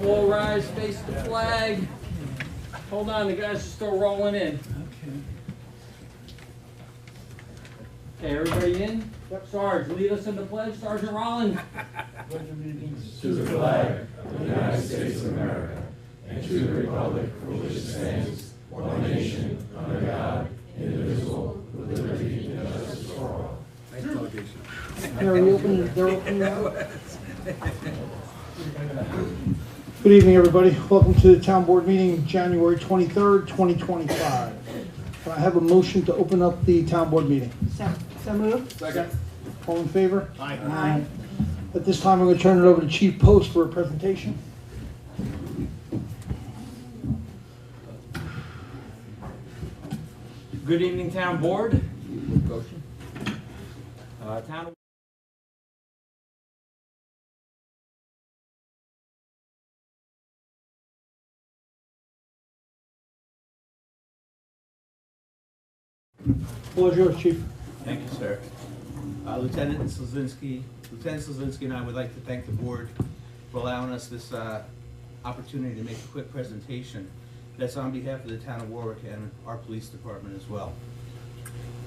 All rise, face the flag. Hold on, the guys are still rolling in. Okay, everybody in? Yep. Sarge, lead us in the pledge. Sergeant Rollins. Pledge allegiance to the flag of the United States of America and to the republic for which it stands, one nation, under God, indivisible, with liberty and justice for all. They're open now. Good evening, everybody. Welcome to the town board meeting, January 23rd, 2025. Can I have a motion to open up the town board meeting? So moved. Second. All in favor? Aye. Aye. At this time, I'm going to turn it over to Chief Post for a presentation. Good evening, town board. Goshen. Town. Floor is yours, Chief. Thank you, sir. Lieutenant Slazinski and I would like to thank the board for allowing us this opportunity to make a quick presentation that's on behalf of the town of Warwick and our police department as well.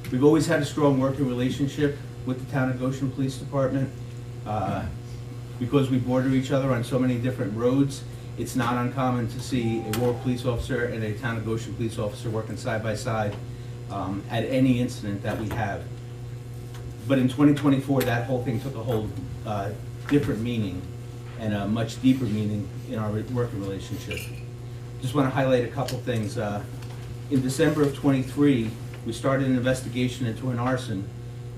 We've always had a strong working relationship with the town of Goshen Police Department. Because we border each other on so many different roads, it's not uncommon to see a Warwick police officer and a town of Goshen police officer working side by side at any incident that we have. But in 2024, that whole thing took a whole different meaning and a much deeper meaning in our working relationship. Just want to highlight a couple things. In December of 23, we started an investigation into an arson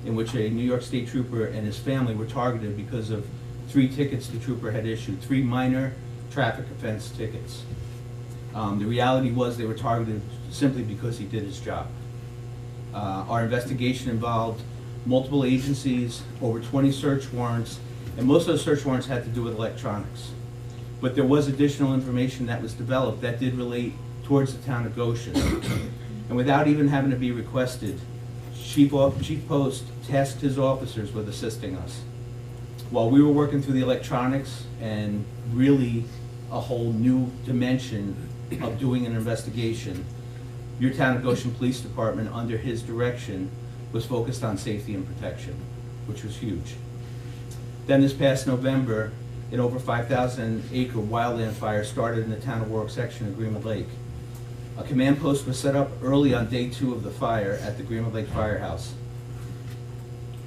in which a New York State trooper and his family were targeted because of 3 tickets the trooper had issued, 3 minor traffic offense tickets. The reality was they were targeted simply because he did his job. Our investigation involved multiple agencies, over 20 search warrants, and most of those search warrants had to do with electronics. But there was additional information that was developed that did relate towards the town of Goshen. And without even having to be requested, Chief Post tasked his officers with assisting us. While we were working through the electronics and really a whole new dimension of doing an investigation, your town of Goshen Police Department, under his direction, was focused on safety and protection, which was huge. Then this past November, an over 5,000 acre wildland fire started in the town of Warwick section of Greenwood Lake. A command post was set up early on day 2 of the fire at the Greenwood Lake Firehouse.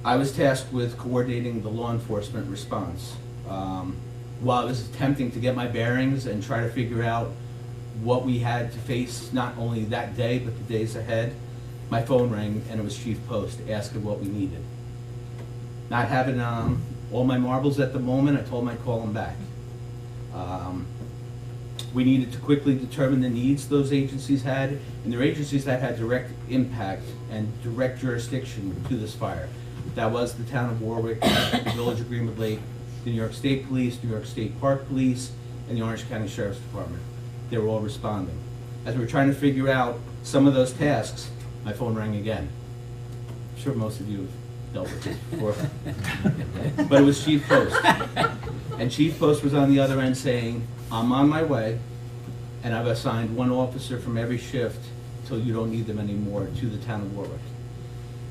I was tasked with coordinating the law enforcement response. While I was attempting to get my bearings and try to figure out what we had to face not only that day but the days ahead, my phone rang and it was Chief Post asking what we needed. Not having all my marbles at the moment, I told him I'd call him back. We needed to quickly determine the needs those agencies had, and they're agencies that had direct impact and direct jurisdiction to this fire. That was the town of Warwick, the village of Greenwood Lake, the New York State Police, New York State Park Police, and the Orange County Sheriff's Department. They were all responding. As we were trying to figure out some of those tasks, my phone rang again. I'm sure most of you have dealt with this before. But it was Chief Post. And Chief Post was on the other end saying, I'm on my way, and I've assigned 1 officer from every shift till you don't need them anymore to the town of Warwick.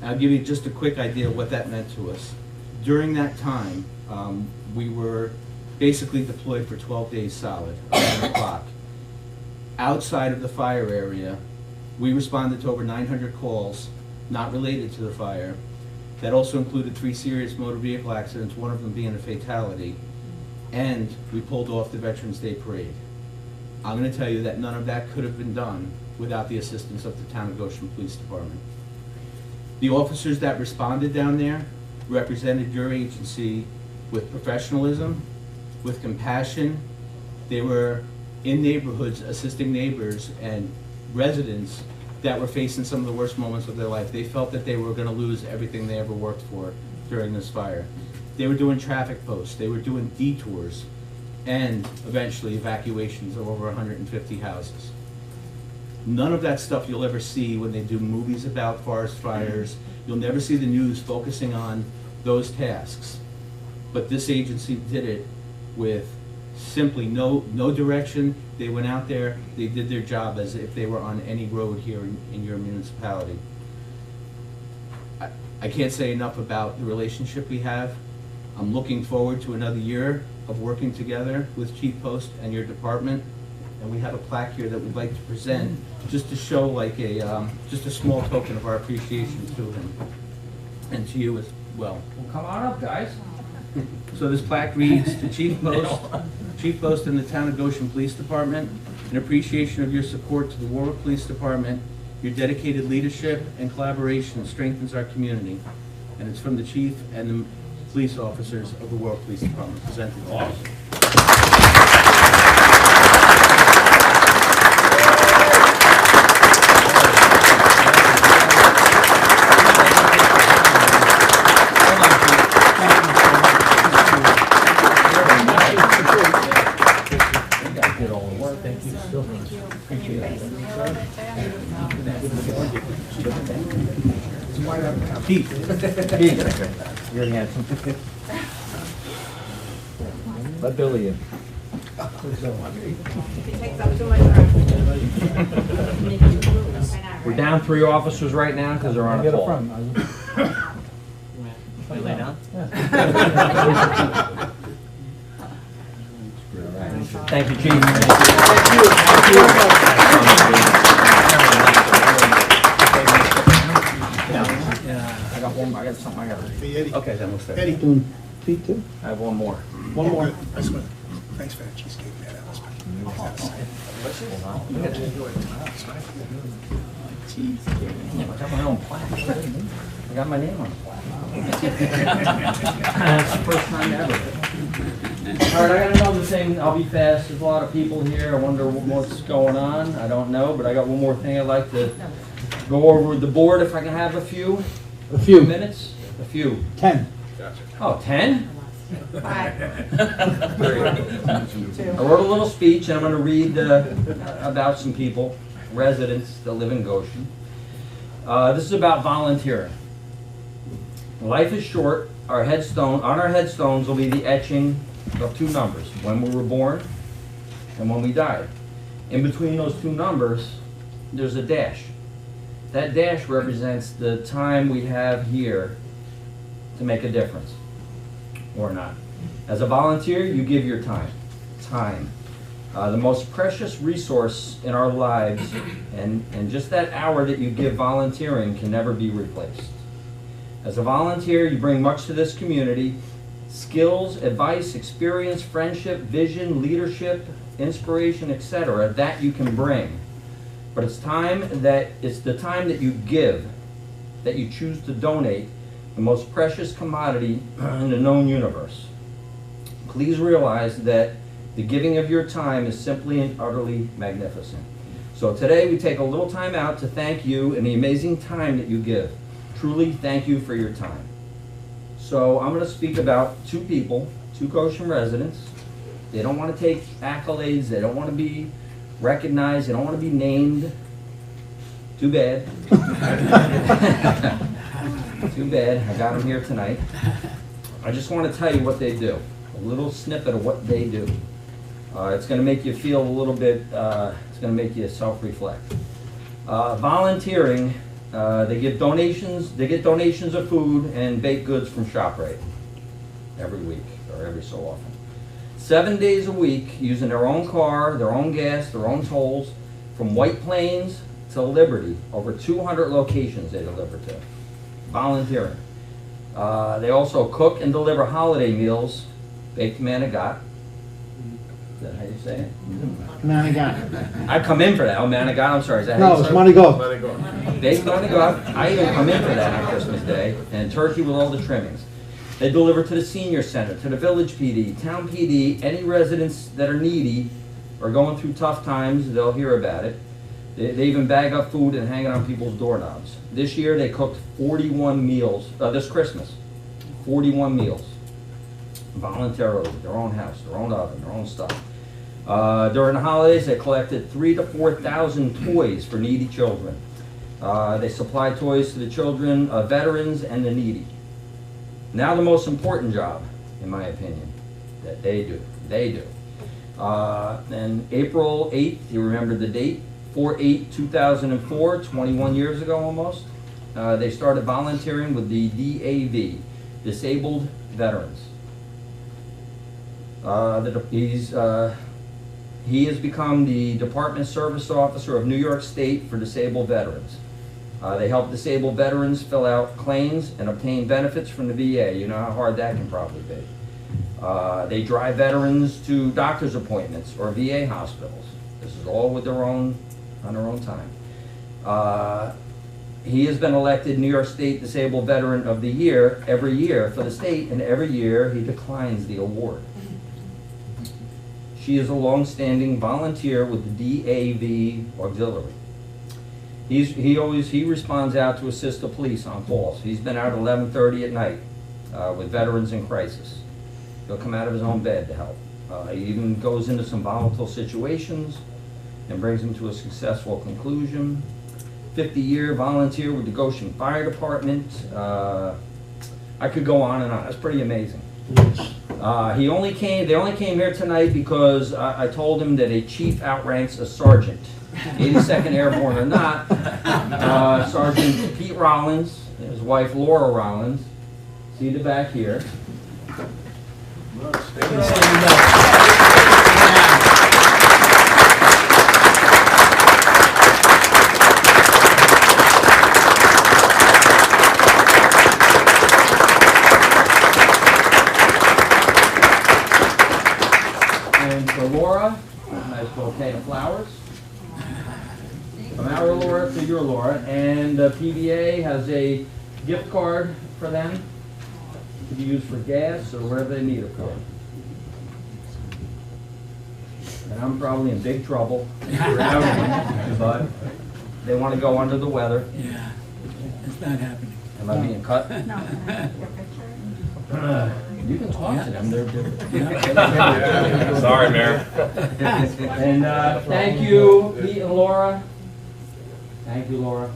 And I'll give you just a quick idea of what that meant to us. During that time, we were basically deployed for 12 days solid, around the clock. Outside of the fire area, we responded to over 900 calls not related to the fire. That also included 3 serious motor vehicle accidents, one of them being a fatality. And we pulled off the Veterans Day Parade. I'm going to tell you that none of that could have been done without the assistance of the town of Goshen Police Department. The officers that responded down there represented your agency with professionalism, with compassion. They were in neighborhoods assisting neighbors and residents that were facing some of the worst moments of their life. They felt that they were going to lose everything they ever worked for during this fire. They were doing traffic posts, they were doing detours, and eventually evacuations of over 150 houses. None of that stuff you'll ever see when they do movies about forest fires. You'll never see the news focusing on those tasks. But this agency did it with simply no direction. They went out there, they did their job as if they were on any road here in your municipality. I can't say enough about the relationship we have. I'm looking forward to another year of working together with Chief Post and your department. And we have a plaque here that we'd like to present, just to show like just a small token of our appreciation to him and to you as well. Well, come on up, guys. So this plaque reads, to Chief Post and the Town of Goshen Police Department, in appreciation of your support to the Warwick Police Department, your dedicated leadership and collaboration strengthens our community. And it's from the Chief and the police officers of the Warwick Police Department, presented to us. Keith. You're handsome. Let Billy in. It takes up too much room. We're down 3 officers right now because they're on a call. Lay down? Thank you, Chief. I got one. I got something. I got. Hey, Eddie. Okay, that looks fair. Eddie. Doing feet too? I have one more. One more. Good. I just want thanks for that cheesecake, man. That was I got my own plaque. I got my name on the plaque. That's the first time ever. All right, I got another thing. I'll be fast. There's a lot of people here. I wonder what's going on. I don't know, but I got one more thing I'd like to go over with the board if I can have a few. A few. Minutes? A few. 10. Oh, 10? Bye. I wrote a little speech, and I'm going to read about some people, residents that live in Goshen. This is about volunteering. Life is short. On our headstones will be the etching of 2 numbers, when we were born and when we died. In between those 2 numbers, there's a dash. That dash represents the time we have here to make a difference, or not. As a volunteer, you give your time. The most precious resource in our lives, and just that hour that you give volunteering can never be replaced. As a volunteer, you bring much to this community: skills, advice, experience, friendship, vision, leadership, inspiration, etc. that you can bring. But it's the time that you give, that you choose to donate, the most precious commodity in the known universe. Please realize that the giving of your time is simply and utterly magnificent. So today we take a little time out to thank you and the amazing time that you give. Truly, thank you for your time. So I'm going to speak about 2 people, 2 Goshen residents. They don't want to take accolades. They don't want to be recognized. They don't want to be named. Too bad. Too bad. I got them here tonight. I just want to tell you what they do. A little snippet of what they do. It's going to make you feel a little bit, it's going to make you self-reflect. Volunteering, they get donations of food and baked goods from ShopRite every week or every so often. 7 days a week, using their own car, their own gas, their own tolls, from White Plains to Liberty, over 200 locations they deliver to. Volunteering. They also cook and deliver holiday meals, baked manigot. Is that how you say it? Manigat. I come in for that. Oh, manigot, I'm sorry. Is that how No, you it's say it? Manigot. Baked manigot. I even come in for that on Christmas Day. And turkey with all the trimmings. They deliver to the senior center, to the village PD, town PD, any residents that are needy or going through tough times, they'll hear about it. They even bag up food and hang it on people's doorknobs. This year they cooked 41 meals, this Christmas, 41 meals. Voluntarily, their own house, their own oven, their own stuff. During the holidays, they collected 3,000 to 4,000 toys for needy children. They supply toys to the children, veterans, and the needy. Now the most important job, in my opinion, that they do. And April 8th, you remember the date, 4/8/2004, 21 years ago almost, they started volunteering with the DAV, Disabled Veterans. He has become the Department Service Officer of New York State for Disabled Veterans. They help disabled veterans fill out claims and obtain benefits from the VA. You know how hard that can probably be. They drive veterans to doctor's appointments or VA hospitals. This is all with on their own time. He has been elected New York State Disabled Veteran of the Year every year for the state, and every year he declines the award. She is a long-standing volunteer with the DAV Auxiliary. He responds out to assist the police on calls. He's been out at 11:30 at night with veterans in crisis. He'll come out of his own bed to help. He even goes into some volatile situations and brings them to a successful conclusion. 50-year volunteer with the Goshen Fire Department. I could go on and on. That's pretty amazing. They only came here tonight because I told him that a chief outranks a sergeant, 82nd Airborne or not. Sergeant Pete Rollins and his wife Laura Rollins, seated back here. And for Laura, a nice bouquet of flowers. From our Laura to your Laura. And PVA has a gift card for them to be used for gas or wherever they need it for. And I'm probably in big trouble, but they want to go under the weather. Yeah, it's not happening. Am I being cut? No. You can talk to them. They're Sorry, Mayor. And thank you, Pete and Laura. Thank you, Laura.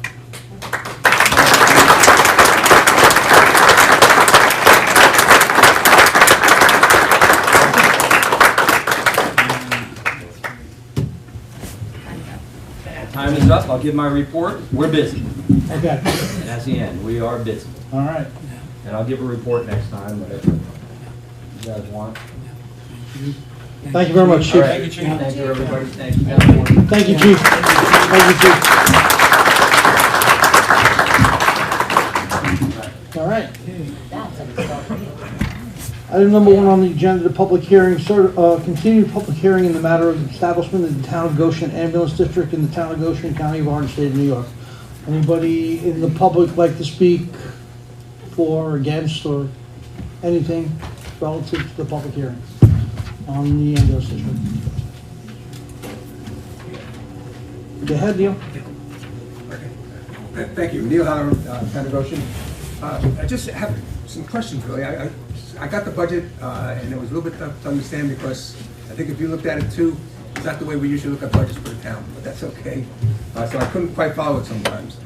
Time is up. I'll give my report. We're busy. Okay, That's the end. We are busy. all right. And I'll give a report next time, whatever you guys want. Thank you very much, All Chief. right. Thank you, everybody. Thank you, guys. Thank you, Chief. Thank you, Chief. All right. Item number 1 on the agenda, the public hearing, continued public hearing in the matter of establishment of the Town of Goshen Ambulance District in the Town of Goshen, County of Orange, State of New York. Anybody in the public like to speak for or against or anything relative to the public hearing on the ambulance district? Go ahead, Neil. Thank you. Neil Haller, Town of Goshen. I just have some questions, really. I got the budget, and it was a little bit tough to understand because I think if you looked at it too, it's not the way we usually look at budgets for the town, but that's okay. So I couldn't quite follow it sometimes.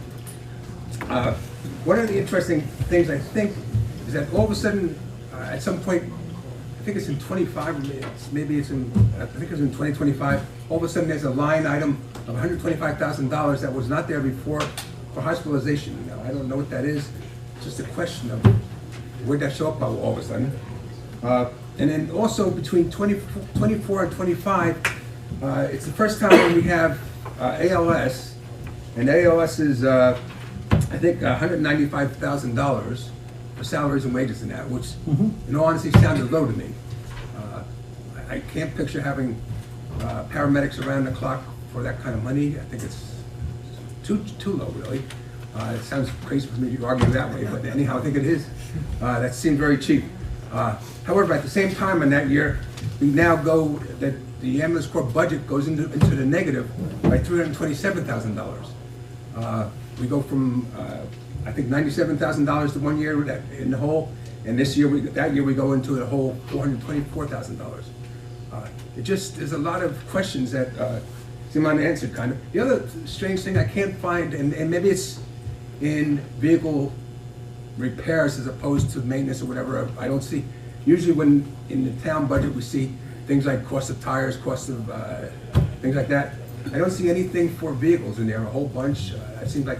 One of the interesting things I think is that all of a sudden, at some point, I think it's in 25, maybe it's in, I think it's in 2025, all of a sudden there's a line item of $125,000 that was not there before for hospitalization. Now, I don't know what that is. It's just a question of where'd that show up all of a sudden. And then also between 24 and 25, it's the first time when we have ALS, and ALS is, I think, $195,000 for salaries and wages and that, which, in all honesty, sounded low to me. I can't picture having paramedics around the clock for that kind of money. I think it's too low, really. It sounds crazy for me to argue that way, but anyhow, I think it is. That seemed very cheap. However, at the same time in that year, we now go that the ambulance corps budget goes into the negative by $327,000. We go from I think $97,000 the one year in the hole, and this year that year we go into the whole $424,000. It just there's a lot of questions that seem unanswered, kind of. The other strange thing I can't find, and maybe it's in vehicle repairs as opposed to maintenance or whatever, I don't see. Usually when in the town budget we see things like cost of tires, cost of things like that. I don't see anything for vehicles in there, a whole bunch. It seems like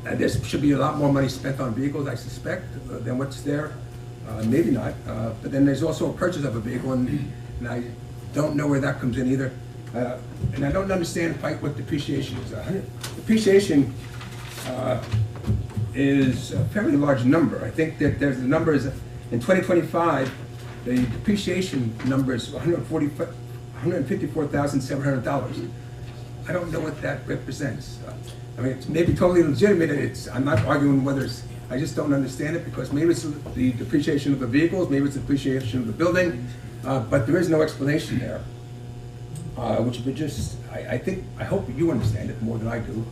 there should be a lot more money spent on vehicles, I suspect, than what's there. Maybe not. But then there's also a purchase of a vehicle, and I don't know where that comes in either. And I don't understand quite what depreciation is. Depreciation is a fairly large number. I think that there's the numbers in 2025, the depreciation number is $154,700. I don't know what that represents. I mean, it's maybe totally legitimate. I'm not arguing whether it's, I just don't understand it because maybe it's the depreciation of the vehicles, maybe it's the depreciation of the building, but there is no explanation there. Which would just, I hope you understand it more than I do.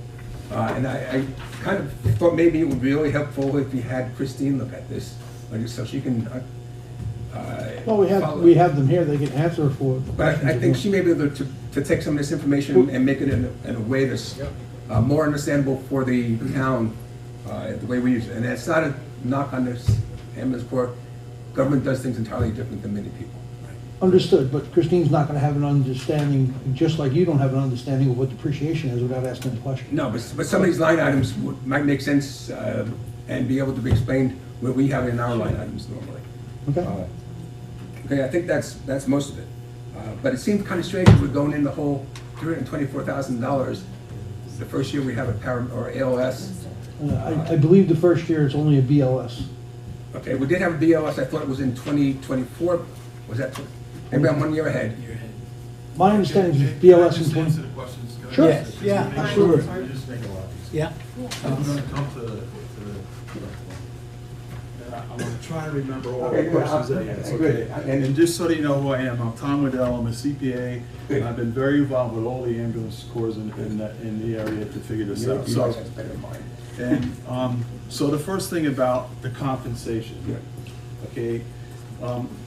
And I kind of thought maybe it would be really helpful if you had Christine look at this, so she can Well, we have them here, they can answer for. But I think she may be able to take some of this information and make it in a way that's more understandable for the town, the way we use it. And it's not a knock on this ambulance corps. Government does things entirely different than many people. Understood, but Christine's not gonna have an understanding, just like you don't have an understanding of what depreciation is without asking the question. No, but some of these line items might make sense and be able to be explained where we have it in our line items normally. Okay. Okay, I think that's most of it. But it seems kind of strange that we're going in the whole $324,000 the first year we have a or ALS. I believe the first year it's only a BLS. Okay, we did have a BLS, I thought it was in 2024. Was that, maybe I'm 1 year ahead. My understanding is BLS in Just 20. answer the questions. Sure. Yes, yeah, absolutely. Just make it a lot easier. Yeah. I'm gonna come to the and I'm gonna try and remember all Okay, the good. questions that you asked, Good. okay? And just so that you know who I am, I'm Tom Waddell, I'm a CPA, and I've been very involved with all the ambulance corps in the area to figure this out. You So, guys have better than mine. and so the first thing about the compensation, okay?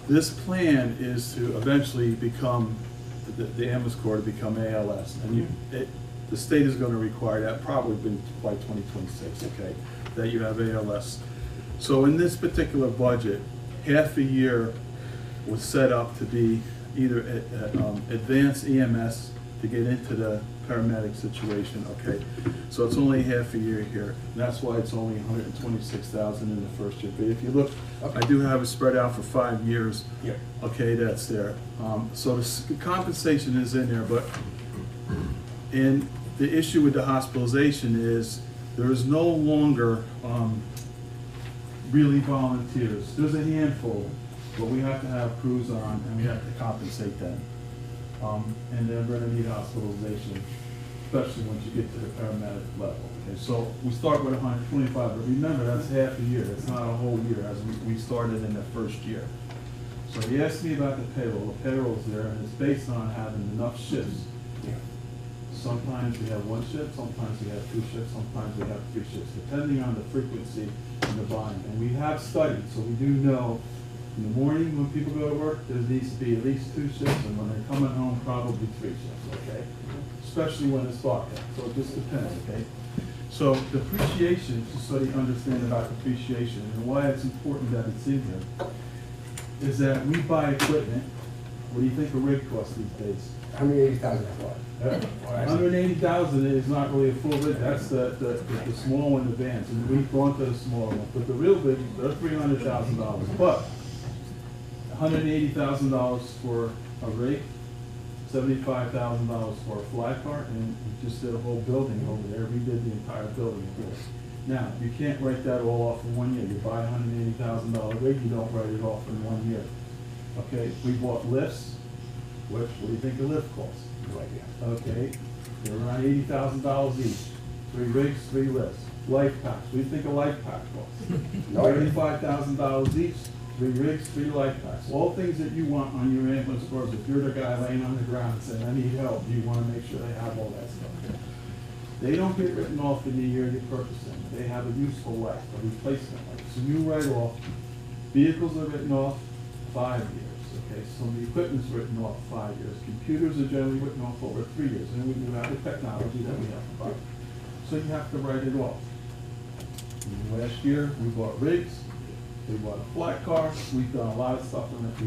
This plan is to eventually become, the ambulance corps to become ALS. And the state is gonna require that probably by 2026, okay? That you have ALS. So in this particular budget, half a year was set up to be either advanced EMS to get into the paramedic situation, okay? So it's only half a year here, and that's why it's only $126,000 in the first year. But if you look, I do have it spread out for 5 years. Yeah. Okay, that's there. So the compensation is in there, but the issue with the hospitalization is there is no longer really volunteers. There's a handful, but we have to have crews on and we have to compensate them. And then we're gonna need hospitalization, especially once you get to the paramedic level. Okay, so we start with 125, but remember, that's half a year. It's not a whole year, as we started in the first year. So he asked me about the payroll. The payroll's there, and it's based on having enough shifts. Sometimes we have 1 shift, sometimes we have 2 shifts, sometimes we have 3 shifts, depending on the frequency and the volume. And we have studied, so we do know in the morning when people go to work, there needs to be at least 2 shifts, and when they're coming home, probably 3 shifts, okay? Especially when it's dark out, so it just depends, okay? So depreciation, just so you understand about depreciation and why it's important that it's in here, is that we buy equipment. What do you think a rig costs these days? $180,000. $180,000 is not really a full rig, that's the small one, the vans, and we've gone to the smaller one. But the real big, they're $300,000. But $180,000 for a rig, $75,000 for a fly car, and we just did a whole building over there. We did the entire building over there. Now, you can't write that all off in 1 year. You buy a $180,000 rig, you don't write it off in 1 year. Okay, we bought lifts. What do you think a lift costs? No idea. Okay, they're around $80,000 each. 3 rigs, 3 lifts. Life packs, what do you think a life pack costs? $35,000 each. 3 rigs, 3 life packs. All things that you want on your ambulance corps. If you're the guy laying on the ground and saying, I need help, you want to make sure they have all that stuff. They don't get written off in the year you purchase them. They have a useful life, a replacement life. So you write off, vehicles are written off 5 years. Okay, some of the equipment's written off 5 years. Computers are generally written off over 3 years. And we do have the technology that we have to buy. So you have to write it off. And last year, we bought rigs, They bought a flat car. We've done a lot of stuff on it.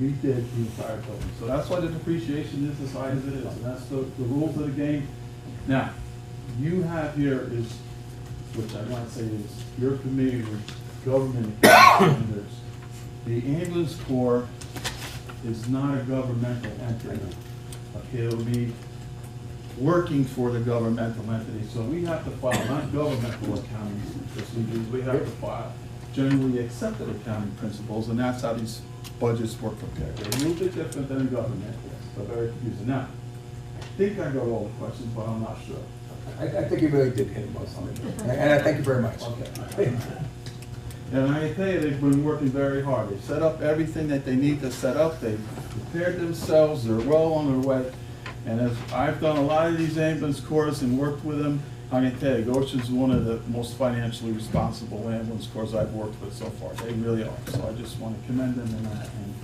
We redid the entire building. So that's why the depreciation is as high as it is, and that's the rules of the game. Now, you have here is, which I want to say is, you're familiar with government standards. The ambulance corps is not a governmental entity. Okay, it'll be working for the governmental entity. So we have to file not governmental accounting procedures, we have to file generally accepted accounting principles, and that's how these budgets were prepared. They're a little bit different than a government, so very confusing. Now, I think I got all the questions, but I'm not sure. I think you really did hit most of it, and I thank you very much. Okay. And I tell you, they've been working very hard. They've set up everything that they need to set up. They've prepared themselves. They're well on their way. And as I've done a lot of these ambulance corps and worked with them, I can tell you, Goshen's one of the most financially responsible ambulance corps I've worked with so far. They really are. So I just want to commend them in that, and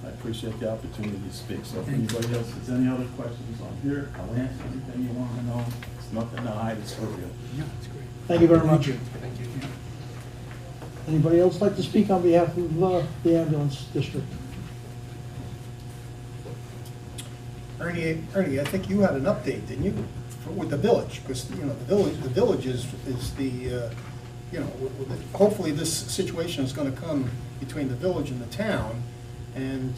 I appreciate the opportunity to speak. So if anybody else has any other questions on here, I'll answer anything you want to know. It's nothing to hide, it's for real. Yeah, that's great. Thank you very much. Thank you. Anybody else like to speak on behalf of the ambulance district? Ernie, I think you had an update, didn't you, with the village? Because, you know, the village is the, you know, hopefully this situation is going to come between the village and the town. And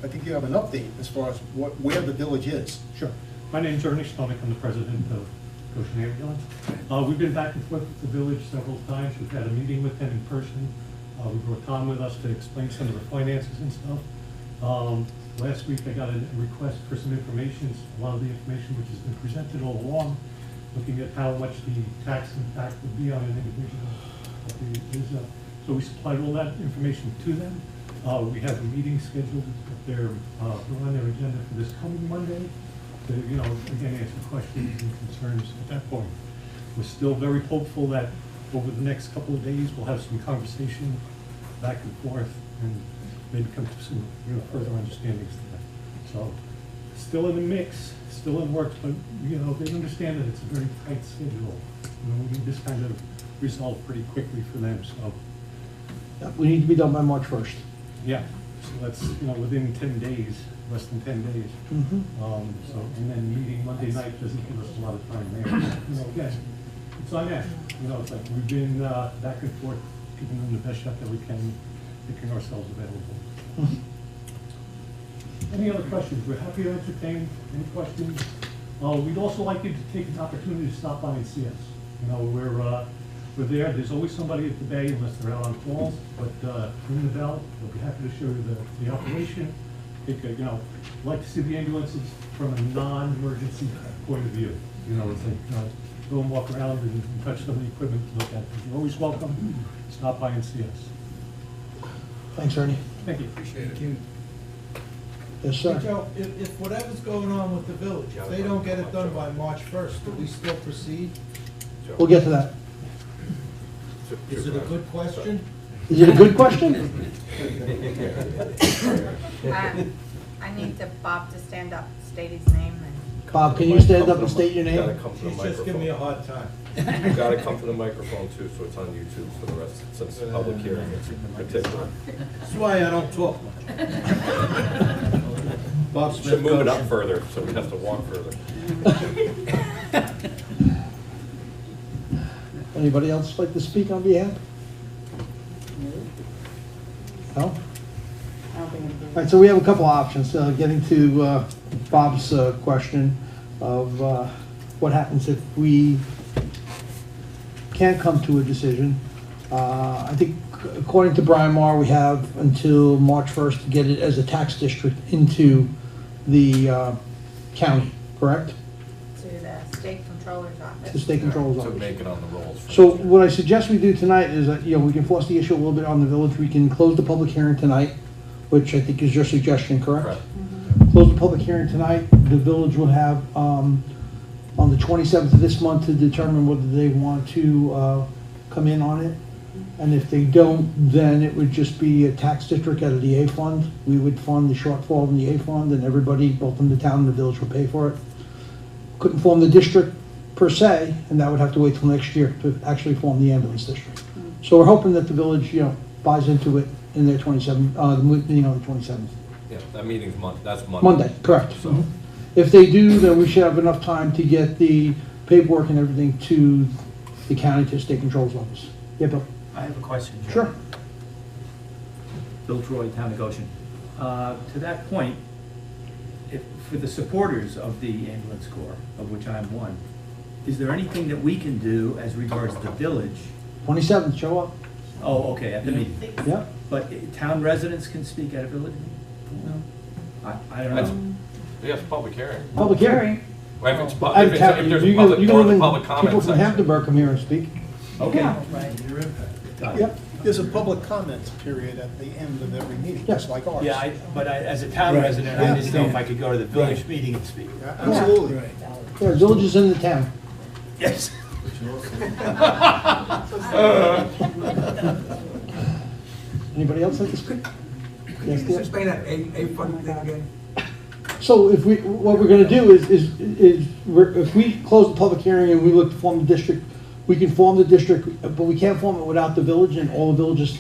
I think you have an update as far as where the village is. Sure. My name's Ernie Stonek. I'm the president of Goshen Ambulance. We've been back and forth with the village several times. We've had a meeting with them in person. We brought Tom with us to explain some of the finances and stuff. Last week I got a request for some information, a lot of the information which has been presented all along, looking at how much the tax impact would be on an individual. So we supplied all that information to them. We have a meeting scheduled if they're on their agenda for this coming Monday to, you know, again, answer questions and concerns at that point. We're still very hopeful that over the next couple of days, we'll have some conversation back and forth and maybe come to some, you know, further understandings there. So, still in the mix, still in works, but, you know, they understand that it's a very tight schedule. You know, we need this kind of resolved pretty quickly for them, so. Yeah, we need to be done by March 1st. Yeah, so that's, you know, within 10 days, less than 10 days. So, and then meeting Monday night doesn't give us a lot of time there. You know, again, it's on that. You know, it's like we've been back and forth, giving them the best shot that we can, making ourselves available. Any other questions? We're happy to entertain any questions. We'd also like you to take an opportunity to stop by and see us. You know, we're there. There's always somebody at the bay unless they're out on calls, but ring the bell. We'll be happy to show you the operation. You know, like to see the ambulances from a non-emergency point of view. You know, it's like go and walk around and touch some of the equipment to look at. You're always welcome. Stop by and see us. Thanks, Ernie. Thank you. Appreciate it. Yes, sir. Joe, if whatever's going on with the village, if they don't get it done by March 1st, do we still proceed? We'll get to that. Is it a good question? Is it a good question? I need Bob to stand up, state his name, and Bob, can you stand up and state your You gotta name? come to the he's just giving me a microphone. hard time. You gotta come to the microphone too, so it's on YouTube for the rest, since it's a public hearing, it's particular. That's why I don't talk much. Bob Smith. Should move it up further, so we have to walk further. Anybody else like to speak on behalf? No? All right, so we have a couple options, getting to Bob's question of what happens if we can't come to a decision. I think according to Brian Marr, we have until March 1st to get it as a tax district into the county, correct? to the state controller's office. The state controller's To office. make it on the rolls. So what I suggest we do tonight is that, you know, we can force the issue a little bit on the village. We can close the public hearing tonight, which I think is your suggestion, correct? Correct. Close the public hearing tonight. The village will have, on the 27th of this month to determine whether they want to come in on it. And if they don't, then it would just be a tax district out of the A fund. We would fund the shortfall in the A fund, and everybody, both in the town and the village, would pay for it. Couldn't form the district per se, and that would have to wait till next year to actually form the ambulance district. So we're hoping that the village, you know, buys into it in their 27, the 27th. Yeah, that meeting's that's Monday. Monday, correct. So, Mhm. If they do, then we should have enough time to get the paperwork and everything to the county, to state control's office. Yeah, Bill? I have a question, Joe. Sure. Bill Troy, Town of Goshen. To that point, for the supporters of the ambulance corps, of which I'm one, is there anything that we can do as regards the village? 27th, show up. Oh, okay, at the meeting. Yep. But town residents can speak at a village meeting? I don't That's, know. yeah, it's a public hearing. Public hearing. Well, if it's, You're if there's a public, gonna or the let public people comment from section. Hamptonburg come here and speak. Okay. Your impact. Got it. Yep. There's a public comments period at the end of every meeting, just like ours. Yeah, but as a town Right. resident, I just know if I could go to the village meeting and speak. Absolutely. Right. Yeah, village is in the town. Yes. Anybody else like to speak? Can Yes, you Dave? just explain that A fund thing again? So if we, what we're gonna do if we close the public hearing and we look to form the district, we can form the district, but we can't form it without the village and all the villages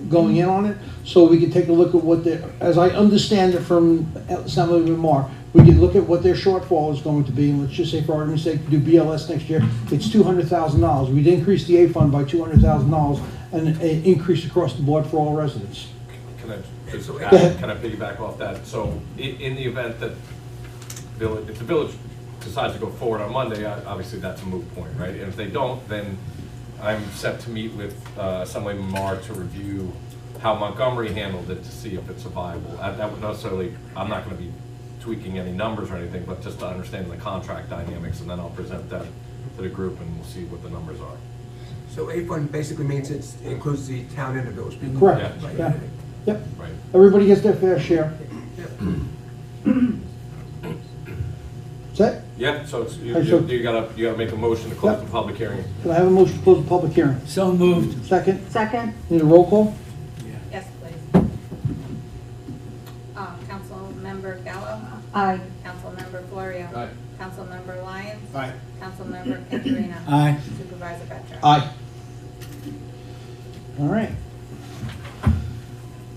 going in on it. So we can take a look at what as I understand it from Assemblyman Marr, we can look at what their shortfall is going to be, and let's just say for argument's sake, to do BLS next year, it's $200,000. We'd increase the A fund by $200,000 and increase across the board for all residents. Can I just Go ahead. add, can I piggyback off that? So in the event that if the village decides to go forward on Monday, obviously that's a moot point, right? And if they don't, then I'm set to meet with Assemblyman Marr to review how Montgomery handled it to see if it's viable. That would necessarily, I'm not going to be tweaking any numbers or anything, but just to understand the contract dynamics, and then I'll present that to the group and we'll see what the numbers are. So A fund basically means it includes the town and the village. Correct, Yeah. yeah. Yep. Right. Everybody gets their fair share. Is that? Yeah, so it's, Hey, so- you gotta make a motion to close Yep. the public hearing. Can I have a motion to close the public hearing? So moved. Second? Second? Need a roll call? Yes, please. Councilmember Gallo? Aye. Councilmember Florio? Aye. Councilmember Lyons? Aye. Councilmember Caterina? Aye. Supervisor Petra? Aye. All right.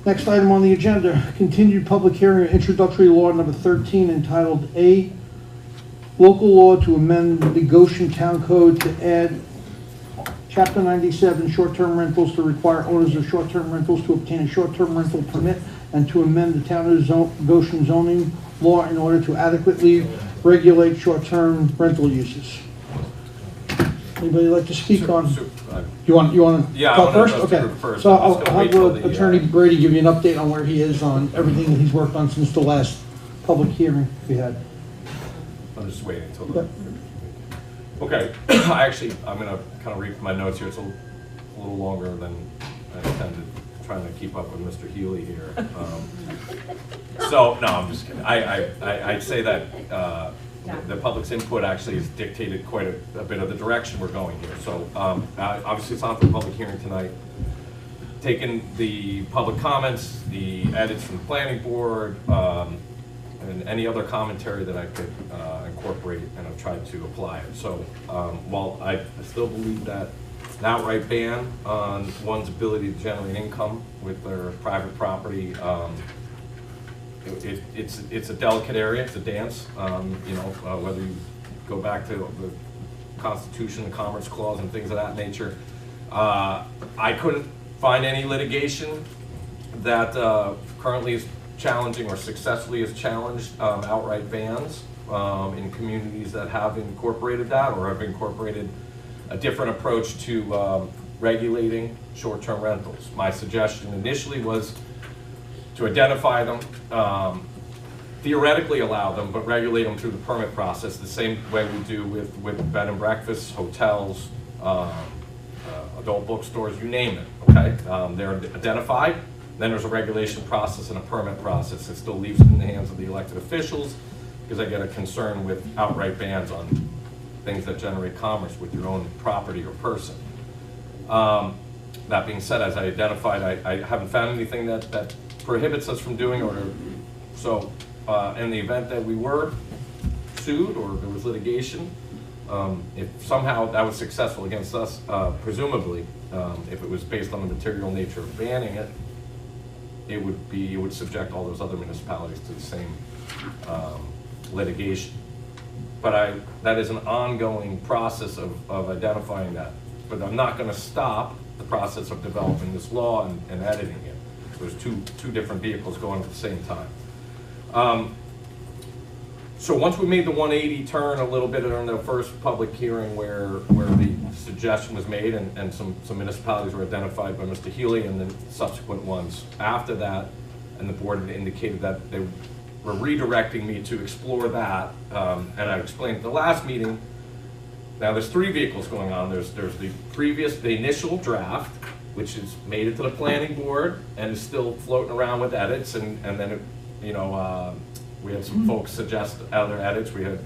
Next item on the agenda, continued public hearing, introductory law number 13 entitled A, local law to amend the Goshen Town Code to add Chapter 97, short-term rentals, to require owners of short-term rentals to obtain a short-term rental permit, and to amend the Town of Goshen zoning law in order to adequately regulate short-term rental uses. Anybody like to speak on? You want Yeah, I talk wanna first? address the Okay. group first. So I'm just I'll gonna wait have till the, Attorney Brady give you an update on where he is on everything that he's worked on since the last public hearing we had. I'm just waiting until Yep. the, okay, I'm gonna kind of read from my notes here, it's a little longer than I intended, trying to keep up with Mr. Healy here. So, no, I'm just kidding, I'd say that, the public's input actually has dictated quite a bit of the direction we're going here. So, obviously it's on for the public hearing tonight. Taking the public comments, the edits from the planning board, and any other commentary that I could incorporate, and I've tried to apply it. So while I still believe that an outright ban on one's ability to generate income with their private property, it's a delicate area, it's a dance. Whether you go back to the Constitution, the Commerce Clause, and things of that nature. I couldn't find any litigation that currently is challenging or successfully has challenged outright bans in communities that have incorporated that or have incorporated a different approach to regulating short-term rentals. My suggestion initially was to identify them, theoretically allow them, but regulate them through the permit process the same way we do with bed and breakfasts, hotels, adult bookstores, you name it, okay? They're identified. Then there's a regulation process and a permit process. It still leaves it in the hands of the elected officials because I get a concern with outright bans on things that generate commerce with your own property or person. That being said, as I identified, I haven't found anything that prohibits us from doing or so in the event that we were sued or there was litigation, If somehow that was successful against us, presumably, if it was based on the material nature of banning it, it would subject all those other municipalities to the same litigation. But that is an ongoing process of identifying that. But I'm not going to stop the process of developing this law and editing it. There's two different vehicles going at the same time. So once we made the 180 turn a little bit in the first public hearing where the suggestion was made and some municipalities were identified by Mr. Healy, and then subsequent ones after that, and the board had indicated that they were redirecting me to explore that, and I explained at the last meeting. Now there's three vehicles going on. There's the initial draft, which is made it to the planning board and is still floating around with edits, and then it, we had some folks suggest other edits. We had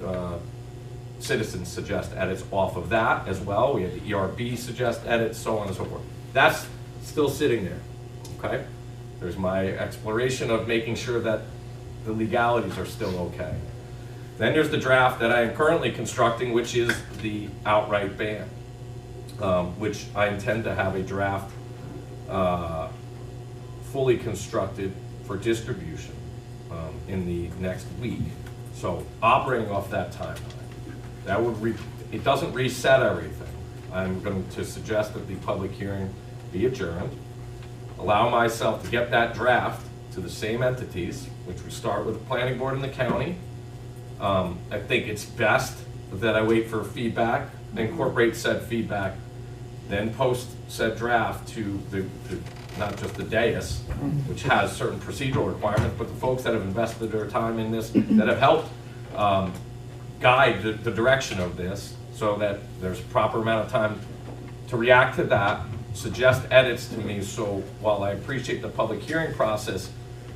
citizens suggest edits off of that as well. We had the ERB suggest edits, so on and so forth. That's still sitting there, okay? There's my exploration of making sure that the legalities are still okay. Then there's the draft that I am currently constructing, which is the outright ban, which I intend to have a draft fully constructed for distribution in the next week. So operating off that timeline, that would it doesn't reset everything. I'm going to suggest that the public hearing be adjourned, allow myself to get that draft to the same entities, which we start with the planning board and the county. I think it's best that I wait for feedback, incorporate said feedback, then post said draft to the not just the dais, which has certain procedural requirements, but the folks that have invested their time in this, that have helped guide the direction of this, so that there's a proper amount of time to react to that, suggest edits to me. So while I appreciate the public hearing process,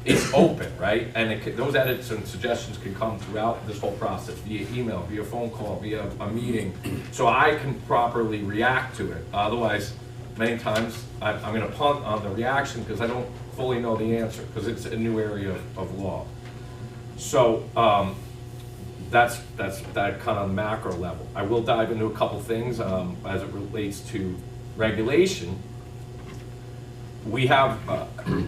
it's open, right? And those edits and suggestions can come throughout this whole process, via email, via phone call, via a meeting, so I can properly react to it. Otherwise, many times I'm going to punt on the reaction because I don't fully know the answer, because it's a new area of law. So that's that kind of macro level. I will dive into a couple things as it relates to regulation. We have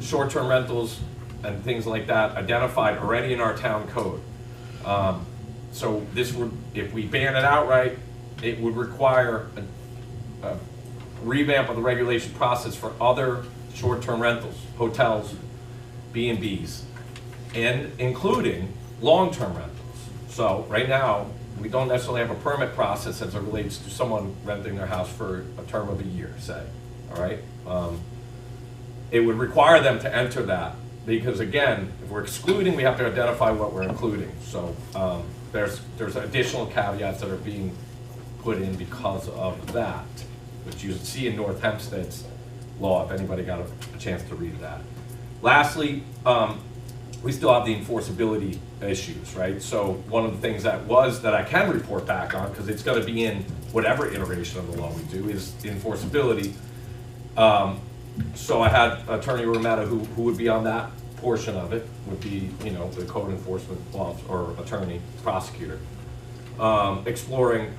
short-term rentals and things like that identified already in our town code. So this would, if we ban it outright, it would require a revamp of the regulation process for other short-term rentals, hotels, B&Bs, and including long-term rentals. So right now, we don't necessarily have a permit process as it relates to someone renting their house for a term of a year, say, all right? It would require them to enter that, because again, if we're excluding, we have to identify what we're including. So there's additional caveats that are being put in because of that, which you see in North Hempstead's law, if anybody got a chance to read that. Lastly, we still have the enforceability issues, right? So one of the things that I can report back on, because it's going to be in whatever iteration of the law we do, is the enforceability. So I had Attorney Rometta, who would be on that portion of it, would be, the code enforcement officer or attorney, prosecutor, exploring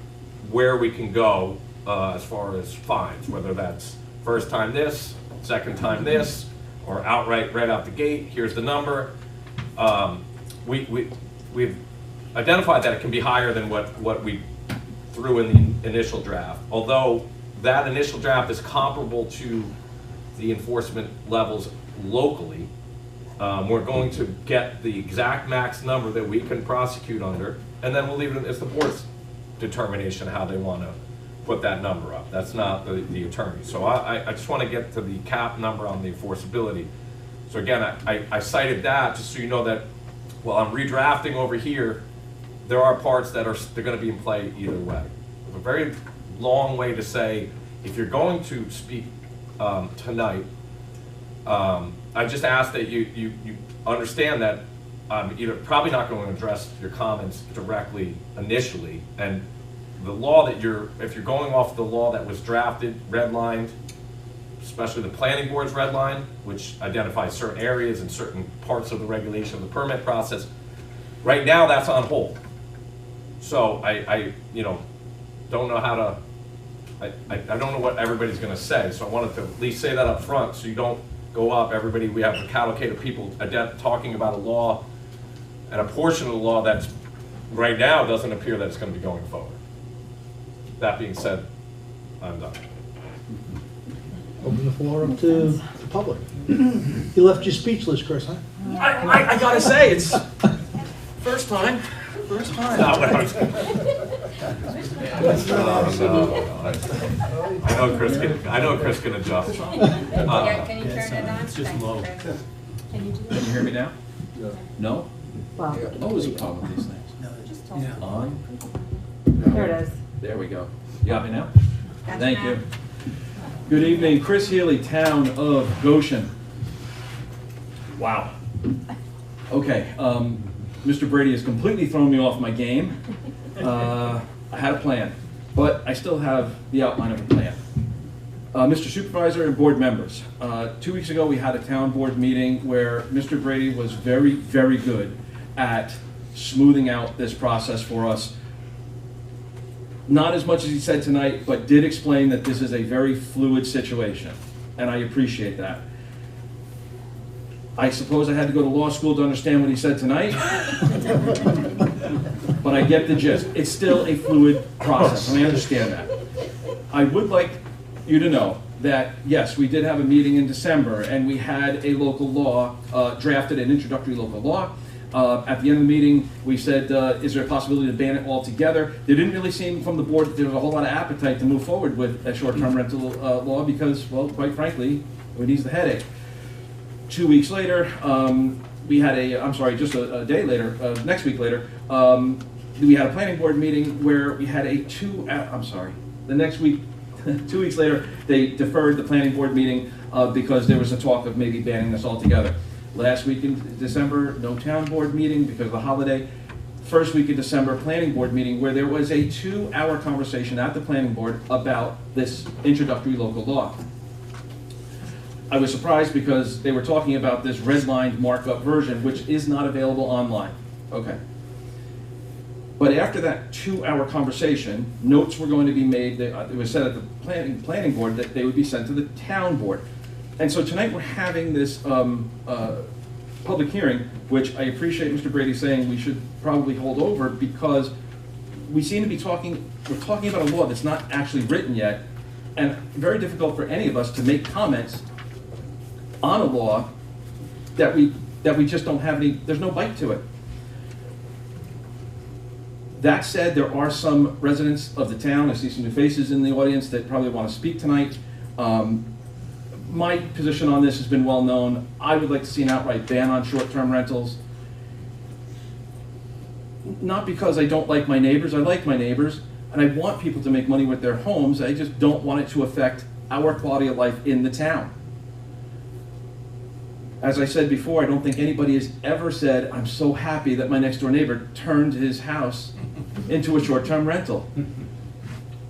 where we can go as far as fines, whether that's first time this, second time this, or outright right out the gate, here's the number. We've identified that it can be higher than what we threw in the initial draft, although that initial draft is comparable to the enforcement levels locally. We're going to get the exact max number that we can prosecute under, and then we'll leave it as the board's determination how they want to put that number up. That's not the attorney. So I just want to get to the cap number on the enforceability. So again, I cited that just so you know that while I'm redrafting over here, there are parts that they're going to be in play either way. It's a very long way to say, if you're going to speak tonight, I just ask that you understand that I'm probably not going to address your comments directly initially, and the law that if you're going off the law that was drafted, redlined, especially the planning board's red line, which identifies certain areas and certain parts of the regulation of the permit process. Right now, that's on hold. So don't know how to, I don't know what everybody's gonna say, so I wanted to at least say that up front, so you don't go up, everybody, we have a cavalcade of people talking about a law, and a portion of the law that's, right now, doesn't appear that it's gonna be going forward. That being said, I'm done. Open the floor up to the public. He left you speechless, Chris, huh? I gotta say, it's first time. First time. No, no, I know Chris can adjust. Yeah, can you turn it on? It's just Thanks, low. Chris. Can you hear me now? No? Always a problem with these things. Yeah. On? There it is. There we go. You got me now? Gotcha Thank now. you. Good evening, Chris Healy, Town of Goshen. Wow. Okay, Mr. Brady has completely thrown me off my game. I had a plan, but I still have the outline of a plan. Mr. Supervisor and board members, 2 weeks ago we had a town board meeting where Mr. Brady was very, very good at smoothing out this process for us. Not as much as he said tonight, but did explain that this is a very fluid situation, and I appreciate that. I suppose I had to go to law school to understand what he said tonight, but I get the gist. It's still a fluid process, and I understand that. I would like you to know that, yes, we did have a meeting in December, and we had a local law, drafted an introductory local law. At the end of the meeting, we said, is there a possibility to ban it altogether? There didn't really seem from the board that there was a whole lot of appetite to move forward with a short-term rental law because, well, quite frankly, it needs the headache. 2 weeks later, we had just a day later, next week later, we had a planning board meeting where we had the next week, 2 weeks later, they deferred the planning board meeting because there was a talk of maybe banning this altogether. Last week in December, no town board meeting because of the holiday. First week of December, planning board meeting where there was a 2-hour conversation at the planning board about this introductory local law. I was surprised because they were talking about this redlined markup version, which is not available online. Okay. But after that 2-hour conversation, notes were going to be made. It was said at the planning board that they would be sent to the town board. And so tonight we're having this public hearing, which I appreciate Mr. Brady saying we should probably hold over because we seem to be we're talking about a law that's not actually written yet, and very difficult for any of us to make comments on a law that we just don't have there's no bite to it. That said, there are some residents of the town, I see some new faces in the audience that probably want to speak tonight. My position on this has been well known. I would like to see an outright ban on short-term rentals. Not because I don't like my neighbors, I like my neighbors, and I want people to make money with their homes. I just don't want it to affect our quality of life in the town. As I said before, I don't think anybody has ever said, I'm so happy that my next door neighbor turned his house into a short-term rental.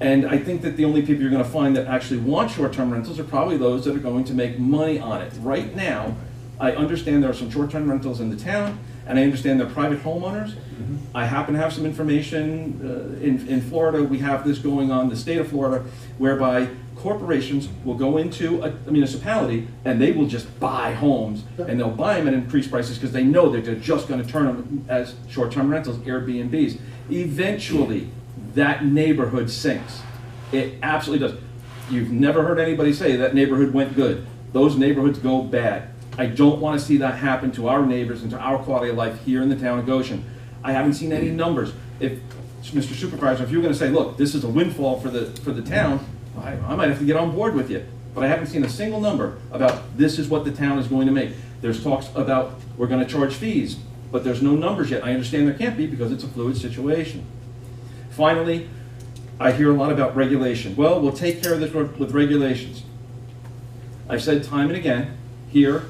And I think that the only people you're going to find that actually want short-term rentals are probably those that are going to make money on it. Right now, I understand there are some short-term rentals in the town, and I understand they're private homeowners. I happen to have some information in Florida. We have this going on in the state of Florida, whereby corporations will go into a municipality and they will just buy homes, and they'll buy them at increased prices because they know that they're just going to turn them as short-term rentals, Airbnbs. Eventually, that neighborhood sinks. It absolutely does. You've never heard anybody say that neighborhood went good. Those neighborhoods go bad. I don't want to see that happen to our neighbors and to our quality of life here in the town of Goshen. I haven't seen any numbers. If, Mr. Supervisor, if you're going to say, look, this is a windfall for the town, I might have to get on board with you. But I haven't seen a single number about this is what the town is going to make. There's talks about we're going to charge fees, but there's no numbers yet. I understand there can't be because it's a fluid situation. Finally, I hear a lot about regulation. Well, we'll take care of this with regulations. I've said time and again, here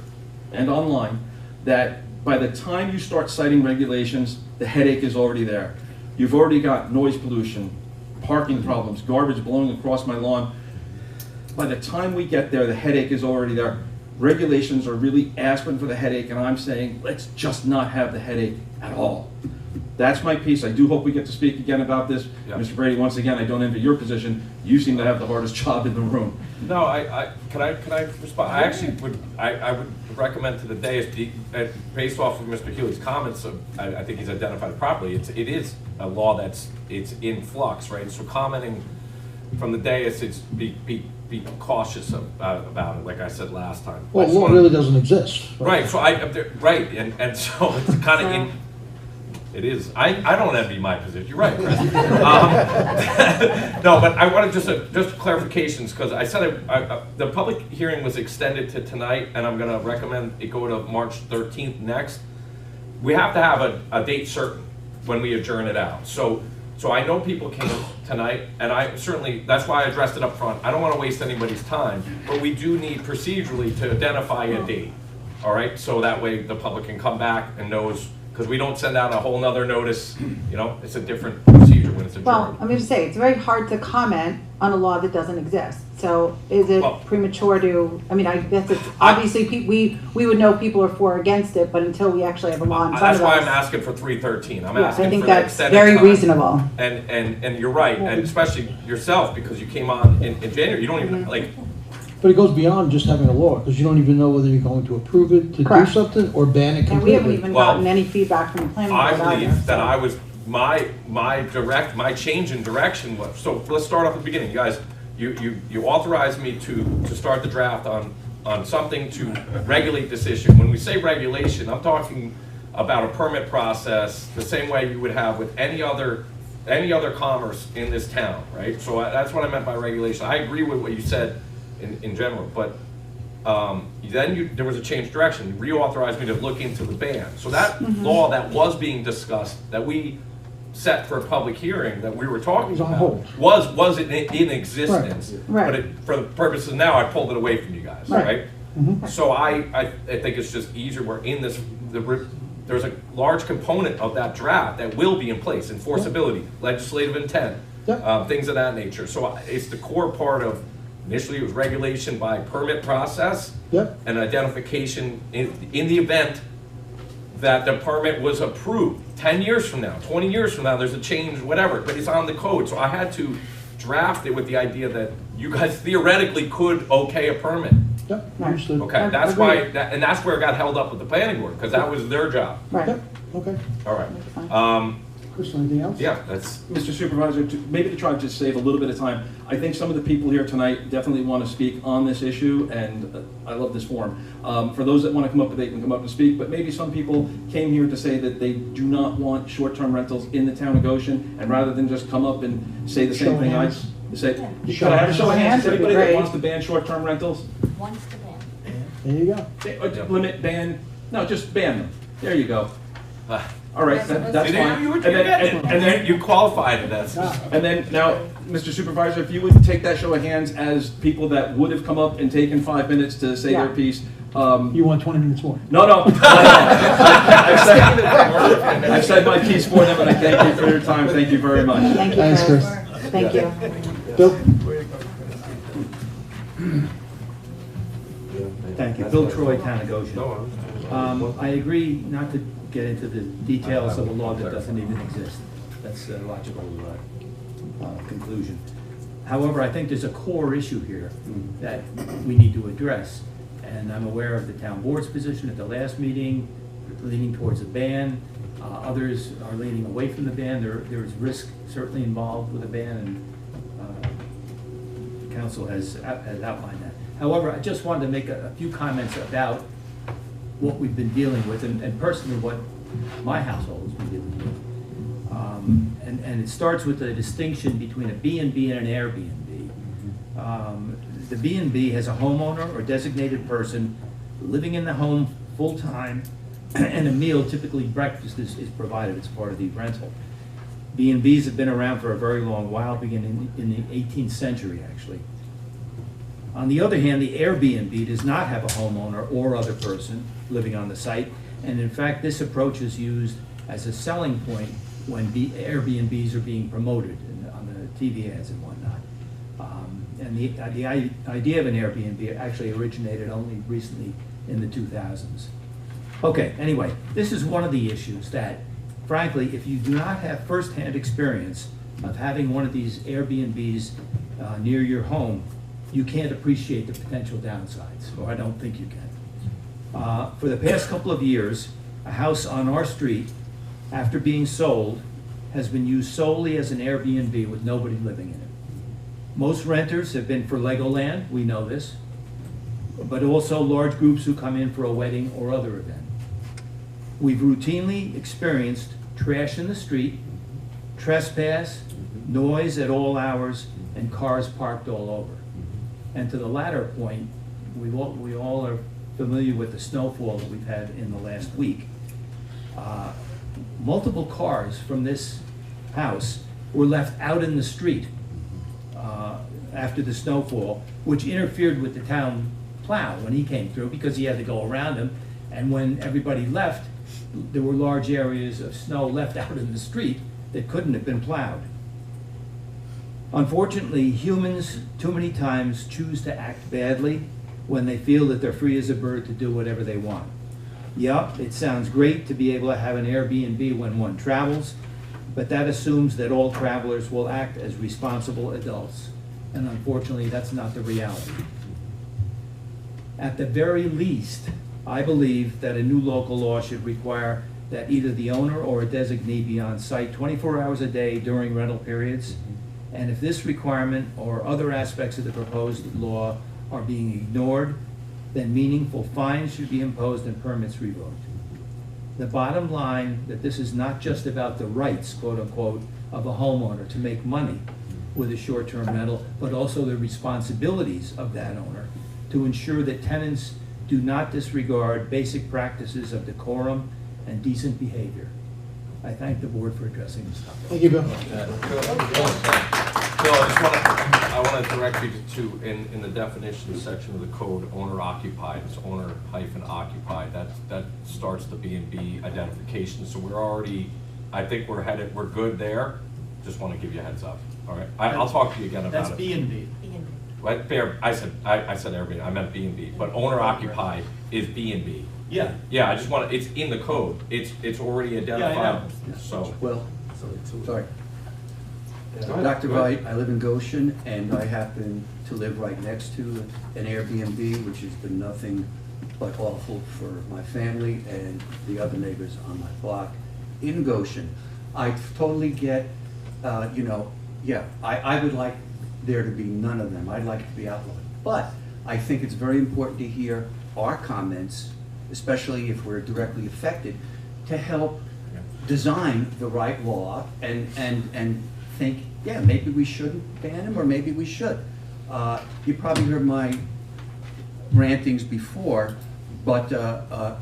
and online, that by the time you start citing regulations, the headache is already there. You've already got noise pollution, parking problems, garbage blowing across my lawn. By the time we get there, the headache is already there. Regulations are really aspirin for the headache, and I'm saying, let's just not have the headache at all. That's my piece. I do hope we get to speak again about this. Yeah. Mr. Brady, once again, I don't envy your position. You seem to have the hardest job in the room. No, can I respond? I actually I would recommend to the dais, based off of Mr. Healy's comments, I think he's identified it properly. It is a law it's in flux, right? So commenting from the dais, it's be cautious about it, like I said last time. Well, law really doesn't exist. Right, so and so it's kind of in. It is. I don't envy my position. You're right, Chris. No, but I wanted just clarifications, because I said the public hearing was extended to tonight, and I'm going to recommend it go to March 13th next. We have to have a date certain when we adjourn it out. So I know people came tonight, and I certainly, that's why I addressed it up front. I don't want to waste anybody's time, but we do need procedurally to identify a date, all right? So that way the public can come back and knows, because we don't send out a whole nother notice, you know, it's a different procedure when it's adjourned. Well, I'm going to say, it's very hard to comment on a law that doesn't exist. So is it premature to, I mean, I guess it's, obviously, we would know people are for or against it, but until we actually have a law in front of us. That's why I'm asking for 313. I'm asking I think for the that's extended very time. reasonable. And you're right, and especially yourself, because you came on in January, you don't even, like, But it goes beyond just having a law, because you don't even know whether you're going to approve it to Correct. do something or ban it completely. And we haven't even gotten any feedback from the planning board I either, believe that so. I was, my change in direction was, so let's start off at the beginning. You guys, you authorized me to start the draft on something to regulate this issue. When we say regulation, I'm talking about a permit process the same way you would have with any other commerce in this town, right? So that's what I meant by regulation. I agree with what you said in general, but then there was a change of direction. You reauthorized me to look into the ban. So that law that was being discussed, that we set for a public hearing, that we were talking was on about, hold. was in existence. Right. But for the purposes now, I pulled it away from you guys, right? So I think it's just easier. We're in this. There's a large component of that draft that will be in place: enforceability, legislative intent, things of that nature. So it's the core part of. Initially, it was regulation by permit process and identification in the event that the permit was approved. 10 years from now, 20 years from now, there's a change, whatever, but it's on the code. So I had to draft it with the idea that you guys theoretically could okay a permit. Yep, understood. Okay, that's why, and that's where it got held up with the planning board, because that was their job. Right. Yep, okay. All right. Chris, anything else? Yeah, that's. Mr. Supervisor, maybe to try to just save a little bit of time, I think some of the people here tonight definitely want to speak on this issue, and I love this forum. For those that want to come up, they can come up and speak, but maybe some people came here to say that they do not want short-term rentals in the town of Goshen, and rather than just come up and say the same thing I say, should I have a show of hands? Is anybody that wants to ban short-term rentals? Wants to ban. There you go. Limit, ban, no, just ban them. There you go. All right, that's See, fine. and then you qualified it as. And then now, Mr. Supervisor, if you would take that show of hands as people that would have come up and taken 5 minutes to say their piece. You want 20 minutes more? No. I've said my piece for them, and I thank you for your time. Thank you very much. Thank you, Thanks, Chris. Chris. Thank you. Bill? Thank you. Bill Troy, Town of Goshen. I agree not to get into the details of a law that doesn't even exist. That's a logical conclusion. However, I think there's a core issue here that we need to address. And I'm aware of the town board's position at the last meeting, leaning towards a ban. Others are leaning away from the ban. There is risk certainly involved with a ban, and council has outlined that. However, I just wanted to make a few comments about what we've been dealing with, and personally what my household has been dealing with. And it starts with the distinction between a B&B and an Airbnb. The B&B has a homeowner or designated person living in the home full-time, and a meal, typically breakfast, is provided as part of the rental. B&Bs have been around for a very long while, beginning in the 18th century, actually. On the other hand, the Airbnb does not have a homeowner or other person living on the site, and in fact, this approach is used as a selling point when Airbnbs are being promoted on the TV ads and whatnot. And the idea of an Airbnb actually originated only recently in the 2000s. Okay, anyway, this is one of the issues that frankly, if you do not have firsthand experience of having one of these Airbnbs near your home, you can't appreciate the potential downsides, or I don't think you can. For the past couple of years, a house on our street, after being sold, has been used solely as an Airbnb with nobody living in it. Most renters have been for Legoland, we know this, but also large groups who come in for a wedding or other event. We've routinely experienced trash in the street, trespass, noise at all hours, and cars parked all over. And to the latter point, we all are familiar with the snowfall that we've had in the last week. Multiple cars from this house were left out in the street after the snowfall, which interfered with the town plow when he came through because he had to go around him. And when everybody left, there were large areas of snow left out in the street that couldn't have been plowed. Unfortunately, humans too many times choose to act badly when they feel that they're free as a bird to do whatever they want. Yup, it sounds great to be able to have an Airbnb when one travels, but that assumes that all travelers will act as responsible adults. And unfortunately, that's not the reality. At the very least, I believe that a new local law should require that either the owner or a designee be on site 24 hours a day during rental periods. And if this requirement or other aspects of the proposed law are being ignored, then meaningful fines should be imposed and permits revoked. The bottom line that this is not just about the rights, quote unquote, of a homeowner to make money with a short-term rental, but also the responsibilities of that owner to ensure that tenants do not disregard basic practices of decorum and decent behavior. I thank the board for addressing this topic. Thank you, Bill. Bill, I want to direct you to, in the definition section of the code, owner occupied, it's owner hyphen occupied. That starts the B&B identification. So we're already, I think we're good there. Just want to give you a heads up. All right, I'll talk to you again about it. That's B&B. Right, fair. I said Airbnb. I meant B&B, but owner occupied is B&B. Yeah. Yeah, I just want to. It's in the code. It's already identified. Yeah, I know. So. Well, sorry. Dr. Wright, I live in Goshen, and I happen to live right next to an Airbnb, which has been nothing but awful for my family and the other neighbors on my block in Goshen. I totally get, I would like there to be none of them. I'd like it to be outlawed. But I think it's very important to hear our comments, especially if we're directly affected, to help design the right law and think, yeah, maybe we shouldn't ban them, or maybe we should. You probably heard my rantings before, but to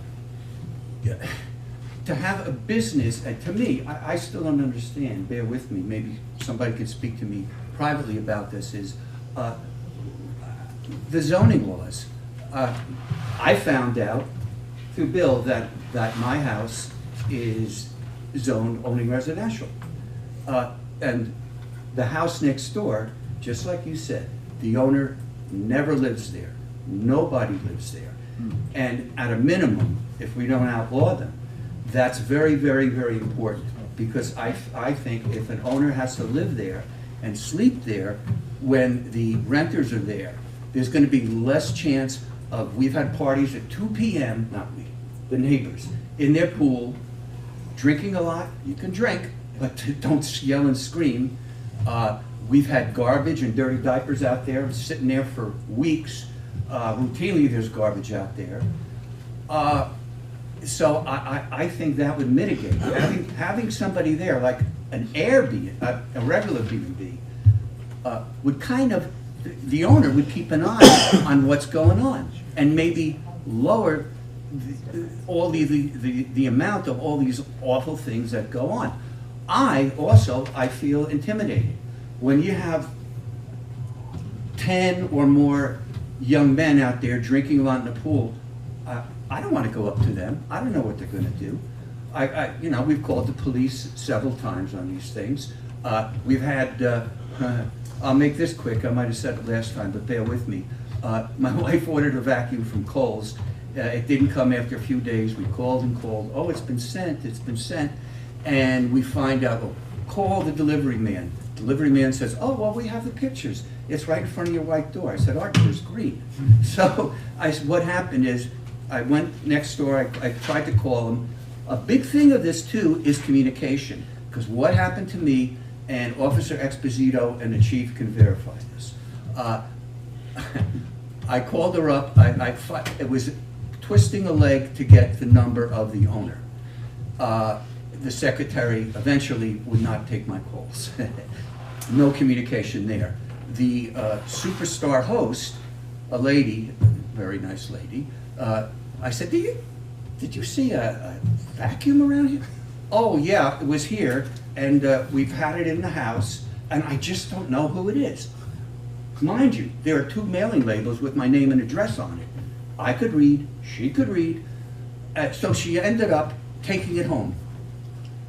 have a business, and to me, I still don't understand, bear with me, maybe somebody could speak to me privately about this, is the zoning laws. I found out through Bill that my house is zoned only residential. And the house next door, just like you said, the owner never lives there. Nobody lives there. And at a minimum, if we don't outlaw them, that's very, very, very important. Because I think if an owner has to live there and sleep there when the renters are there, there's going to be less chance of, we've had parties at 2 p.m., not we, the neighbors, in their pool, drinking a lot. You can drink, but don't yell and scream. We've had garbage and dirty diapers out there, sitting there for weeks. Routinely there's garbage out there. So I think that would mitigate. Having somebody there, like an Airbnb, a regular B&B, would kind of, the owner would keep an eye on what's going on and maybe lower all the amount of all these awful things that go on. I feel intimidated. When you have 10 or more young men out there drinking a lot in the pool, I don't want to go up to them. I don't know what they're going to do. We've called the police several times on these things. We've had, I'll make this quick, I might have said it last time, but bear with me. My wife ordered a vacuum from Kohl's. It didn't come after a few days. We called and called. Oh, it's been sent, it's been sent. and we find out, oh, call the delivery man. Delivery man says, oh, well, we have the pictures. It's right in front of your white door. I said, our door's green. So what happened is, I went next door, I tried to call him. A big thing of this too is communication, because what happened to me, and Officer Exposito and the chief can verify this. I called her up, it was twisting a leg to get the number of the owner. The secretary eventually would not take my calls. No communication there. The superstar host, a lady, very nice lady, I said, did you see a vacuum around here? Oh yeah, it was here, and we've had it in the house, and I just don't know who it is. Mind you, there are 2 mailing labels with my name and address on it. I could read, she could read, so she ended up taking it home.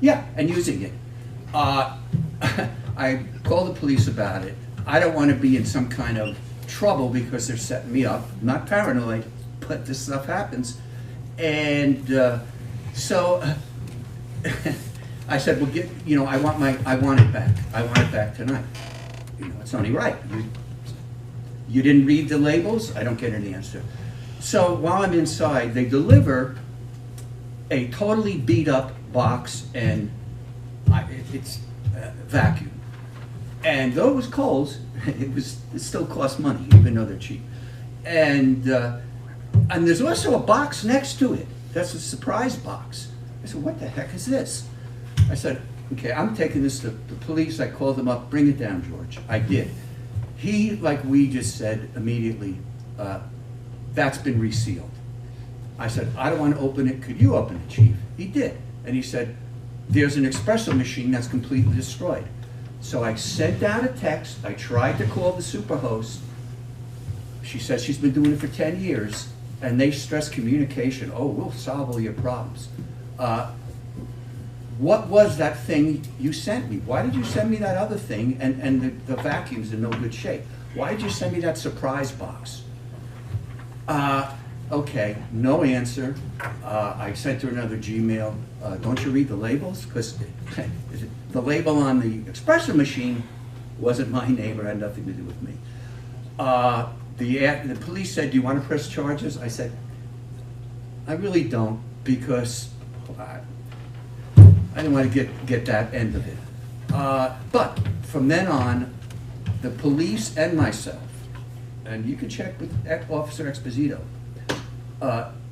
Yeah, and using it. I called the police about it. I don't want to be in some kind of trouble because they're setting me up. I'm not paranoid, but this stuff happens. And so I said, well, I want it back. I want it back tonight. It's only right. You didn't read the labels? I don't get an answer. So while I'm inside, they deliver a totally beat up box, and it's vacuum. And though it was Kohl's, it still cost money, even though they're cheap. And there's also a box next to it. That's a surprise box. I said, what the heck is this? I said, okay, I'm taking this to the police. I called them up, bring it down, George. I did. He, like we just said immediately, that's been resealed. I said, I don't want to open it. Could you open it, Chief? He did. And he said, there's an espresso machine that's completely destroyed. So I sent out a text. I tried to call the superhost. She says she's been doing it for 10 years, and they stress communication. Oh, we'll solve all your problems. What was that thing you sent me? Why did you send me that other thing, and the vacuum's in no good shape? Why did you send me that surprise box? Okay, no answer. I sent her another Gmail. Don't you read the labels? Because the label on the espresso machine wasn't my name or had nothing to do with me. The police said, do you want to press charges? I said, I really don't, because I didn't want to get that end of it. But from then on, the police and myself, and you can check with Officer Exposito,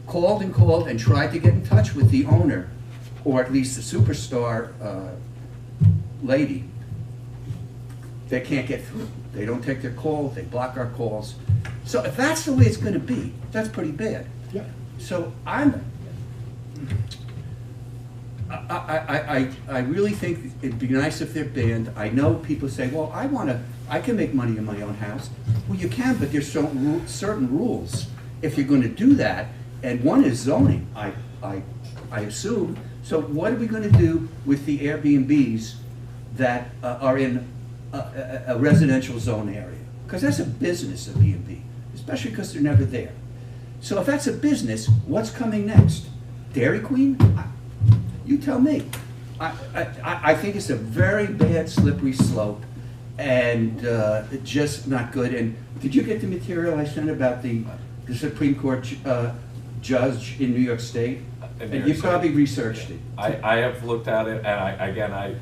called and tried to get in touch with the owner, or at least the superstar lady. They can't get through. They don't take their calls. They block our calls. So if that's the way it's going to be, that's pretty bad. Yeah. So I really think it'd be nice if they're banned. I know people say, well, I can make money in my own house. Well, you can, but there's certain rules if you're going to do that, and one is zoning, I assume. So what are we going to do with the Airbnbs that are in a residential zone area? Because that's a business, a B&B, especially because they're never there. So if that's a business, what's coming next? Dairy Queen? You tell me. I think it's a very bad slippery slope, and just not good. And did you get the material I sent about the Supreme Court judge in New York State? And you probably researched it. I have looked at it, and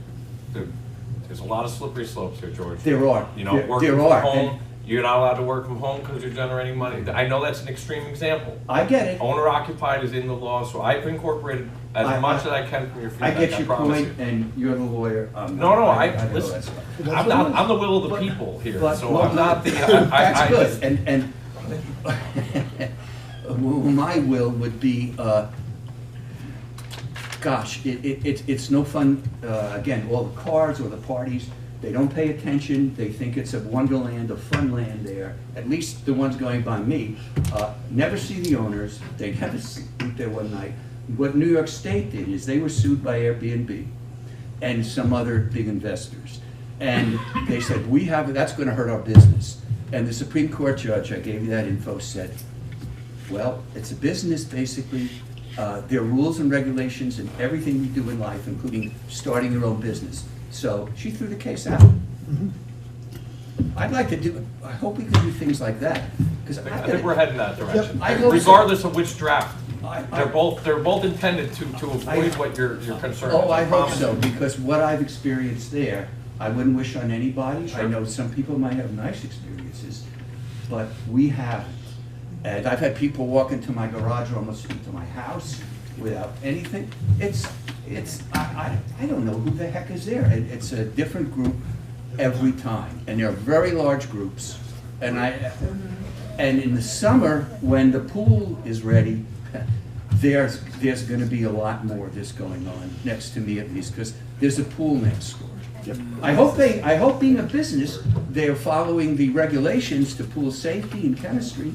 there's a lot of slippery slopes here, George. There are. You know, working from home, you're not allowed to work from home because you're generating money. I know that's an extreme example. I get it. Owner occupied is in the law, so I've incorporated as much as I can from your feedback. I get your point, and you're the lawyer. No, listen. I'm the will of the people here, so I'm not the. That's good. And my will would be. Gosh, it's no fun. Again, all the cars or the parties, they don't pay attention. They think it's a wonderland, a fun land there. At least the ones going by me. Never see the owners. They never sleep there one night. What New York State did is they were sued by Airbnb and some other big investors. And they said, that's going to hurt our business. And the Supreme Court judge, I gave you that info, said, well, it's a business basically. There are rules and regulations in everything we do in life, including starting your own business. So she threw the case out. I'd like to do, I hope we can do things like that, because I think we're heading that direction, I hope so. regardless of which draft. I- They're both intended to avoid what your concern is. Oh, I hope promise so, you. because what I've experienced there, I wouldn't wish on anybody. I know some people might have nice experiences, but we haven't. And I've had people walk into my garage or almost into my house without anything. I don't know who the heck is there. It's a different group every time, and they're very large groups. And in the summer, when the pool is ready, there's gonna be a lot more of this going on, next to me at least, because there's a pool next door. I hope being a business, they're following the regulations to pool safety and chemistry.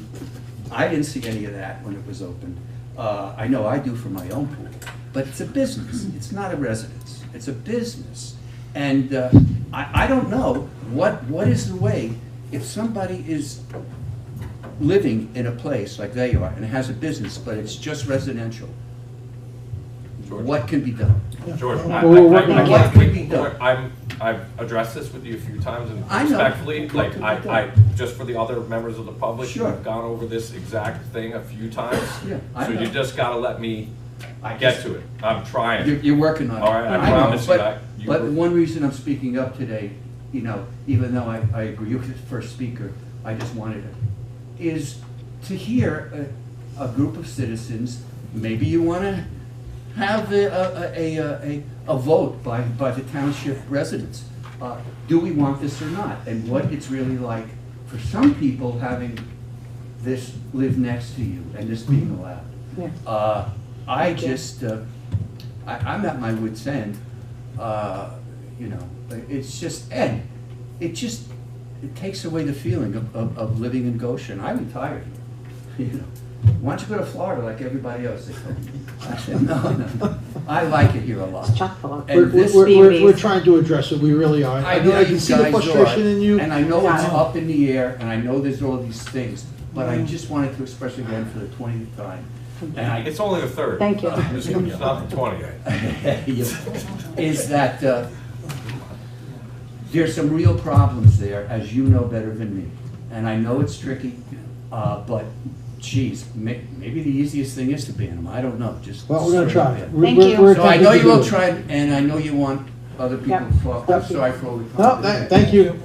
I didn't see any of that when it was open. I know I do for my own pool, but it's a business, it's not a residence, it's a business. And I don't know what is the way, if somebody is living in a place like they are and has a business, but it's just residential, George. what can be done? George, What can be done? I've addressed this with you a few times, and I know. respectfully, like, I, just for the other members of the public, Sure. we've gone over this exact thing a few times. Yeah, I So know. you just gotta let me get to it. I'm trying. You're working on it. All right, I know, promise you, But one reason I'm speaking up today, you know, even though I agree with the first speaker, I just wanted to, is to hear a group of citizens, maybe you want to have a vote by the township residents. Do we want this or not? And what it's really like for some people having this live next to you and this being allowed. Yeah. I just, I'm at my wit's end, you know, it's just, Ed, it takes away the feeling of living in Goshen. I retired here, you know. Why don't you go to Florida like everybody else? They told me. I said, no, I like it here a lot. It's chock full of And this- We're trying to address it, we really are. I know I you can see the guys frustration are, in you. and I know it's Yeah. up in the air, and I know there's all these things, but I just wanted to express again for the 20th time. And It's only the third. Thank you. It's not the 20th. is that there's some real problems there, as you know better than me. And I know it's tricky, but geez, maybe the easiest thing is to ban them. I don't know, just. Well, we're gonna try. ban. Thank you. We're So I attempting know to you do will it. try, and I know you want other people Yep. to talk. I'm sorry for all the No, comments. thank you.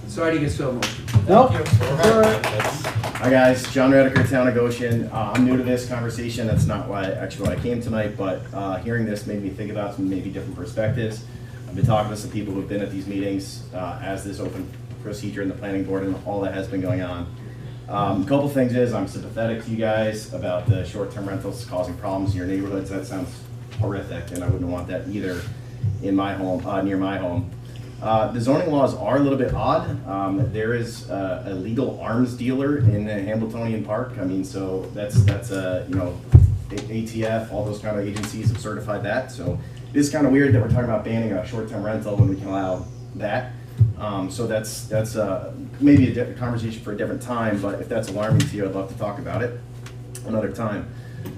Sorry to get so emotional. No, it's all right. Hi guys, John Rediker, Town of Goshen. I'm new to this conversation. That's not why I came tonight, but hearing this made me think about some maybe different perspectives. I've been talking to some people who've been at these meetings as this open procedure in the planning board and all that has been going on. A couple things is I'm sympathetic to you guys about the short-term rentals causing problems in your neighborhoods. That sounds horrific, and I wouldn't want that either in my home, near my home. The zoning laws are a little bit odd. There is a legal arms dealer in Hambletonian Park. I mean, so that's you know, ATF, all those kind of agencies have certified that. So it is kind of weird that we're talking about banning a short-term rental when we can allow that. So that's maybe a different conversation for a different time. But if that's alarming to you, I'd love to talk about it another time.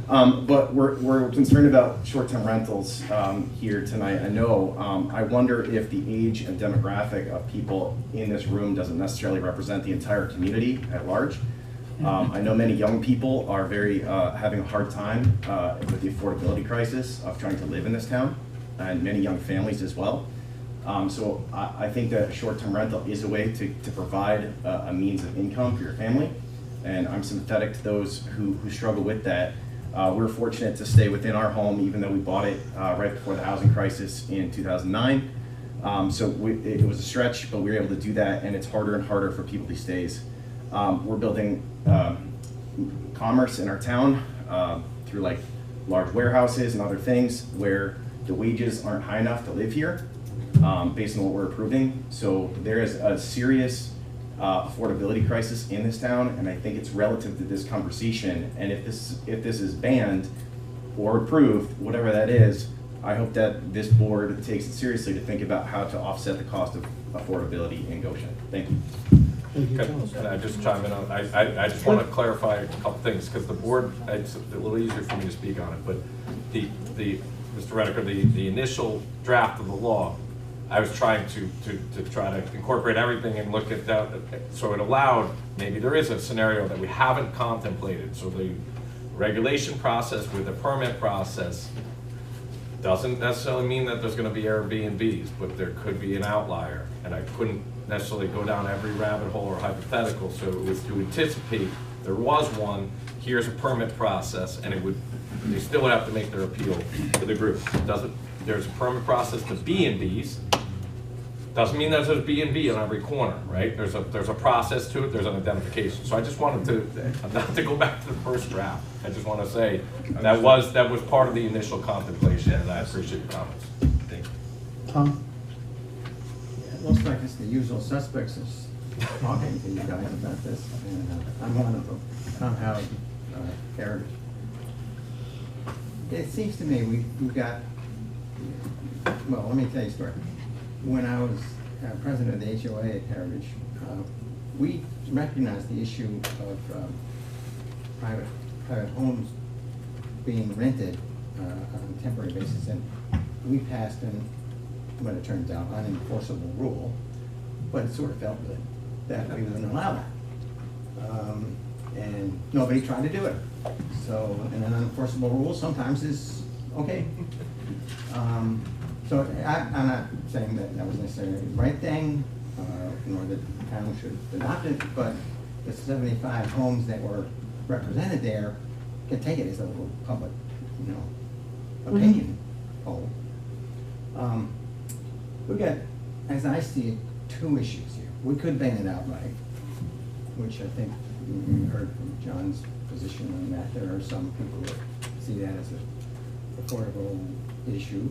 But we're concerned about short-term rentals here tonight. I know. I wonder if the age and demographic of people in this room doesn't necessarily represent the entire community at large. I know many young people are very having a hard time with the affordability crisis of trying to live in this town, and many young families as well. So I think that a short-term rental is a way to provide a means of income for your family, and I'm sympathetic to those who struggle with that. We're fortunate to stay within our home, even though we bought it right before the housing crisis in 2009. So it was a stretch, but we were able to do that, and it's harder and harder for people these days. We're building commerce in our town through like large warehouses and other things where the wages aren't high enough to live here based on what we're approving. So there is a serious affordability crisis in this town, and I think it's relative to this conversation. And if this is banned or approved, whatever that is, I hope that this board takes it seriously to think about how to offset the cost of affordability in Goshen. Thank you. Can I just chime in on, I just want to clarify a couple things, because the board, it's a little easier for me to speak on it, but Mr. Redeker, the initial draft of the law, I was trying to try to incorporate everything and look at that, so it allowed, maybe there is a scenario that we haven't contemplated, so the regulation process with the permit process doesn't necessarily mean that there's gonna be Airbnbs, but there could be an outlier, and I couldn't necessarily go down every rabbit hole or hypothetical, so it was to anticipate there was one, here's a permit process, and they still would have to make their appeal to the group. There's a permit process to B&Bs, doesn't mean there's a B&B on every corner, right? There's a process to it, there's an identification. So I just wanted to, not to go back to the first draft, I just want to say that was part of the initial contemplation, and I appreciate your comments. Thank you. Tom? It looks like it's the usual suspects is talking to you guys about this, and I'm one of them. Tom Howard, Heritage. It seems to me we've got, well, let me tell you a story. When I was president of the HOA at Heritage, we recognized the issue of private homes being rented on a temporary basis, and we passed what it turns out, unenforceable rule, but it sort of felt good that we wouldn't allow that. And nobody tried to do it. So, and an unenforceable rule sometimes is okay. So I'm not saying that was necessarily the right thing, nor that the town should adopt it, but the 75 homes that were represented there can take it as a little public, opinion poll. We've got, as I see it, two issues here. We could ban it outright, which I think you heard from John's position on that. There are some people that see that as an affordable issue.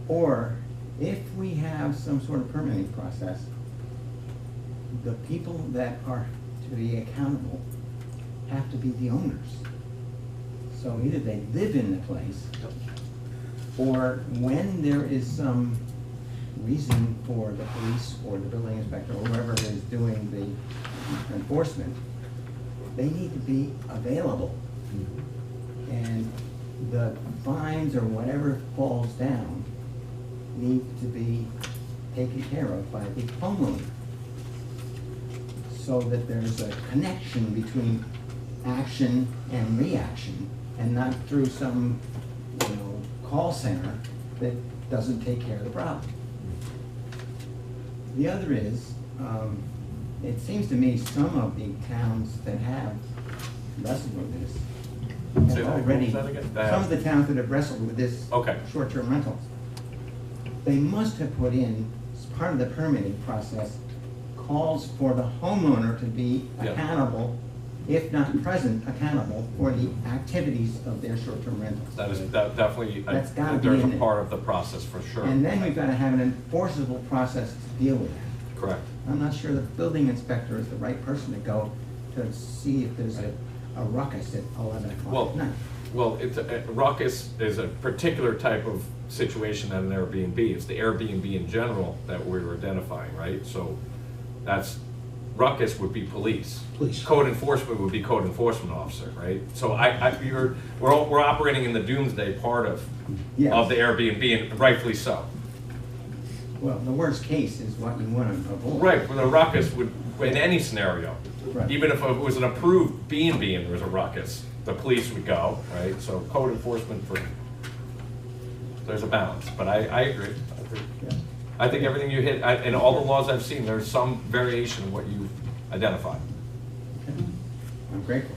Or if we have some sort of permitting process, the people that are to be accountable have to be the owners. So either they live in the place, or when there is some reason for the police or the building inspector or whoever is doing the enforcement, they need to be available. And the fines or whatever falls down need to be taken care of by the homeowner, so that there's a connection between action and reaction, and not through some, call center that doesn't take care of the problem. The other is, it seems to me some of the towns that have wrestled with this have already, some of the towns that have wrestled with this short-term rentals, they must have put in, as part of the permitting process, calls for the homeowner to be accountable, if not present, accountable for the activities of their short-term rentals. That is definitely, That's gotta be there's a in part of the process for sure. And then we've got to have an enforceable process to deal with that. Correct. I'm not sure the building inspector is the right person to go to see if there's a ruckus at 11 o'clock at night. Well, a ruckus is a particular type of situation at an Airbnb. It's the Airbnb in general that we're identifying, right? So that's, ruckus would be police. Code enforcement would be code enforcement officer, right? So we're operating in the doomsday part of the Airbnb, and rightfully so. Well, the worst case is what you want to avoid. Right, well, the ruckus would, in any scenario, even if it was an approved B&B and there was a ruckus, the police would go, right? So code enforcement there's a balance, but I agree. I think everything you hit, in all the laws I've seen, there's some variation of what you identified. I'm grateful.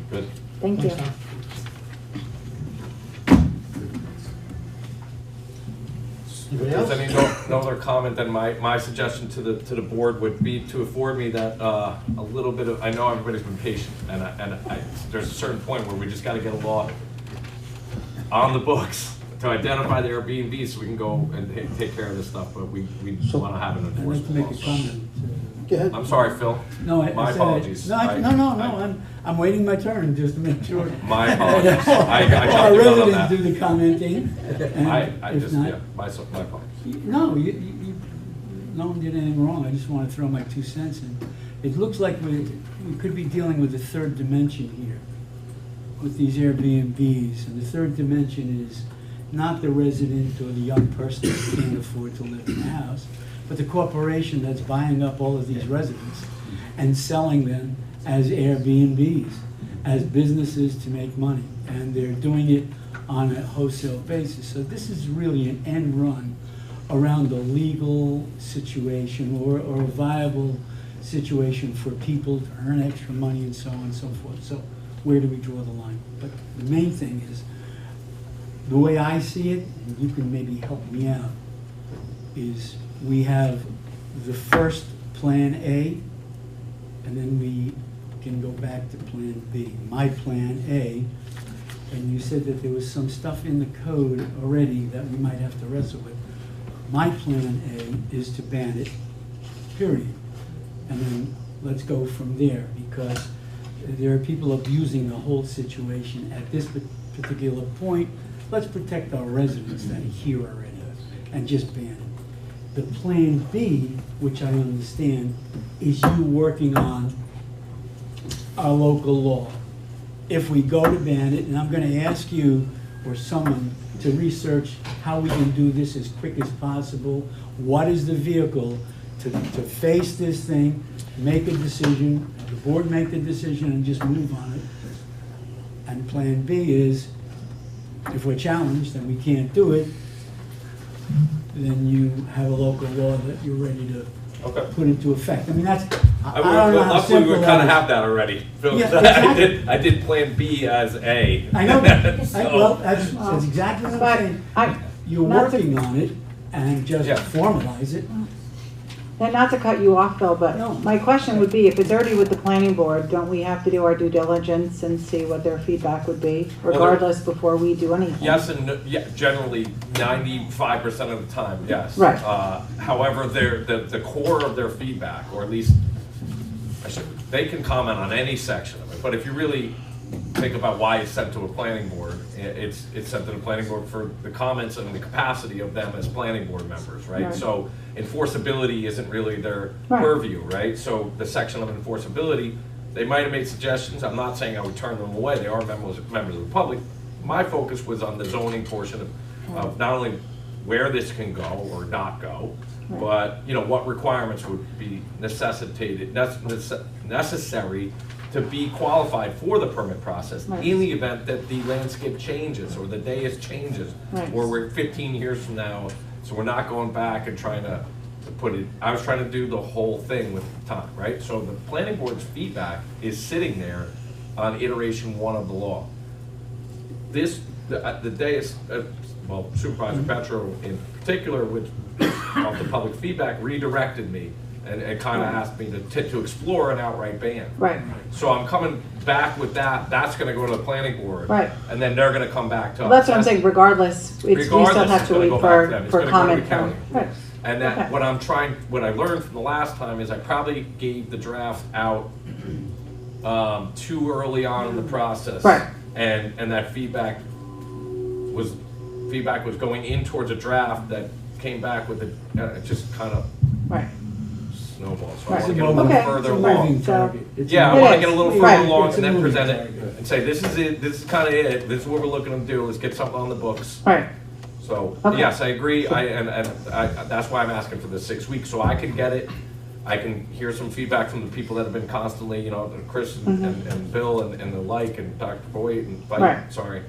Good. Thank you. If there's any no other comment, then my suggestion to the board would be to afford me that a little bit of, I know everybody's been patient, and there's a certain point where we just got to get a law on the books to identify the Airbnb so we can go and take care of this stuff, but we want to have an I'd like to enforceable make a law. comment. Go ahead. I'm sorry, Phil. No, My apologies. I'm waiting my turn just to make sure. My apologies. I Our jumped the gun on residents that. do the commenting. and I if just, not- yeah, my apologies. No, no one did anything wrong, I just want to throw my 2 cents in. It looks like we could be dealing with a third dimension here with these Airbnbs, and the third dimension is not the resident or the young person who can't afford to live in the house, but the corporation that's buying up all of these residents and selling them as Airbnbs, as businesses to make money, and they're doing it on a wholesale basis. So this is really an end run around a legal situation or a viable situation for people to earn extra money and so on and so forth. So where do we draw the line? But the main thing is, the way I see it, and you can maybe help me out, is we have the first Plan A, and then we can go back to Plan B. My Plan A, and you said that there was some stuff in the code already that we might have to wrestle with. My Plan A is to ban it, period. And then let's go from there, because there are people abusing the whole situation at this particular point. Let's protect our residents that are here already and just ban it. The Plan B, which I understand, is you working on our local law. If we go to ban it, and I'm going to ask you or someone to research how we can do this as quick as possible. What is the vehicle to face this thing, make a decision, the board make the decision and just move on it. And Plan B is, if we're challenged and we can't do it, then you have a local law that you're ready to put into effect. I mean, that's, I don't know how luckily, simple we kind of that have that already. Phil, Yeah, exactly. I did Plan B as A. I know, So- well, that's exactly what I'm saying. You're working on it and just formalize it. And not to cut you off, Phil, but No. my question would be, if it's already with the planning board, don't we have to do our due diligence and see what their feedback would be, regardless, before we do anything? Yes and no, yeah, generally 95% of the time, yes. Right. However, the core of their feedback, or at least they can comment on any section of it, but if you really think about why it's sent to a planning board, it's sent to the planning board for the comments and the capacity of them as planning board members, right? Right. So enforceability isn't really their Right. purview, right? So the section of enforceability, they might have made suggestions. I'm not saying I would turn them away. They are members of the public. My focus was on the zoning portion of not only where this can go or not go, Right. but what requirements would be necessary to be qualified for the permit process Right. in the event that the landscape changes or the dais changes, Right. or we're 15 years from now, so we're not going back and trying to put it. I was trying to do the whole thing with time, right? So the planning board's feedback is sitting there on iteration 1 of the law. The dais, well, Supervisor Petro in particular, which of the public feedback, redirected me and kind of asked me to explore an outright ban. Right. So I'm coming back with that. That's going to go to the planning board. Right. And then they're going to come back to us. Well, that's what I'm saying, regardless, we still have it's to gonna wait go back to them. It's for gonna go to comment the county. from. Right. And that Okay. what I learned from the last time is I probably gave the draft out too early on in the process. Right. And that feedback was going in towards a draft that came back with it just kind of Right. snowball. So I Right. want to get a little Okay. further It's a along. moving So- target. Yeah, I It want to is. get a little further Right. along It's and a then moving present it target. and say, this is it, this is kind of it, this is what we're looking to do, let's get something on the books. Right. So, Okay. yes, I agree, that's why I'm asking for the 6 weeks, so I can get it. I can hear some feedback from the people that have been constantly, Chris and Bill and the like, and Dr. Boyd and Vite, Right. sorry.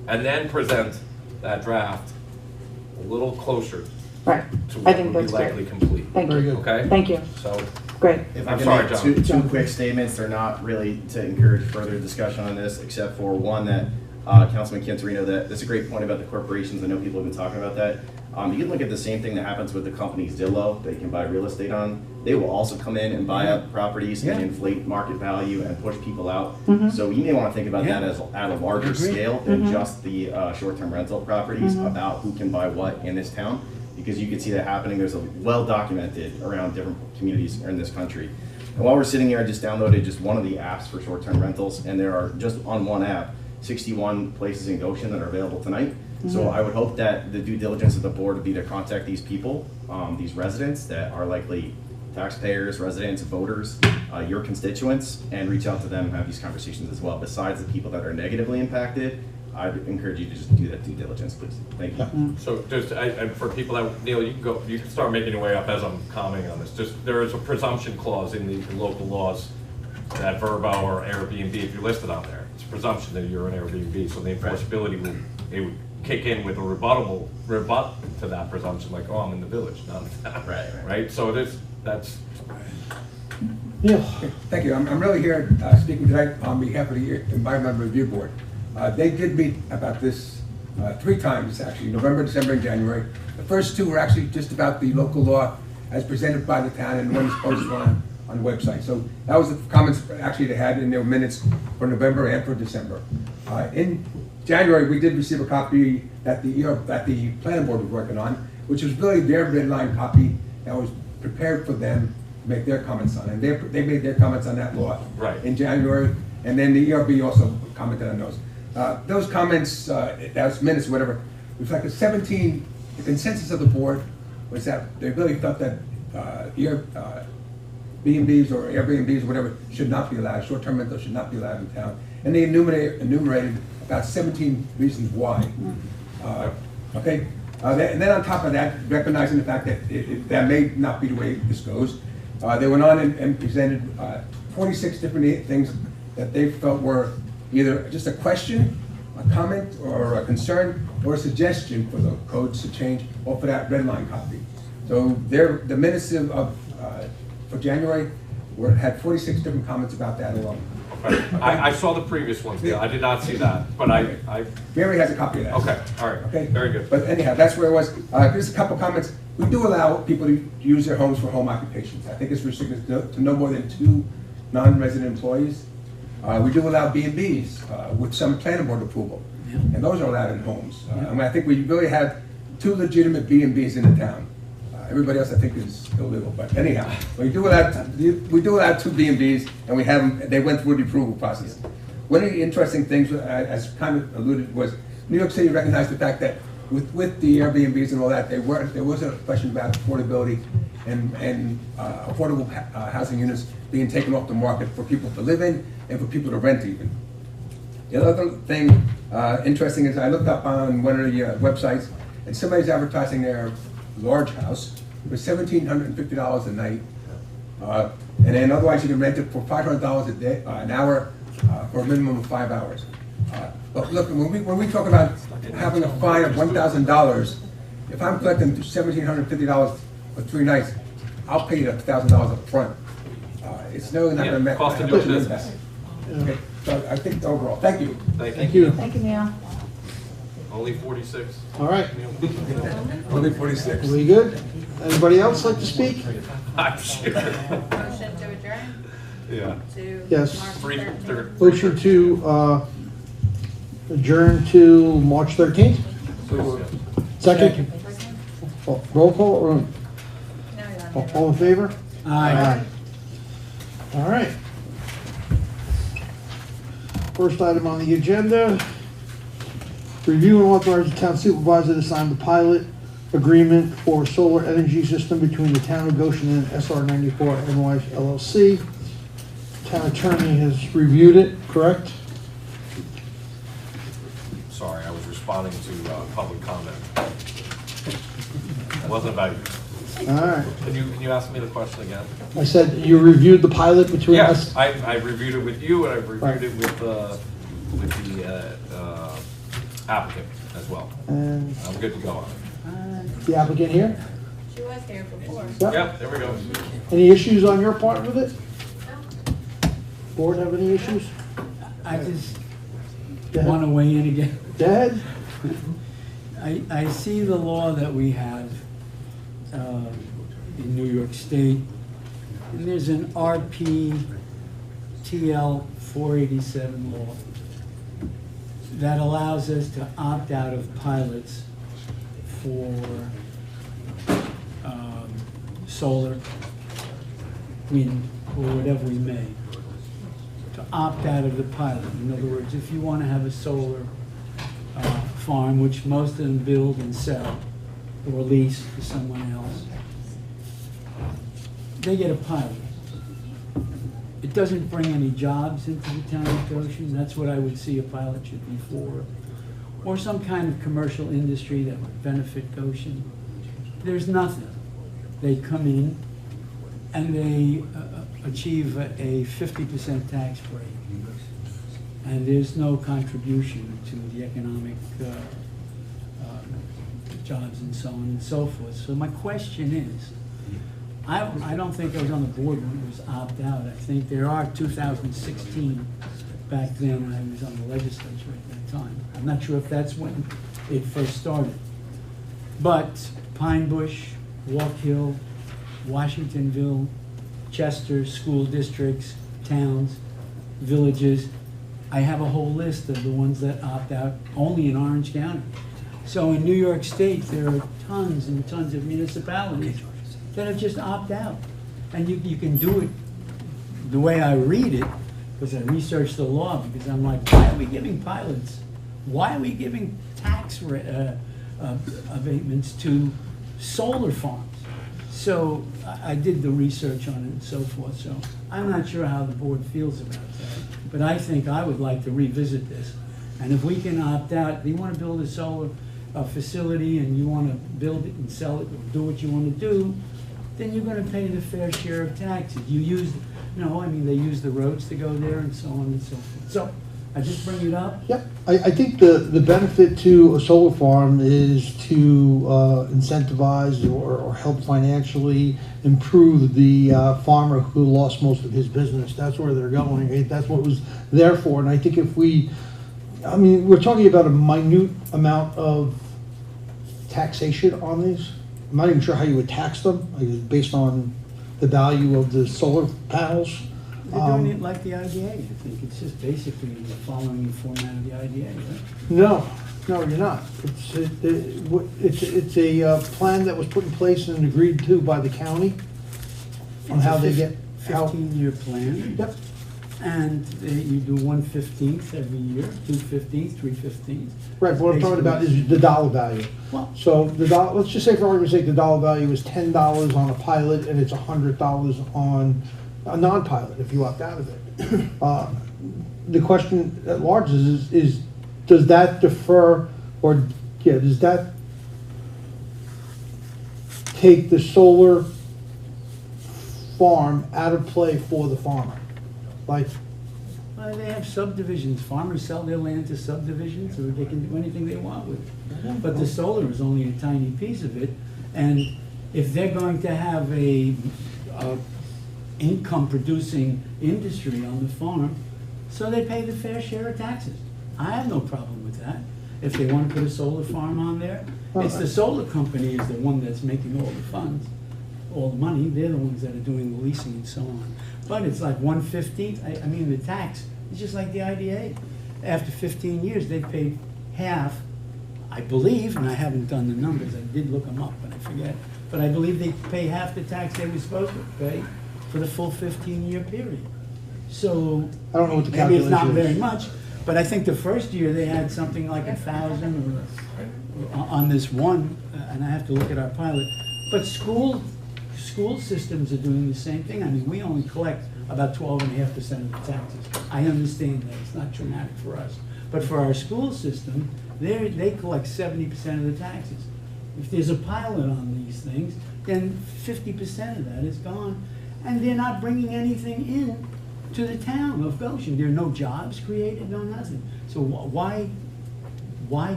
And then present that draft a little closer Right. to I what think would be that's great. likely complete. Thank Very you. good. Okay? Thank you. So, Great. If I I'm can sorry, make John. two quick statements, they're not really to encourage further discussion on this, except for one that Councilman Cantorino, that's a great point about the corporations. I know people have been talking about that. You can look at the same thing that happens with the company Zillow that you can buy real estate on. They will also come in and buy up properties and inflate market value and push people out. So you may want to think about that as at a larger scale than just the short-term rental properties, about who can buy what in this town, because you can see that happening. There's a well documented around different communities in this country. And while we're sitting here, I just downloaded just one of the apps for short-term rentals, and there are just on one app 61 places in Goshen that are available tonight. So I would hope that the due diligence of the board would be to contact these people, these residents that are likely taxpayers, residents, voters, your constituents, and reach out to them and have these conversations as well. Besides the people that are negatively impacted, I'd encourage you to just do that due diligence, please. Thank you. So just, for people that, Neil, you can start making your way up as I'm commenting on this. Just, there is a presumption clause in the local laws that Verbo or Airbnb, if you're listed on there, it's a presumption that you're an Airbnb, so the enforceability would kick in with a rebut to that presumption, like, oh, I'm in the village, not in town. Right? So that's. Yeah. Thank you. I'm really here speaking tonight on behalf of the Environmental Review Board. They did meet about this 3 times, actually, November, December, and January. The first 2 were actually just about the local law as presented by the town, and one is posted on the website. So that was the comments actually they had in their minutes for November and for December. In January, we did receive a copy that the planning board was working on, which was really their red line copy that was prepared for them to make their comments on. And they made their comments on that law in January, and then the ERB also commented on those. Those comments, those minutes, whatever, reflected the consensus of the board was that they really thought that B&Bs or Airbnbs or whatever should not be allowed, short-term rentals should not be allowed in town. And they enumerated about 17 reasons why. Okay, and then on top of that, recognizing the fact that that may not be the way this goes, they went on and presented 46 different things that they felt were either just a question, a comment, or a concern, or a suggestion for the codes to change, or for that red line copy. So the minutes for January had 46 different comments about that alone. Okay. I saw the previous ones, Neil. I did not see that, but Mary has a copy of that. Okay, all right. Okay, very good. But anyhow, that's where it was. Just a couple comments. We do allow people to use their homes for home occupations. I think it's restricted to no more than 2 non-resident employees. We do allow B&Bs with some planning board approval, and those are allowed in homes. I think we really have 2 legitimate B&Bs in the town. Everybody else, I think, is illegal. But anyhow, we do allow 2 B&Bs, and we have them. They went through the approval process. One of the interesting things, as kind of alluded, was New York City recognized the fact that with the Airbnbs and all that, there wasn't a question about affordability and affordable housing units being taken off the market for people to live in and for people to rent even. The other thing interesting is I looked up on one of the websites, and somebody's advertising their large house for $1,750 a night, and then otherwise you can rent it for $500 a day, an hour, for a minimum of 5 hours. But look, when we talk about having a fine of $1,000, if I'm collecting $1,750 for 3 nights, I'll pay you $1,000 up front. It's really not going to make cost of doing business. Okay, so I think overall, thank you. Thank you. Thank you, Neil. Only 46. All right. Only 46. Are we good? Anybody else like to speak? I'm sure. Motion to adjourn Yeah. to Yes. March 13th. Motion to adjourn to March 13th? Second? Oh, roll call or? No, you're on. All in favor? Aye. All right. First item on the agenda, review and authorize the town supervisor to sign the pilot agreement for solar energy system between the town of Goshen and SR 94 NY LLC. Town attorney has reviewed it, correct? Sorry, I was responding to public comment. It wasn't about you. All right. Can you ask me the question again? I said you reviewed the pilot between us? Yes, I reviewed it with you, and I've reviewed it with the applicant as well. And I'm good to go on it. the applicant here? She was here before. Yep, there we go. Any issues on your part with it? Board have any issues? I just Go ahead. want to weigh in again. Go ahead. I see the law that we have in New York State, and there's an RPTL 487 law that allows us to opt out of pilots for solar, wind, or whatever we may, to opt out of the pilot. In other words, if you want to have a solar farm, which most of them build and sell or lease to someone else, they get a pilot. It doesn't bring any jobs into the town of Goshen. That's what I would see a pilot should be for. Or some kind of commercial industry that would benefit Goshen. There's nothing. They come in and they achieve a 50% tax break. And there's no contribution to the economic jobs and so on and so forth. So my question is, I don't think I was on the board when it was opt-out. I think there are 2016 back then, I was on the legislature at that time. I'm not sure if that's when it first started. But Pine Bush, Walk Hill, Washingtonville, Chester, school districts, towns, villages, I have a whole list of the ones that opt out only in Orange County. So in New York State, there are tons and tons of municipalities that have just opt out. And you can do it the way I read it, because I researched the law, because I'm like, why are we giving pilots? Why are we giving tax abatements to solar farms? So I did the research on it and so forth, so I'm not sure how the board feels about that. But I think I would like to revisit this. And if we can opt out, if you want to build a solar facility and you want to build it and sell it or do what you want to do, then you're going to pay the fair share of taxes. You use, they use the roads to go there and so on and so forth. So I just bring it up. Yep, I think the benefit to a solar farm is to incentivize or help financially improve the farmer who lost most of his business. That's where they're going. Right? That's what it was there for. And I think if we're talking about a minute amount of taxation on these. I'm not even sure how you would tax them, based on the value of the solar panels. They're doing it like the IDA, I think. It's just basically following the format of the IDA, right? No, you're not. It's a plan that was put in place and agreed to by the county on how they get. 15-year plan. Yep. And you do 1/15th every year, 2/15th, 3/15th. Right, but what I'm talking about is the dollar value. Well, so let's just say for argument's sake, the dollar value is $10 on a pilot and it's $100 on a non-pilot if you opt out of it. The question at large is does that defer does that take the solar farm out of play for the farmer? Like, well, they have subdivisions. Farmers sell their land to subdivisions, or they can do anything they want with it. But the solar is only a tiny piece of it. And if they're going to have a income-producing industry on the farm, so they pay the fair share of taxes. I have no problem with that. If they want to put a solar farm on there, it's the solar company is the one that's making all the funds, all the money. They're the ones that are doing the leasing and so on. But it's like 1/15th. I mean, the tax is just like the IDA. After 15 years, they paid half, I believe, and I haven't done the numbers. I did look them up, but I forget. But I believe they pay half the tax they were supposed to pay for the full 15-year period. So I don't know what the maybe it's not calculation very much, but I think the first year they had something like 1,000 on this one, and I have to look at our pilot. But school systems are doing the same thing. I mean, we only collect about 12.5% of the taxes. I understand that, it's not traumatic for us. But for our school system, they collect 70% of the taxes. If there's a pilot on these things, then 50% of that is gone. And they're not bringing anything in to the town of Goshen. There are no jobs created, no nothing. So why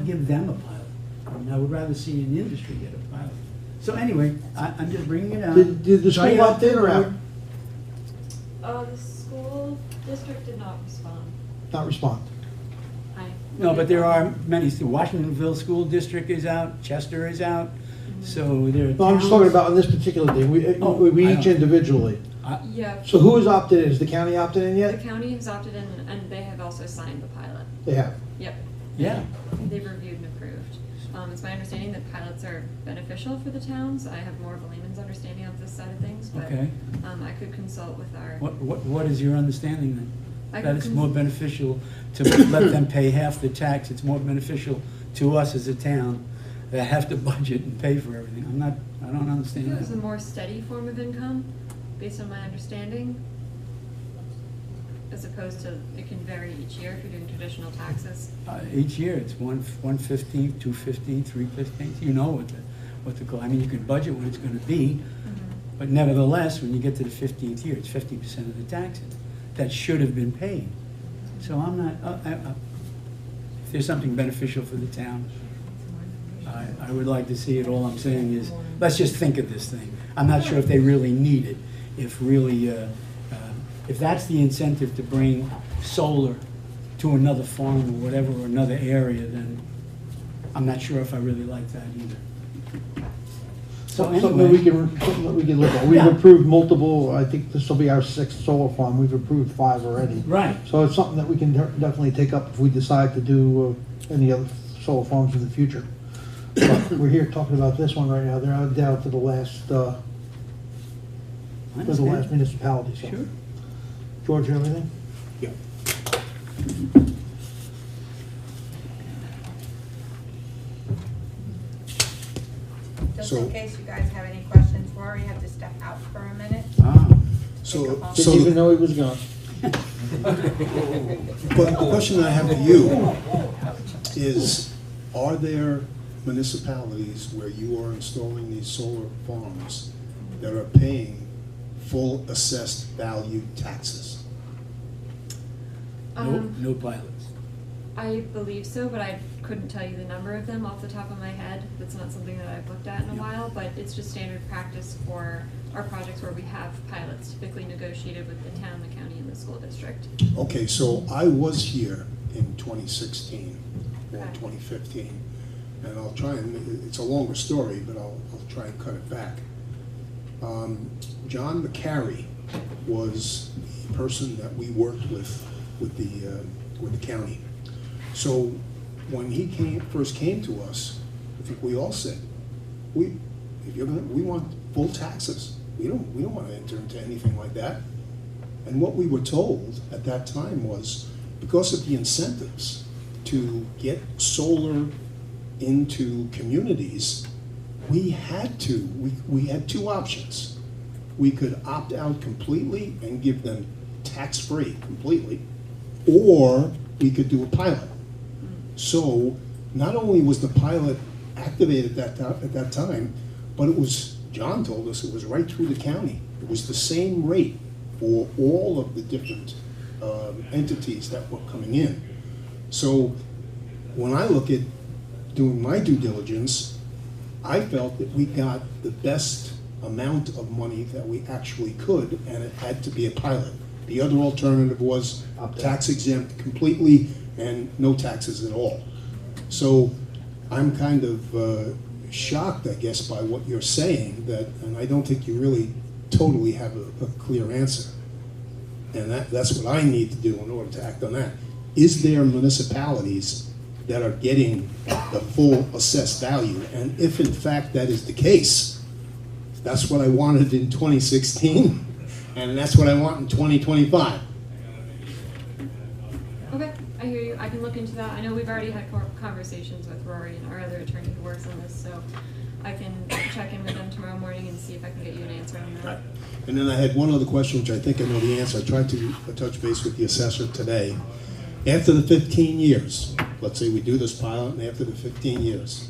give them a pilot? I mean, I would rather see an industry get a pilot. So anyway, I'm just bringing it out. Did the school opt in or out? The school district did not respond. Not respond. No, but there are many. Washingtonville School District is out. Chester is out. So there are. No, I'm just talking about on this particular day. We each individually. Yeah. So who has opted in? Is the county opted in yet? The county has opted in, and they have also signed the pilot. They have. Yep. Yeah. They've reviewed and approved. It's my understanding that pilots are beneficial for the towns. I have more of a layman's understanding of this side of things, but okay. I could consult with our. What is your understanding then? That it's more beneficial to let them pay half the tax. It's more beneficial to us as a town that have to budget and pay for everything. I don't I understand think it was a that. more steady form of income, based on my understanding, as opposed to, it can vary each year if you're doing traditional taxes. Each year, it's 1/15, 2/15, 3/15, you know what the goal, I mean, you can budget what it's gonna be, but nevertheless, when you get to the 15th year, it's 50% of the taxes that should have been paid. So I'm not, if there's something beneficial for the town, I would like to see it. All I'm saying is, let's just think of this thing. I'm not sure if they really need it, if really, if that's the incentive to bring solar to another farm or whatever, or another area, then I'm not sure if I really like that either. So Something that we can look at. We've Yeah. approved multiple, I think this will be our 6th solar farm, we've approved 5 already. Right. So it's something that we can definitely take up if we decide to do any other solar farms in the future. But we're here talking about this one right now, they're down to the last, municipality, so. Sure. George, you have anything? Yeah. Just So- in case you guys have any questions, Rory had to step out for a minute. So, Didn't even know he was gone. but the question I have to you is, are there municipalities where you are installing these solar farms that are paying full assessed value taxes? No pilots. I believe so, but I couldn't tell you the number of them off the top of my head. That's not something that I've looked at in a while, but it's just standard practice for our projects where we have pilots typically negotiated with the town, the county, and the school district. Okay, so I was here in 2016 or Okay. 2015, and I'll try and, it's a longer story, but I'll try and cut it back. John McCary was the person that we worked with the county. So when he first came to us, I think we all said, we want full taxes. We don't want to enter into anything like that. And what we were told at that time was, because of the incentives to get solar into communities, we had two options. We could opt out completely and give them tax-free completely, or we could do a pilot. So not only was the pilot activated at that time, but it was, John told us, it was right through the county. It was the same rate for all of the different entities that were coming in. So when I look at doing my due diligence, I felt that we got the best amount of money that we actually could, and it had to be a pilot. The other alternative was tax exempt completely and no taxes at all. So I'm kind of shocked, I guess, by what you're saying, and I don't think you really totally have a clear answer. And that's what I need to do in order to act on that. Is there municipalities that are getting the full assessed value? And if in fact that is the case, that's what I wanted in 2016, and that's what I want in 2025. Okay, I hear you. I can look into that. I know we've already had conversations with Rory and our other attorney who works on this, so I can check in with them tomorrow morning and see if I can get you an answer on that. And then I had one other question, which I think I know the answer. I tried to touch base with the assessor today. After the 15 years, let's say we do this pilot, and after the 15 years,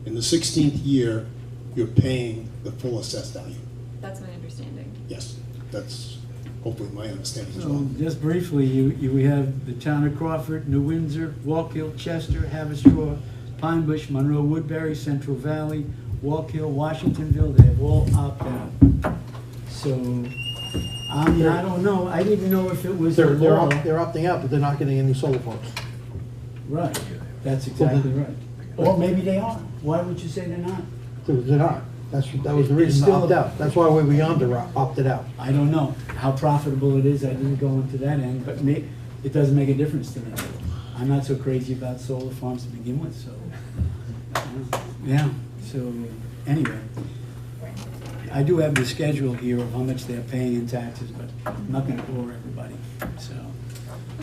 in the 16th year, you're paying the full assessed value. That's my understanding. Yes, that's hopefully my understanding as So well. just briefly, we have the town of Crawford, New Windsor, Wallkill, Chester, Haverstraw, Pine Bush, Monroe, Woodbury, Central Valley, Wallkill, Washingtonville, they have all opted out. So, I mean, I don't know, I didn't know if it was a They're law. opting out, but they're not getting any solar farms. Right, that's exactly right. Or maybe they are. Why would you say they're not? They're not. That was the reason It's to still opt a- out. That's why Way Beyond opted out. I don't know how profitable it is, I didn't go into that end, but it doesn't make a difference to me. I'm not so crazy about solar farms to begin with, so, yeah, so, anyway. I do have the schedule here of how much they're paying in taxes, but I'm not gonna bore everybody, so.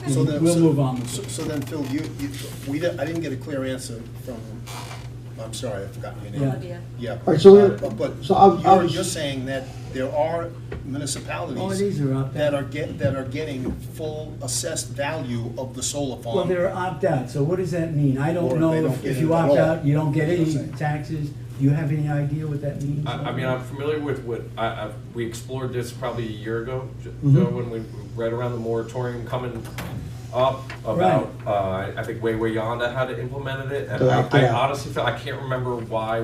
So then, We'll move on. So then, Phil, I didn't get a clear answer from, I'm sorry, I've forgotten your name. Yeah. Olivia. Yeah. All right, so But so I was- you're saying that there are All municipalities these are opt that out. are getting full assessed value of the solar farm. Well, they're opt out, so what does that mean? I Or don't know they don't if get you it at opt all. out, you don't get That's what any I'm saying. taxes. Do you have any idea what that means? I mean, I'm familiar with what, we explored this probably a year ago, Mm-hmm. Joe, when we read around the moratorium coming up about, I think Way Yonda had implemented it, and I honestly feel, I can't remember why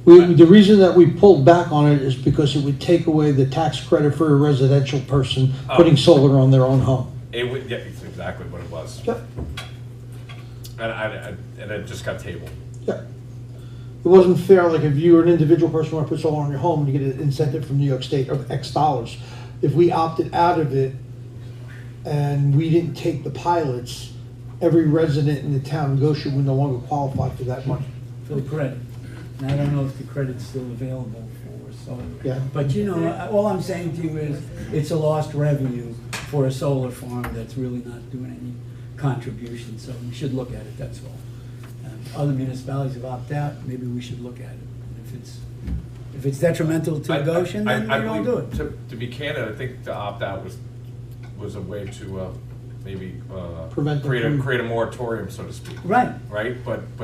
the reason that we pulled back on it is because it would take away the tax credit for a residential person putting solar on their own home. it would, yeah, it's exactly what it was. Yep. And it just got tabled. Yeah. It wasn't fair, like if you were an individual person who want to put solar on your home, you get an incentive from New York State of X dollars. If we opted out of it and we didn't take the pilots, every resident in the town of Goshen would no longer qualify for that money. For the credit. And I don't know if the credit's still available for solar. Yeah. But you know, all I'm saying to you is, it's a lost revenue for a solar farm that's really not doing any contribution, so we should look at it, that's all. Other municipalities have opted out, maybe we should look at it. If it's detrimental to Goshen, then we don't do it. To be candid, I think the opt-out was a way to maybe Prevent them create from- a moratorium, so to speak. Right. Right, but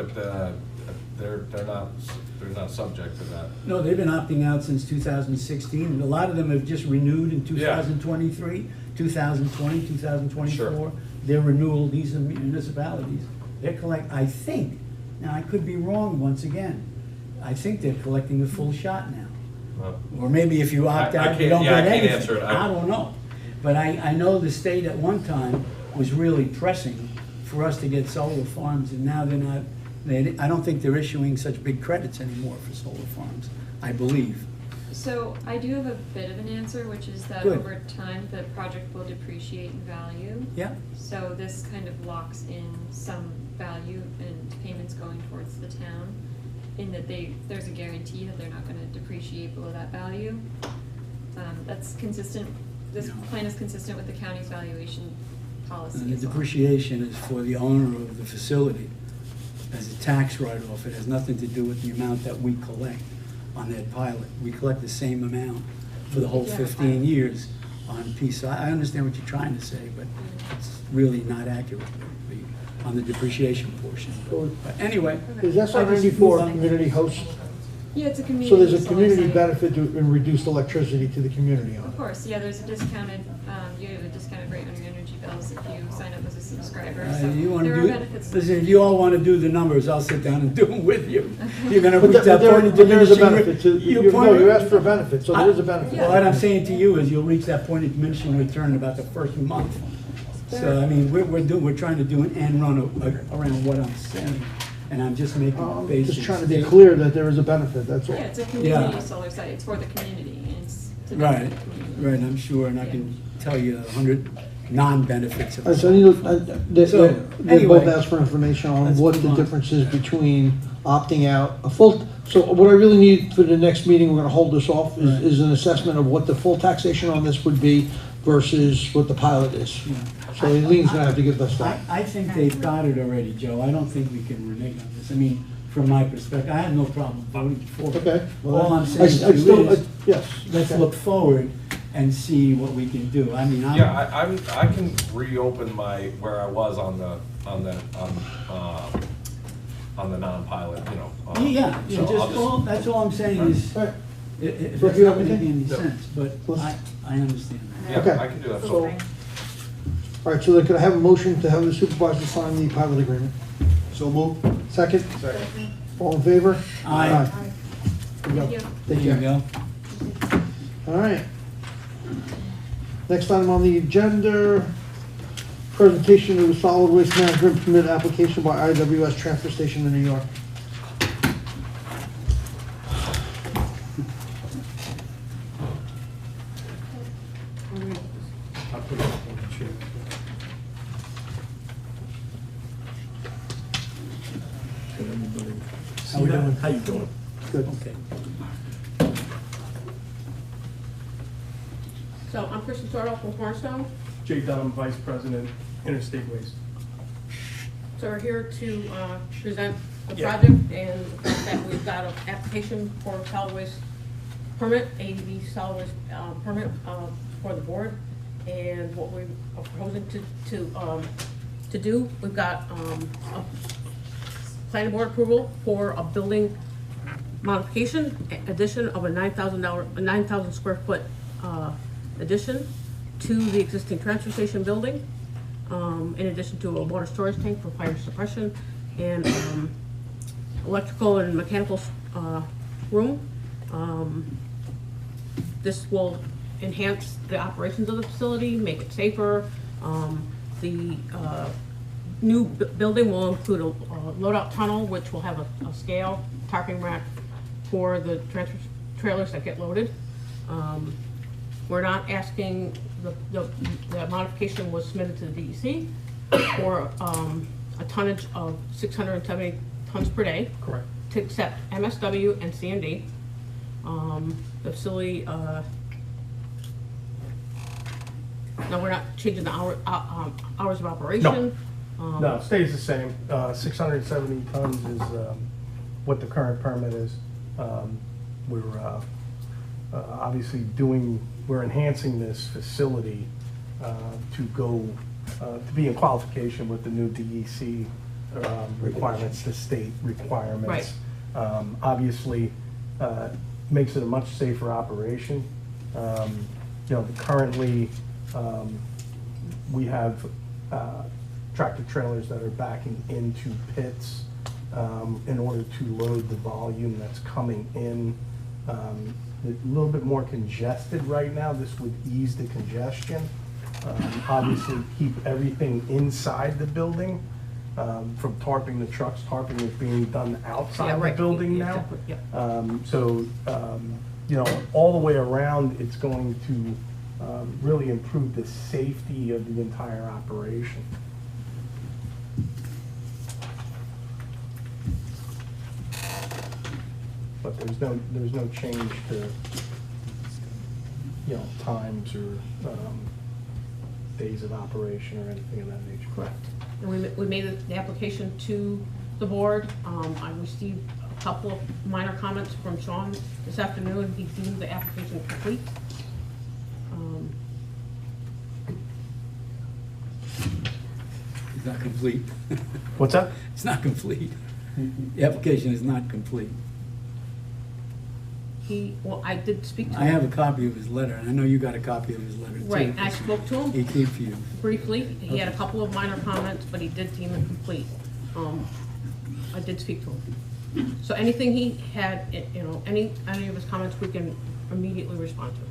they're not subject to that. No, they've been opting out since 2016, and a lot of them have just renewed in 2023, 2020, 2024. Sure. Their renewal, these are municipalities, they're I think, now I could be wrong once again, I think they're collecting the full shot now. Or maybe if you opt out, you don't get anything. Answer it. I don't know. But I know the state at one time was really pressing for us to get solar farms, and now they're not, I don't think they're issuing such big credits anymore for solar farms, I believe. So I do have a bit of an answer, which is that Good. over time, the project will depreciate in value. Yeah. So this kind of locks in some value and payments going towards the town, in that there's a guarantee that they're not gonna depreciate below that value. That's consistent, this plan is consistent with the county's valuation policy And the as well. depreciation is for the owner of the facility as a tax write-off. It has nothing to do with the amount that we collect on that pilot. We collect the same amount for the whole 15 years on piece. I understand what you're trying to say, but it's really not accurate on the depreciation portion. But anyway. Is SR 94 a community host? Yeah, it's a community. So there's a solar community site. benefit in reduced electricity to the community on Of it? course, yeah, there's a discounted, you have a discounted rate on your energy bills if you sign up as a subscriber, so You wanna there are do, benefits. listen, if you all want to do the numbers, I'll sit down and do them with you. You're going to But reach that point of there is a diminishing. benefit to, you you asked for a benefit, so there is a benefit. Well, what I'm saying to you is you'll reach that point of diminishing return in about the first month. So, I mean, we're trying to do an end run around what I'm saying, and I'm just making I'm basic. just trying to be clear that there is a benefit, that's all. Yeah, it's a community solar site, it's for the community, and it's to Right, benefit the community. right, I'm sure, and I can tell you 100 non-benefits of All right, it. so they So, both anyway, asked for information on let's what move the on. difference is between opting out, so what I really need for the next meeting, we're gonna hold this off, is an assessment of what the full taxation on this would be versus what the pilot is. So Eileen's gonna have to give us that. I think they've got it already, Joe. I don't think we can renege on this. I mean, from my perspective, I have no problem voting for it. Okay. well, All I'm I saying to you still- is, Yes. let's okay. look forward and see what we can do. I mean, Yeah, I can reopen where I was on the non-pilot, you know. Yeah, so I'll just- that's all I'm saying is, All right. if So it's you not have making any anything? sense, but I understand that. Yeah, Okay. I can do that. So- All right, so then could I have a motion to have the supervisor sign the pilot agreement? So move. Second? All in favor? Aye. Here we go. Thank you. There Take you care. go. All right. Next item on the agenda, presentation of the solid waste management permit application by IWS Transfer Station in New York. How we doing? How you doing? Good. Okay. So I'm Kristen Sorrell from Cornerstone. Jay Dunham, Vice President, Interstate Waste. So we're here to present the Yeah. project and the fact that we've got an application for a solid waste permit, ADB solid waste permit for the board. And what we are proposing to do, we've got a planning board approval for a building modification, addition of a $9,000 square foot addition to the existing transfer station building, in addition to a water storage tank for fire suppression and electrical and mechanical room. This will enhance the operations of the facility, make it safer. The new building will include a loadout tunnel, which will have a scale tarping rack for the transfer trailers that get loaded. We're not asking, the modification was submitted to the DEC for a tonnage of 670 tons per day. Correct. To accept MSW and C&D. The facility, no, we're not changing the hours of operation. No, it stays the same. 670 tons is what the current permit is. We're obviously we're enhancing this facility to go, to be in qualification with the new DEC requirements, the state requirements. Right. Obviously, makes it a much safer operation. Currently, we have tractor trailers that are backing into pits in order to load the volume that's coming in. A little bit more congested right now. This would ease the congestion. Obviously, keep everything inside the building. From tarping the trucks, tarping is being done outside the building now. So, all the way around, it's going to really improve the safety of the entire operation. But there's no change to, times or days of operation or anything of that nature. Correct. And we made the application to the board. I received a couple of minor comments from Sean this afternoon. He deemed the application complete. It's not complete. What's that? It's not complete. The application is not complete. I did speak to him. I have a copy of his letter, and I know you got a copy of his letter too. Right, I spoke to him. He came for you. Briefly, he had a couple of minor comments, but he did deem it complete. I did speak to him. So anything he had, any of his comments, we can immediately respond to.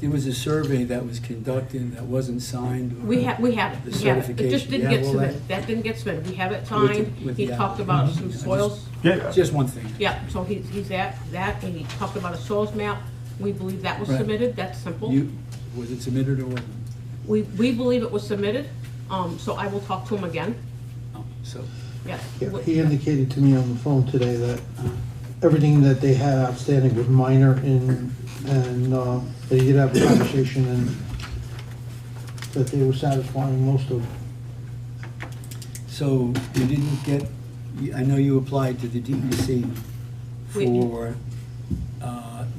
There was a survey that was conducted that wasn't signed. We have it. The We have it. certification. It just didn't Yeah, get well, submitted. That didn't get submitted. We have it With signed. the- with He the talked about some application. soils. Yeah. Just one thing. Yeah, so he's at that, and he talked about a soils map. We believe that was Right. submitted. That's simple. Was it submitted or wasn't? We believe it was submitted, so I will talk to him again. Oh, so. Yes. Yeah, he indicated to me on the phone today that everything that they had outstanding was minor and that he did have a conversation and that they were satisfying most of. So you didn't get, I know you applied to the DEC for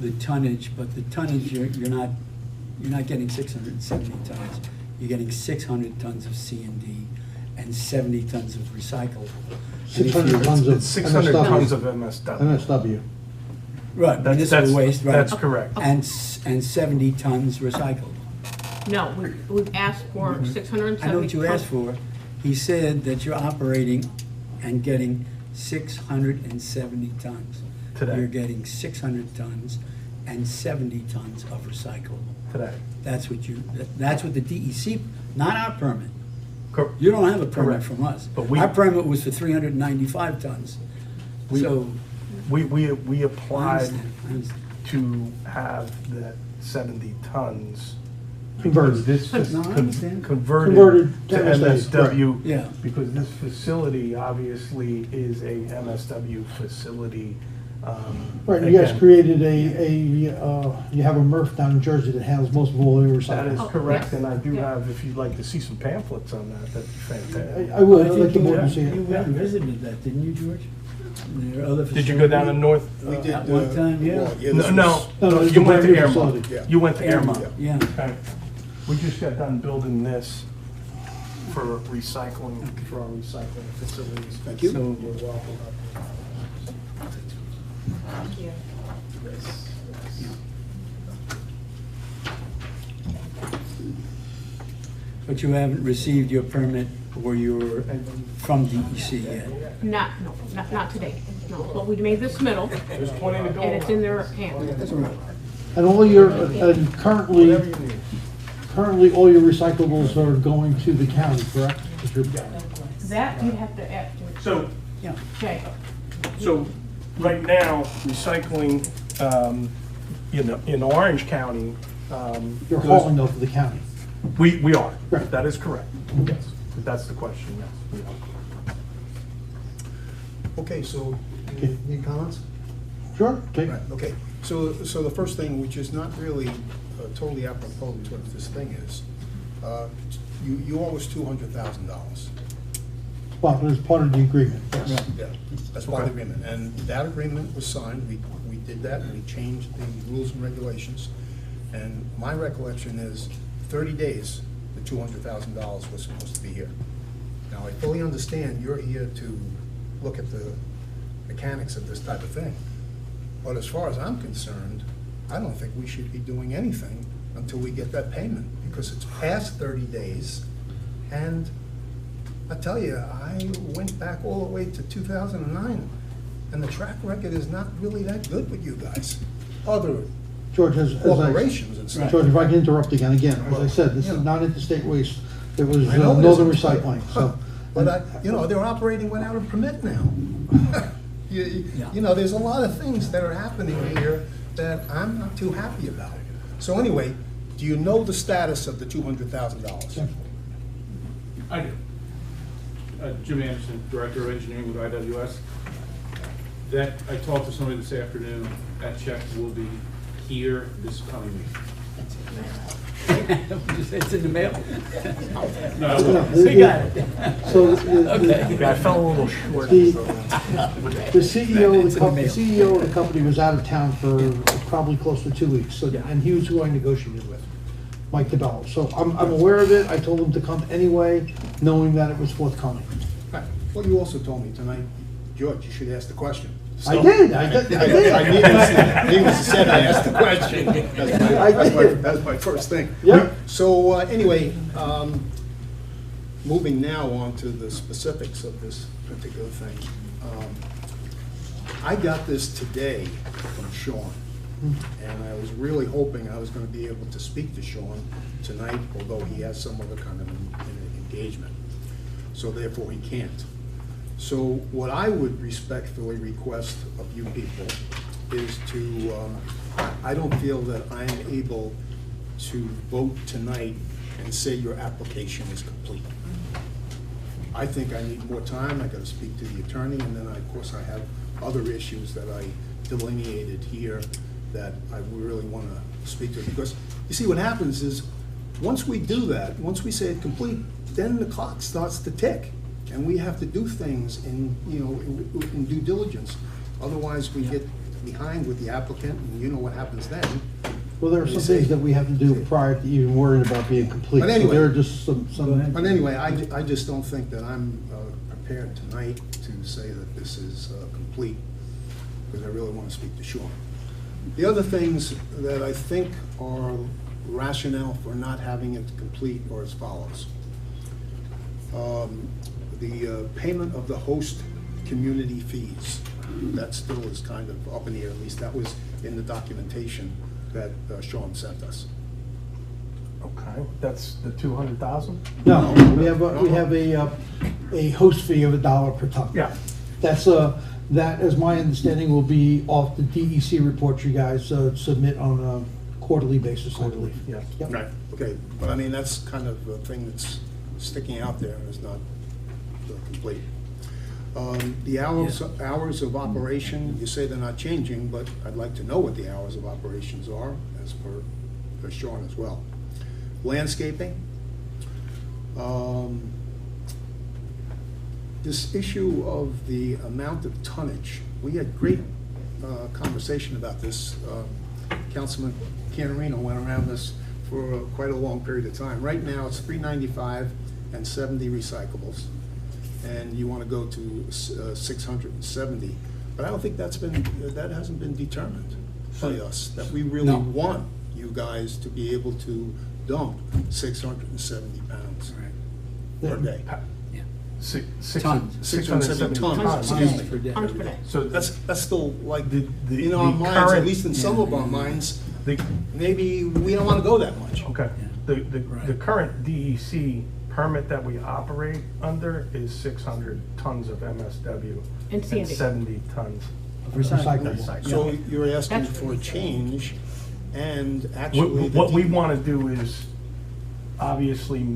the tonnage, but the tonnage, you're not getting 670 tons. You're getting 600 tons of C&D and 70 tons of recycled. 600 tons of It's 600 MSW. tons of MSW. MSW. Right, municipal waste, right. That's correct. And 70 tons recycled. No, we've asked for 670. I know what you asked for. He said that you're operating and getting 670 tons. Today. You're getting 600 tons and 70 tons of recyclable. Today. That's what the DEC, not our permit. Cor- You don't have a permit Correct. from us. But we- Our permit was for 395 tons. So, We applied I understand. to have that 70 tons. Converted. This No, I understand. converted Converted to to MSW, MSW. Yeah. Because this facility obviously is a MSW facility. Right, you guys again, created you have a MRF down in Jersey that handles most of all your That is recycling. correct, and I do have, if you'd like to see some pamphlets on that, that'd be fantastic. I would, I'd think like the you board to went- see it. You went and visited that, didn't you, George? There are other Did you go down to facilities? North? We did, At one time, yeah. well, yeah, No, this no, was- No, it's you a went to brand new Airmont. facility. Yeah. You went to Airmont, Airmont. yeah. Okay. We just got done building this for recycling, for our recycling facilities. Thank you. So you're welcome. Thank you. But you haven't received your permit or your, from DEC yet? Not today, no, but we made this submittal, There's plenty to go and it's on. in their hands. And all your, and currently all your recyclables are going to the county, correct? That you'd have to ask So, Jay. so right now, recycling, in Orange County. You're goes- hauling though for the county. We are. Right. That is correct. Yes. If that's the question, yes. we are. Okay, so, any comments? Sure, take Right, okay. So the first thing, which is not really totally apropos to what this thing is, you owe us $200,000. Well, it's part of the agreement, yes. Yeah, that's part of the agreement. And that agreement was signed, we did that, and we changed the rules and regulations. And my recollection is 30 days, the $200,000 was supposed to be here. Now, I fully understand you're here to look at the mechanics of this type of thing. But as far as I'm concerned, I don't think we should be doing anything until we get that payment, because it's past 30 days. And I tell you, I went back all the way to 2009, and the track record is not really that good with you guys. Other George, as corporations and stuff. George, if I can interrupt again, as I said, this is not interstate waste, it was I know it Northern isn't. Recycling, so. But they're operating without a permit now. You know, there's a lot of things that are happening here that I'm not too happy about. So anyway, do you know the status of the $200,000? I do. Jim Anderson, Director of Engineering with IWS. That, I talked to somebody this afternoon, that check will be here this coming week. It's in the mail? No, We got it. So, Okay. Yeah, I fell a little short. The CEO of the company was out of town for probably close to 2 weeks, so, and he was who I negotiated with, Mike DeBello. So I'm aware of it, I told him to come anyway, knowing that it was forthcoming. Right. Well, you also told me tonight, George, you should ask the question. I did. I needless to say, I asked the question. That's my first thing. Yep. So anyway, moving now on to the specifics of this particular thing. I got this today from Sean, and I was really hoping I was going to be able to speak to Sean tonight, although he has some other kind of an engagement. So therefore, he can't. So what I would respectfully request of you people is to, I don't feel that I am able to vote tonight and say your application is complete. I think I need more time, I gotta speak to the attorney, and then of course I have other issues that I delineated here that I really wanna speak to. Because, you see, what happens is, once we do that, once we say it's complete, then the clock starts to tick. And we have to do things in due diligence. Otherwise, we get behind with the applicant, and you know what happens then. Well, there are some things that we have to do prior to even worrying about being complete. But So anyway- there are just some. But anyway, I just don't think that I'm prepared tonight to say that this is complete, because I really want to speak to Sean. The other things that I think are rationale for not having it complete are as follows. The payment of the host community fees, that still is kind of up in the air, at least that was in the documentation that Sean sent us. Okay, that's the 200,000? No, we have a host fee of $1 per ton. Yeah. That's that, as my understanding, will be off the DEC report you guys submit on a quarterly basis, I believe. Yes. Yep. Right, okay, but I mean, that's kind of a thing that's sticking out there and is not complete. The hours of operation, you say they're not changing, but I'd like to know what the hours of operations are, as per Sean as well. Landscaping. This issue of the amount of tonnage, we had great conversation about this. Councilman Canarino went around this for quite a long period of time. Right now, it's 395 and 70 recyclables, and you want to go to 670. But I don't think that hasn't been determined by us, that we really want you guys to be able to dump 670 pounds per day. 670 tons, excuse me. Tons per day. So that's still like, in our minds, at least in some of our minds, maybe we don't want to go that much. Okay. The current DEC permit that we operate under is 600 tons of MSW And and 70 tons of Recyclable. So you're asking for a change, and actually. What we want to do is, obviously,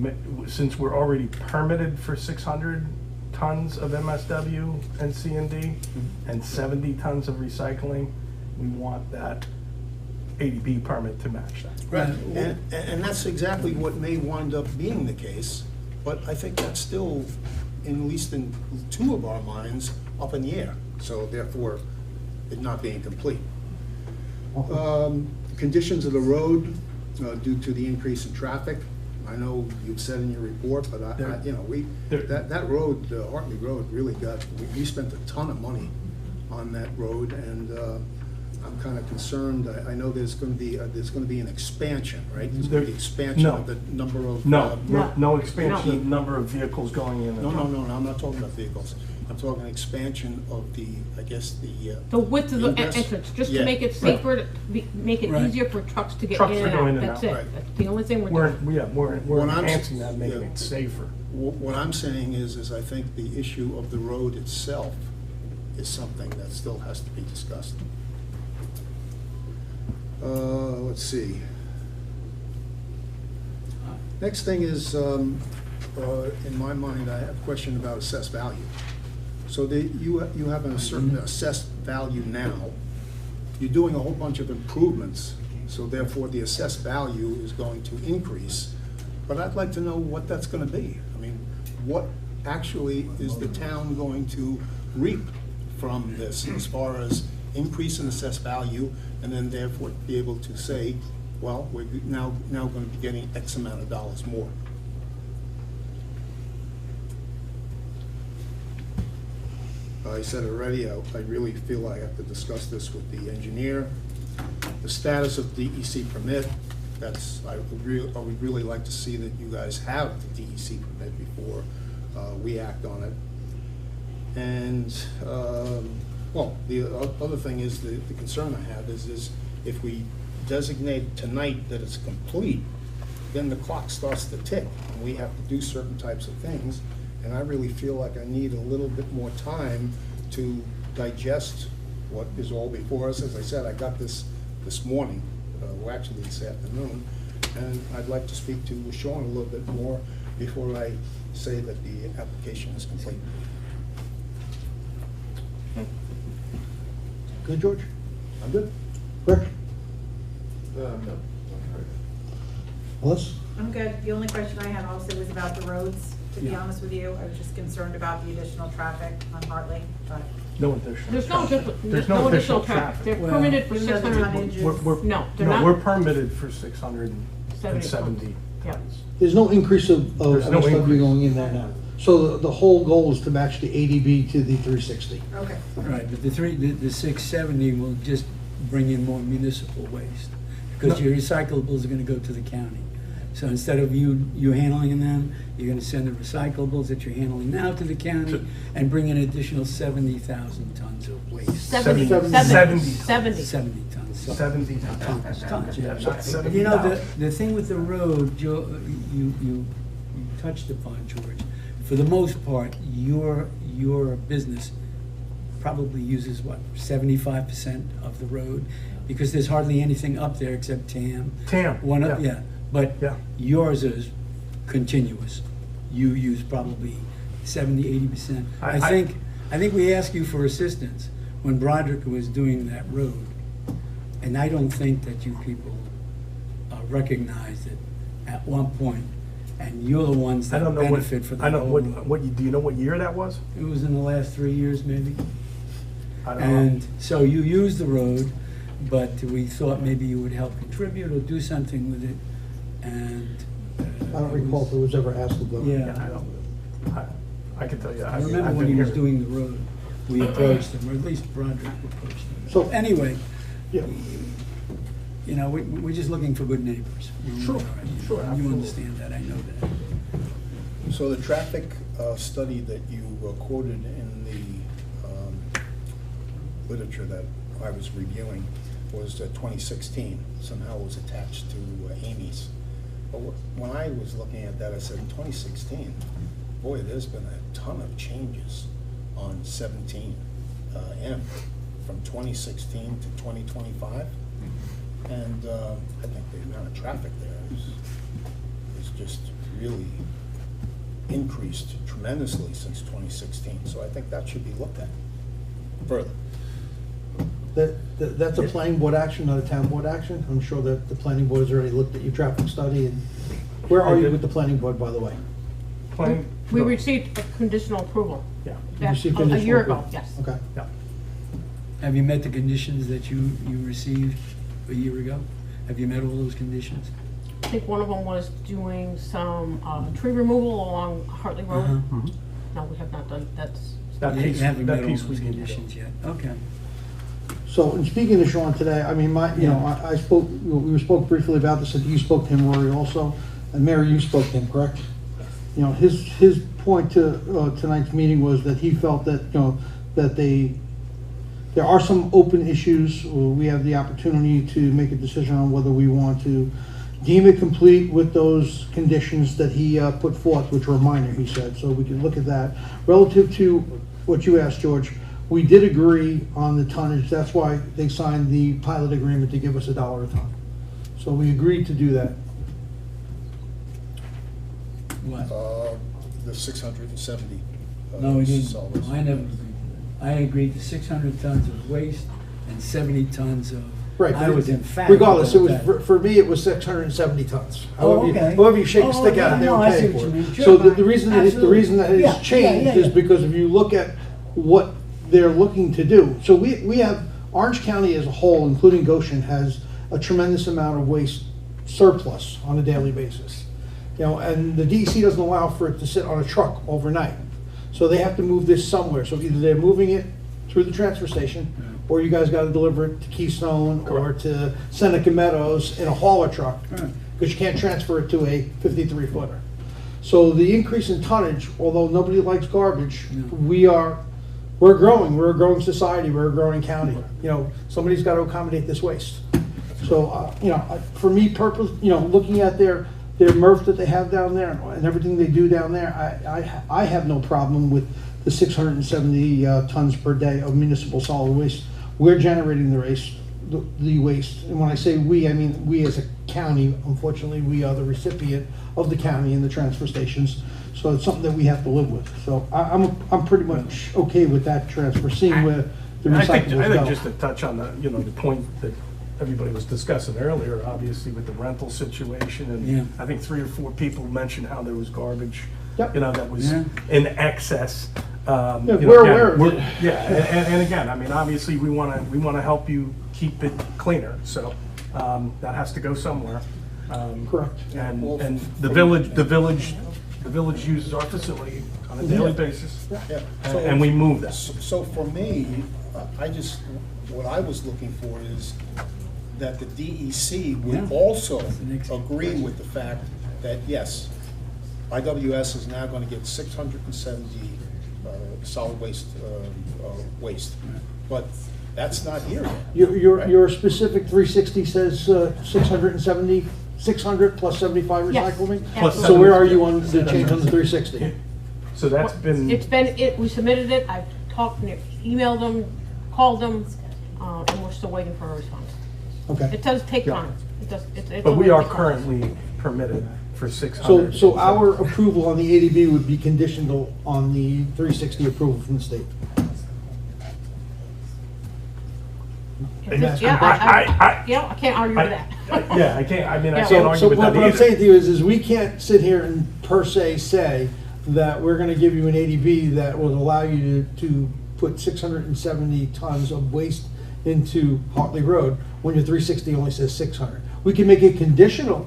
since we're already permitted for 600 tons of MSW and C&D and 70 tons of recycling, we want that ADB permit to match that. Right, and that's exactly what may wind up being the case, but I think that's still, at least in two of our minds, up in the air, so therefore, it not being complete. Conditions of the road, due to the increase in traffic, I know you've said in your report, but that road, the Hartley Road, really we spent a ton of money on that road, and I'm kind of concerned. I know there's going to be an expansion, right? There's going to be expansion of the number of no expansion of number of vehicles going in. No. I'm not talking about vehicles. I'm talking expansion of the width of the entrance, just to make it safer, make it easier for trucks to get in and out. That's it. That's the only thing we're doing. We're enhancing that, making it safer. What I'm saying is I think the issue of the road itself is something that still has to be discussed. Let's see. Next thing is, in my mind, I have a question about assessed value. So you have a certain assessed value now. You're doing a whole bunch of improvements, so therefore the assessed value is going to increase. But I'd like to know what that's going to be. I mean, what actually is the town going to reap from this as far as increase in assessed value, and then therefore be able to say, well, we're now going to be getting X amount of dollars more. I said already, I really feel I have to discuss this with the engineer. The status of DEC permit, I would really like to see that you guys have the DEC permit before we act on it. And, well, the other thing is, the concern I have is if we designate tonight that it's complete, then the clock starts to tick, and we have to do certain types of things. And I really feel like I need a little bit more time to digest what is all before us. As I said, I got this morning, well, actually this afternoon, and I'd like to speak to Sean a little bit more before I say that the application is complete. Good, George? I'm good. Rick? No. Melissa? I'm good. The only question I had also was about the roads, to be honest with you. I was just concerned about the additional traffic on Hartley, but. No additional. There's no additional traffic. They're permitted for 600. No, they're not. We're permitted for 670 tons. There's no increase of MSW increase going in there now. So the whole goal is to match the ADB to the 360. Okay. Right, but the 670 will just bring in more municipal waste, because your recyclables are gonna go to the county. So instead of you handling them, you're gonna send the recyclables that you're handling now to the county and bring an additional 70,000 tons of waste. 70 tons. 70 tons. So- 70 tons. Tons, yeah. Not 70,000. You know, the thing with the road, Joe, you touched upon, George, for the most part, your business probably uses, what, 75% of the road? Because there's hardly anything up there except TAM. But yours is continuous. You use probably 70, 80%. I I think we asked you for assistance when Broderick was doing that road. And I don't think that you people recognized it at one point. And you're the ones that benefit for the I don't whole. do you know what year that was? It was in the last 3 years, maybe. I don't know. And so you used the road, but we thought maybe you would help contribute or do something with it. And I don't recall if it was ever asked to go. Yeah. I can tell you. I remember when he was doing the road, we approached him, or at least Broderick approached him. So anyway, Yeah. you know, we're just looking for good neighbors. Sure, sure, You absolutely. understand that, I know that. So the traffic study that you quoted in the literature that I was reviewing was 2016. Somehow it was attached to Amy's. But when I was looking at that, I said, 2016, boy, there's been a ton of changes on 17 M from 2016 to 2025. And I think the amount of traffic there is just really increased tremendously since 2016. So I think that should be looked at further. That's a planning board action, not a town board action. I'm sure that the planning board has already looked at your traffic study. And where are you with the planning board, by the way? We received a conditional approval. Yeah. You received A conditional year ago, approval? yes. Okay. Yeah. Have you met the conditions that you received a year ago? Have you met all those conditions? I think one of them was doing some tree removal along Hartley Road. Uh-huh. No, we have not done, that's. You haven't met all those conditions yet, okay. So, in speaking to Sean today, I mean, I spoke, we spoke briefly about this, and you spoke to him, Rory, also, and Mary, you spoke to him, correct? You know, his point to tonight's meeting was that he felt that, you know, that there are some open issues. We have the opportunity to make a decision on whether we want to deem it complete with those conditions that he put forth, which were minor, he said, so we can look at that. Relative to what you asked, George, we did agree on the tonnage. That's why they signed the pilot agreement to give us $1 a ton. So we agreed to do that. What? The 670. No, we didn't. solids. No, I never agreed to that. I agreed to 600 tons of waste and 70 tons of. Right. I was emphatic. Regardless, it was, about that. for me, it was 670 tons. Oh, However okay. However you shake a stick okay. at it, they No, were I see paying what for you it. mean. Sure, So the fine. reason that the reason that Yeah, it's changed yeah, is yeah. because if you look at what they're looking to do. So we have, Orange County as a whole, including Goshen, has a tremendous amount of waste surplus on a daily basis. You know, and the DEC doesn't allow for it to sit on a truck overnight. So they have to move this somewhere. So either they're moving it through the transfer station, or you guys gotta deliver it to Keystone or to Seneca Meadows in a hauler truck, because you can't transfer it to a 53-footer. So the increase in tonnage, although nobody likes garbage, we're growing. We're a growing society. We're a growing county. You know, somebody's got to accommodate this waste. So, you know, for me, looking at their MRF that they have down there and everything they do down there, I have no problem with the 670 tons per day of municipal solid waste. We're generating the waste. And when I say we, I mean we as a county. Unfortunately, we are the recipient of the county and the transfer stations. So it's something that we have to live with. So I'm pretty much okay with that transfer, seeing where the recyclables I think go. just to touch on the point that everybody was discussing earlier, obviously with the rental situation, and I think 3 or 4 people mentioned how there was garbage, you know, that was in excess. We're aware of it. Yeah, and again, I mean, obviously we want to help you keep it cleaner, so that has to go somewhere. Correct. And the village uses our facility on a daily basis, and we move that. So for me, what I was looking for is that the DEC would also agree with the fact that, yes, IWS is now going to get 670 solid waste, but that's not here yet. Your specific 360 says 670, 600 plus 75 recycling? Yes. So where are you on the change on the 360? So that's been... We submitted it, I've emailed them, called them, and we're still waiting for a response. Okay. It does take time. But we are currently permitted for 600. So our approval on the ADB would be conditional on the 360 approval from the state? Yeah, I can't argue with that. Yeah, I can't, I mean, I Yeah. can't argue So with what that I'm saying either. to you is we can't sit here and per se say that we're gonna give you an ADB that will allow you to put 670 tons of waste into Hartley Road when your 360 only says 600. We can make it conditional.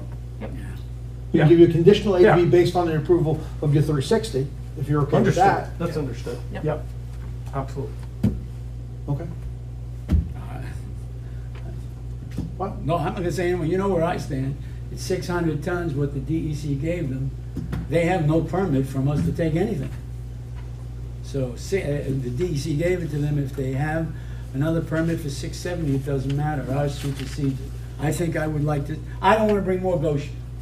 We Yeah. can give you a conditional ADB Yeah. based on the approval of your 360, if you're okay with Understood, that. that's understood, Yep. yep, absolutely. Okay. No, I'm not gonna say anything, you know where I stand. It's 600 tons what the DEC gave them. They have no permit from us to take anything. So the DEC gave it to them. If they have another permit for 670, it doesn't matter. Ours supersedes it. I think I would like to, I don't wanna bring more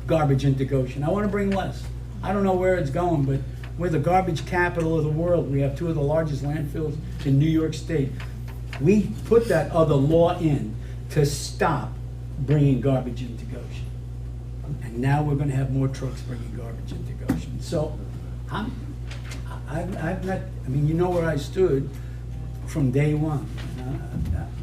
garbage into Goshen. I wanna bring less. I don't know where it's going, but we're the garbage capital of the world. We have two of the largest landfills in New York State. We put that other law in to stop bringing garbage into Goshen. And now we're gonna have more trucks bringing garbage into Goshen. So I've not, I mean, you know where I stood from day one.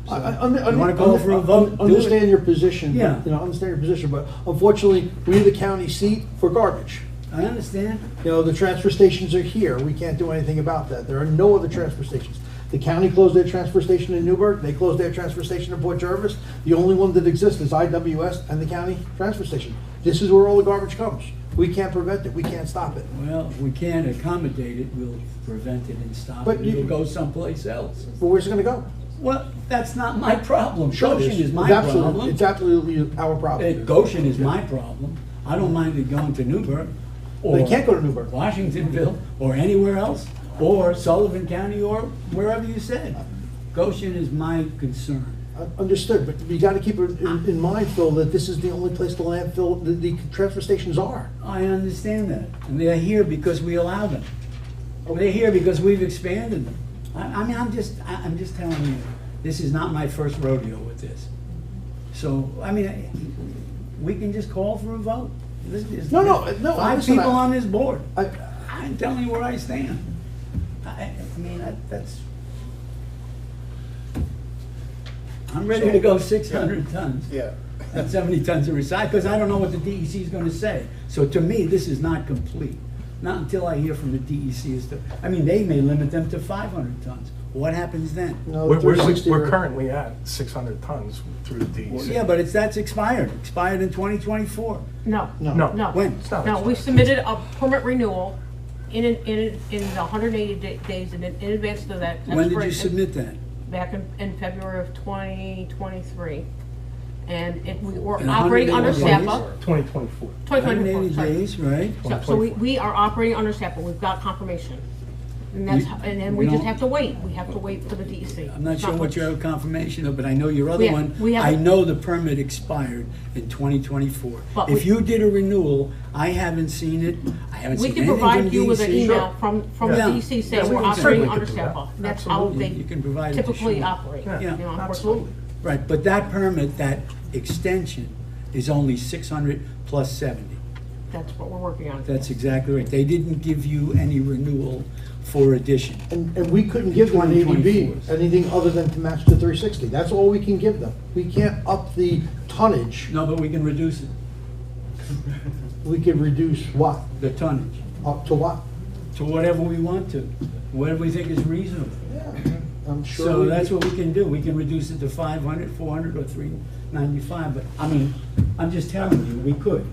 You wanna go for a vote? Do it. Understand your position, Yeah. but, understand your position, but unfortunately, we're the county seat for garbage. I understand. The transfer stations are here. We can't do anything about that. There are no other transfer stations. The county closed their transfer station in Newburgh. They closed their transfer station in Port Jervis. The only one that exists is IWS and the county transfer station. This is where all the garbage comes. We can't prevent it. We can't stop it. Well, if we can't accommodate it, we'll prevent it and stop But it. It'll go someplace else. Well, where's it gonna go? Well, that's not my problem. Sure it Goshen is my It's absolutely- problem. It's absolutely our problem. Goshen is my problem. I don't mind it going to Newburgh. Or They can't go to Newburgh. Washingtonville, or anywhere else, or Sullivan County, or wherever you said. Goshen is my concern. Understood, but you gotta keep it in mind, Phil, that this is the only place the landfill, the transfer stations are. I understand that, and they're here because we allow them. They're here because we've expanded them. I mean, I'm just telling you, this is not my first rodeo with this. So, I mean, we can just call for a vote. No, Five listen, people on this board. I'm telling you where I stand. I mean, that's. I'm ready to go 600 tons. Yeah. And 70 tons of recycle, because I don't know what the DEC is gonna say. So to me, this is not complete. Not until I hear from the DEC as to, I mean, they may limit them to 500 tons. What happens then? No, We're 360 currently at 600 tons through the Well, DEC. yeah, but that's expired in 2024. No. No. No. When? It's not No, we expired. submitted a permit renewal in the 180 days in advance of that. When did you expiration. submit that? Back in February of 2023. And we were In operating under 180 SAPA. 2024. 2024, 180 sorry. days, right? So we are operating under SAPA, we've got confirmation. And that's, and then we just have to wait, we have to wait for the DEC. I'm not It's sure what you have confirmation of, but I know your We other have- one, we have- I know the permit expired in 2024. But If we- you did a renewal, I haven't seen it, I haven't We seen can anything from provide you with an DEC. email from the Yeah. DEC Yeah, saying we we're can operating certainly under do that. SAPA. That's how Absolutely. they You can provide it to typically Sean. operate. Yeah, you know, unfortunately. absolutely. Right, but that permit, that extension is only 600 plus 70. That's what we're working on. That's exactly right. They didn't give you any renewal for addition. And we couldn't give them an ADB, anything other than to match the 360. That's all we can give them. We can't up the tonnage. No, but we can reduce it, We could reduce what? the tonnage, Up to what? to whatever we want to, whatever we think is reasonable. I'm sure. So that's what we can do. We can reduce it to 500, 400, or 395, but, I mean, I'm just telling you, we could.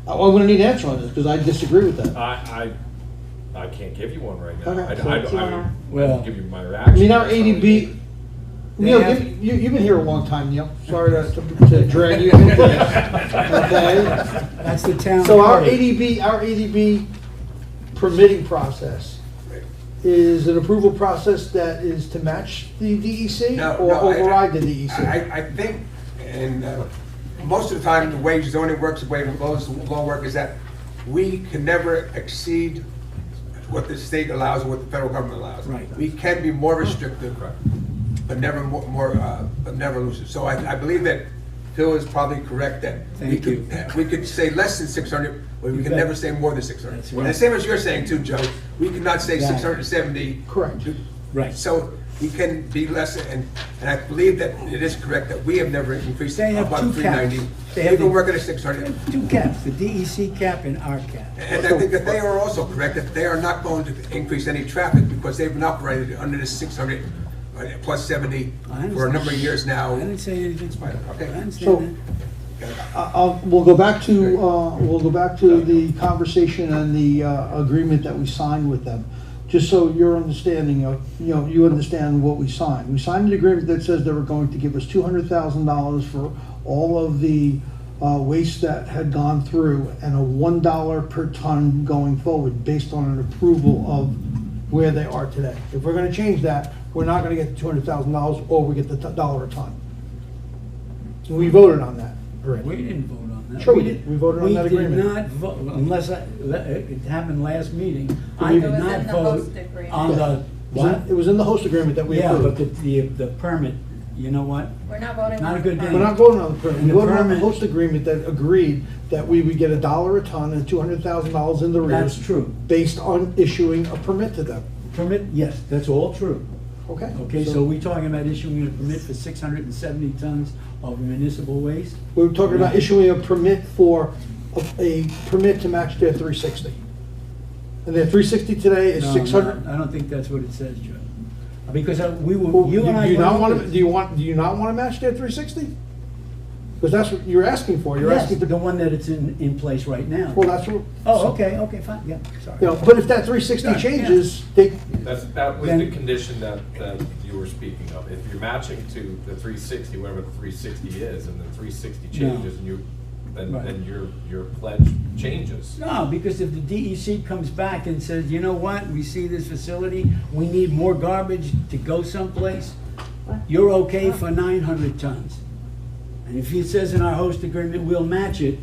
I'm gonna need an answer on this, because I disagree with that. I can't give you one right now. Okay. I Well- would give you my I reaction. mean, our ADB, They Neil, have- you've been here a long time, Neil. Sorry to drag you into this. Okay? That's the town. So our code. ADB permitting process is an approval process that is to match the DEC or override the DEC? I think, and most of the time, the way zoning works, the way the law works, is that we can never exceed what the state allows or what the federal government allows. Right. We can be more restrictive, but never but never looser. So I believe that Phil is probably correct that we could say less than 600, but we You can bet. never say more than 600. That's And right. the same as you're saying too, Joe, we cannot say Exactly. 670. Correct. Right. So he can be less, and I believe that it is correct that we have never increased They have above two caps. 390. They have We've been the- working at 600. Two caps, the DEC cap and our cap. And I think that they are also correct, that they are not going to increase any traffic because they've been operated under the 600 plus 70 for a number of years now. I didn't say anything. Okay. I understand So, we'll go back to the conversation and the agreement that we signed with them. Just so you're understanding of, you understand what we signed. We signed an agreement that says they were going to give us $200,000 for all of the waste that had gone through and a $1 per ton going forward based on an approval of where they are today. If we're gonna change that, we're not gonna get the $200,000 or we get the $1 a ton. And we voted on that already. We didn't vote on that. Sure we did. We voted on that agreement. We did not vote, unless it happened last meeting. I It did was not in the vote host agreement. on the, what? It was in the host agreement that we Yeah, but approved. the permit, you know what? We're not voting Not on a good the day. We're not voting on the permit. And We the voted on the permit- host agreement that agreed that we would get $1 a ton and $200,000 in the rears. That's true. Based on issuing a permit to them. Permit, yes, that's all true. Okay. Okay, so we're talking about issuing a permit for 670 tons of municipal waste? We're talking about issuing a permit for, a permit to match their 360. And their 360 today is No, 600. no, I don't think that's what it says, Joe. Because we were, Well, you and I. Do you went not over want to, this. do you not want to match their 360? Because that's what you're asking for. You're Yes, asking to, the one that it's in place right now. well, that's what. Oh, okay, fine, yeah, sorry. But if that 360 Yeah, changes, they, That was Then- the condition that you were speaking of. If you're matching to the 360, whatever the 360 is, and the 360 changes, and then Right. your pledge changes. No, because if the DEC comes back and says, you know what, we see this facility, we need more garbage to go someplace, you're okay for 900 tons. And if it says in our host agreement, we'll match it,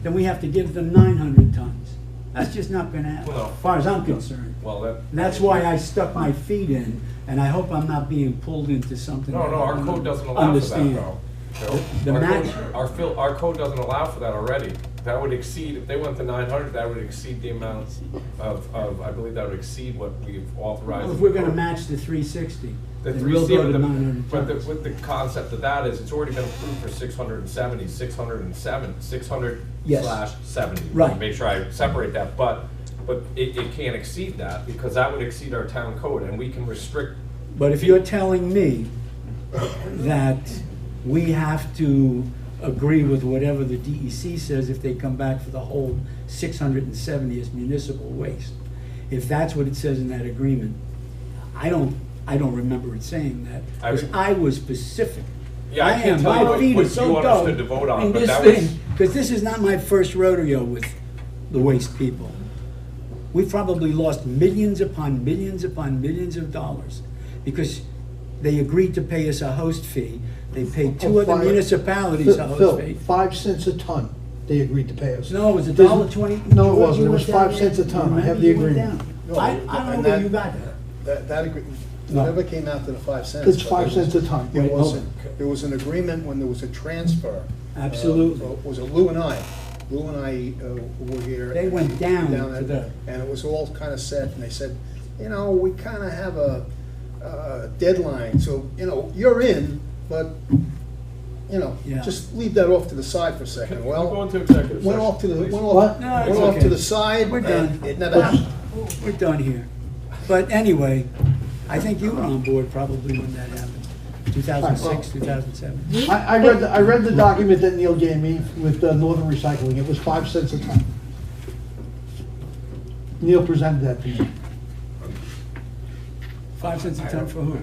then we have to give them 900 tons. That's just not gonna happen, Well, as far as I'm concerned. Well, And that's why I stuck my feet in, and I hope I'm not being pulled into something. No, that I our don't code doesn't allow for that, understand. though. Joe. The Our match- code- Our code doesn't allow for that already. That would exceed, if they went to 900, that would exceed the amount of, I believe that would exceed what we've authorized. Well, if we're gonna match the 360, The then we'll 360, go to 900 but tons. with the concept of that is, it's already been approved for 670, 607, 600 Yes. slash 70. Right. Make sure I separate that, but it can't exceed that, because that would exceed our town code, and we can restrict. But if you're telling me that we have to agree with whatever the DEC says if they come back for the whole 670 as municipal waste, if that's what it says in that agreement, I don't remember it saying that, because I was specific. Yeah, I can't tell you what you understood to vote on, but that was. Because this is not my first rodeo with the waste people. We've probably lost millions upon millions upon millions of dollars because they agreed to pay us a host fee. They paid two other municipalities a Phil, host fee. 5 cents a ton, they agreed to pay us. No, it was $1.20. No, it wasn't. You It was went down 5 cents a there. ton. I have the You went agreement. down. No, I and don't know that- where you got that. That agreement, No. whatever came out to the 5 cents. It's but 5 there was- cents a ton. There Wait, was, hold there was an agreement when there was a transfer. Absolutely. Was it Lou and I? Lou and I were here. They went down to at- the- And it was all kind of set, and they said, we kind of have a deadline, so, you're in, but, Yeah. just leave that off to the side for a second. Can we Well, go into executive went session, off to the, please? went What? off, No, it's went off okay. to the side, We're and done. it never happened. We're done here. But anyway, I think you were on board probably when that happened, 2006, 2007. I read the document that Neil gave me with Northern Recycling. It was 5 cents a ton. Neil presented that to me. 5 cents a ton for who?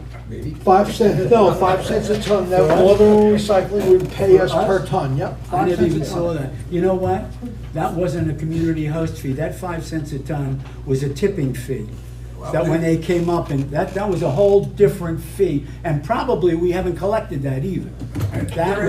5 cents, no, 5 cents a ton. That Northern Recycling would pay us per ton, yep. I 5 never cents a even ton. saw that. You know what? That wasn't a community host fee. That 5 cents a ton was a tipping fee. That when they came up, and that was a whole different fee, and probably we haven't collected that either. That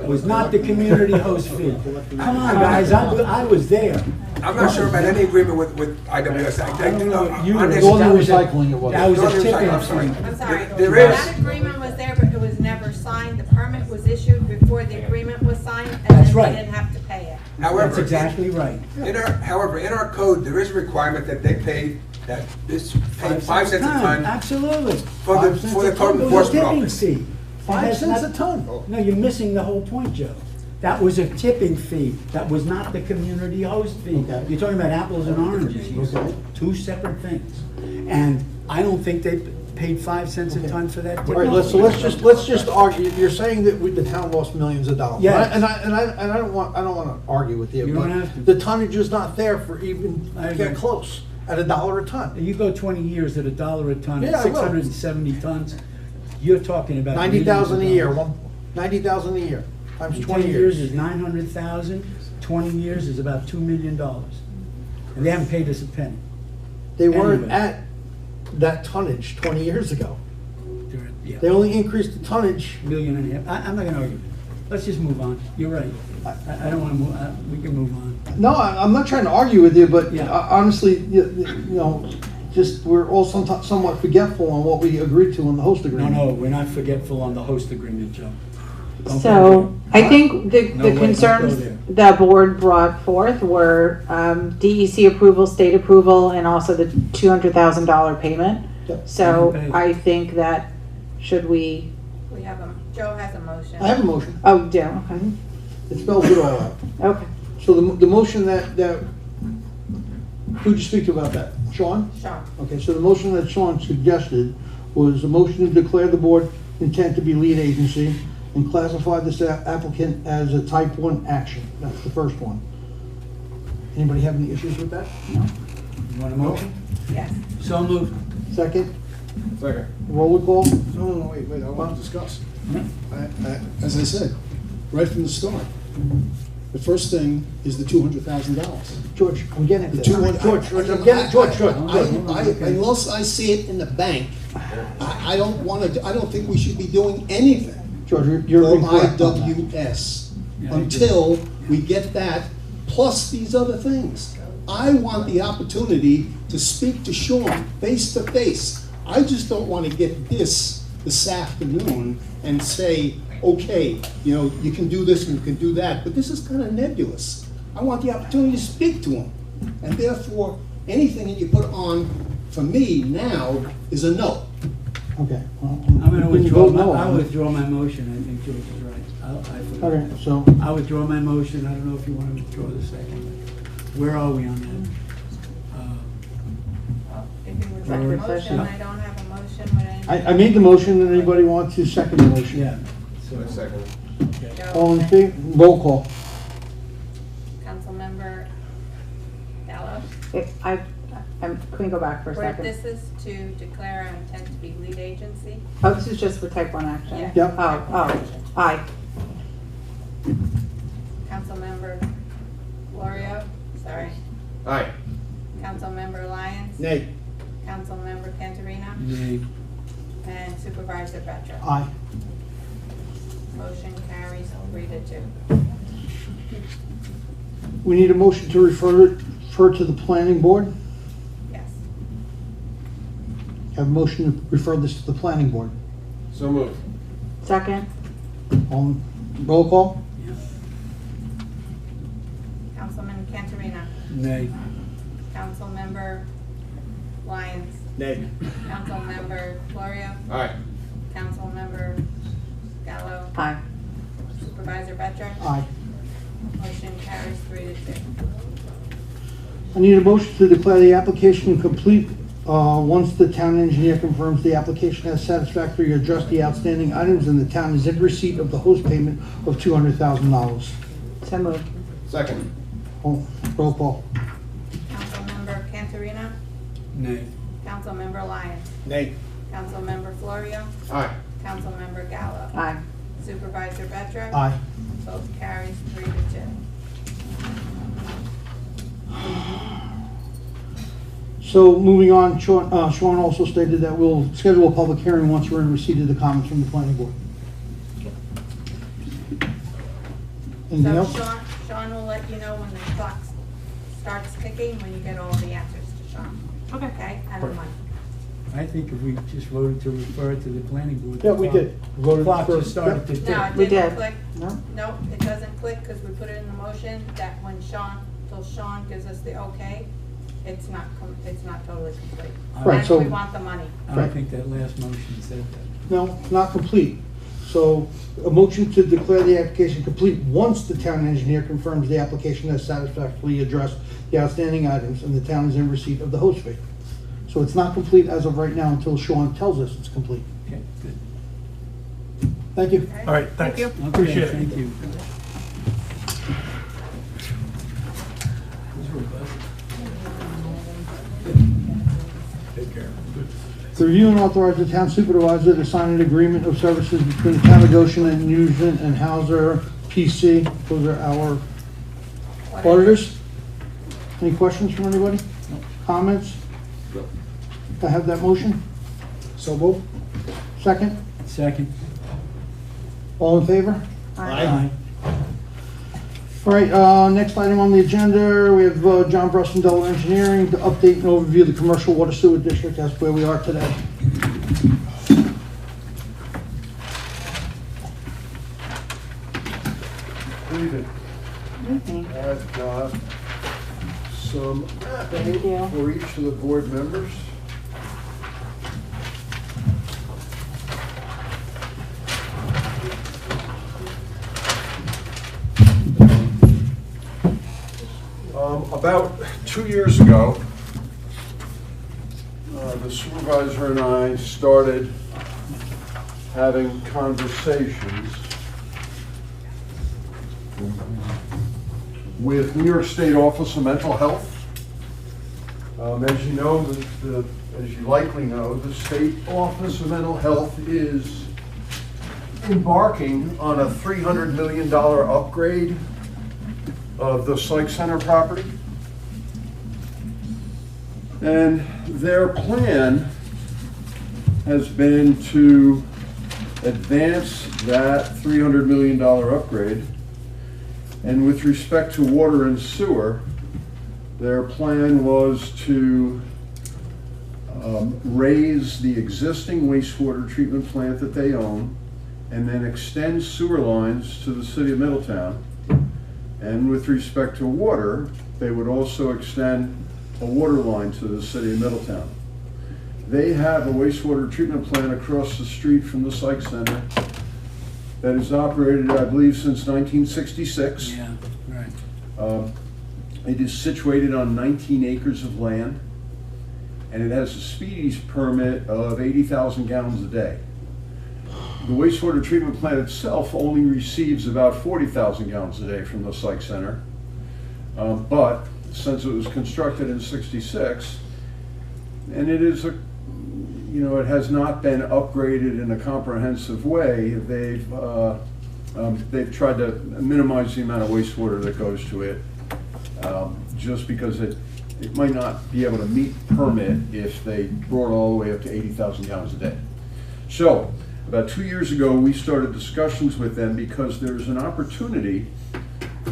was not the community host fee. Come on, guys, I was there. I'm not sure about any agreement with IWS. I don't know what you on were- this- Northern that was a- Recycling it was. That was a Northern tipping Recycling, I'm sorry. fee. I'm sorry. There is. That agreement was there, but it was never signed. The permit was issued before the agreement was signed, and That's then right. they didn't have to pay it. That's However, exactly right. however, in our code, there is a requirement that they pay that this paying 5 cents a ton Absolutely. for the code enforcement office. It was a tipping fee. 5 cents a ton? No, you're missing the whole point, Joe. That was a tipping fee. That was not the community host fee. Okay. You're talking about apples and oranges here. Okay. Two separate things. And I don't think they paid 5 cents a ton for that. All right, let's just argue, you're saying that the town lost millions of dollars. Yes. And I don't want to argue with you, You don't but have to. the tonnage is not there for even, I agree. get close, at $1 a ton. You go 20 years at $1 a ton, Yeah, at I will. 670 tons, you're talking about 90,000 a millions year, of dollars. 90,000 a year, times 10 20 years years. is 900,000, 20 years is about $2 million. And they haven't paid us a penny. They weren't Anyway. at that tonnage 20 years ago. Yeah. They only increased the tonnage. Million and a half. I'm not gonna argue. Let's just move on. You're right. I don't wanna move, we can move on. No, I'm not trying to argue with you, but Yeah. honestly, you know, just, we're all somewhat forgetful on what we agreed to on the host No, agreement. no, we're not forgetful on the host agreement, Joe. Don't go So, there. I think the No way, don't go concerns there. the board brought forth were DEC approval, state approval, and also the $200,000 payment. Yep. So, Okay. I think that, should we, We have Joe has a motion. I have a motion. oh, do, okay, It spells it all out. okay. So the motion that, who'd you speak to about that? Sean? Sean. Okay, so the motion that Sean suggested was a motion to declare the board intent to be lead agency and classify this applicant as a type 1 action. That's the first one. Anybody have any issues with that? No. You want a motion? Yes. So moved. Second? Second. Roll call? No, wait, I want to discuss. As I said, right from the start, the first thing is the $200,000. George, I'm getting The it. 200 George, I'm getting it. George. Unless I see it in the bank, I don't think we should be doing anything George, you're for incorrect on that. IWS Yeah, until we get that, plus these other things. I want the opportunity to speak to Sean face to face. I just don't want to get this afternoon and say, okay, you know, you can do this and you can do that, but this is kind of nebulous. I want the opportunity to speak to him. And therefore, anything that you put on for me now is a no. Okay. Well, I'm gonna you can withdraw, vote no I on it. withdraw my motion. I think George is right. I forgot. Okay, so, I withdraw my motion. I don't know if you want to withdraw the second. Where are we on that? If you would like a Executive motion, session. I don't have a motion with any. I made the motion, and anybody want to second the motion? Yeah. So, Second. Joe, All in favor? Roll call. Councilmember Gallo. Can we go back for a Where second? this is to declare our intent to be lead agency. Oh, this is just for type 1 action? Yeah. Yep. Oh, aye. Councilmember Florio, sorry. Aye. Councilmember Lyons. Nay. Councilmember Cantorina. nay. And Supervisor Petra. Aye. Motion carries 3-2. We need a motion to refer to the planning board. Yes. Have a motion to refer this to the planning board. So moved. Second? Roll call? Councilman Cantorina. Nay. Councilmember Lyons. Nay. Councilmember Florio. Aye. Councilmember Gallo. Aye. Supervisor Petra. Aye. Motion carries 3-2. I need a motion to declare the application complete once the town engineer confirms the application has satisfactorily addressed the outstanding items and the town is in receipt of the host payment of $200,000. So moved. Second. Roll call. Councilmember Cantorina. Nay. Councilmember Lyons. Nay. Councilmember Florio. Aye. Councilmember Gallo. Aye. Supervisor Petra. Aye. Vote carries 3-2. So moving on, Sean also stated that we'll schedule a public hearing once we're in receipt of the comments from the planning board. Anything So else? Sean will let you know when the clock starts ticking, when you get all the answers to Sean. Okay? And the money. I think if we just voted to refer it to the planning board. Yeah, we did. Voted Clock for- just started to Yep. tick. No, it We didn't did. click. No? No, it doesn't click because we put it in the motion that when till Sean gives us the okay, it's not totally complete. Right, And so- we want the money. I don't think that last motion said that. No, it's not complete. So a motion to declare the application complete once the town engineer confirms the application has satisfactorily addressed the outstanding items and the town is in receipt of the host fee. So it's not complete as of right now until Sean tells us it's complete. Okay, good. Thank you. All right, thanks. you. Okay, Appreciate it. thank you. To review and authorize the town supervisor to sign an agreement of services between the town of Goshen and Nugent and Hauser PC. Those are our auditors. Any questions from anybody? Comments? I have that motion. So move. Second? Second. All in favor? Aye. All right, next item on the agenda, we have John Bruston, Delaware Engineering, to update and overview the commercial water sewer district. That's where we are today. Good evening. I've got some mapping for each of the board members. About 2 years ago, the supervisor and I started having conversations with New York State Office of Mental Health. As you know, as you likely know, the State Office of Mental Health is embarking on a $300 million upgrade of the Psych Center property. And their plan has been to advance that $300 million upgrade. And with respect to water and sewer, their plan was to raise the existing wastewater treatment plant that they own and then extend sewer lines to the city of Middletown. And with respect to water, they would also extend a water line to the city of Middletown. They have a wastewater treatment plant across the street from the Psych Center that has operated, I believe, since 1966. Yeah, right. It is situated on 19 acres of land, and it has a speedies permit of 80,000 gallons a day. The wastewater treatment plant itself only receives about 40,000 gallons a day from the Psych Center, but since it was constructed in '66, and it is a, it has not been upgraded in a comprehensive way. They've tried to minimize the amount of wastewater that goes to it, just because it might not be able to meet permit if they brought it all the way up to 80,000 gallons a day. So about 2 years ago, we started discussions with them because there's an opportunity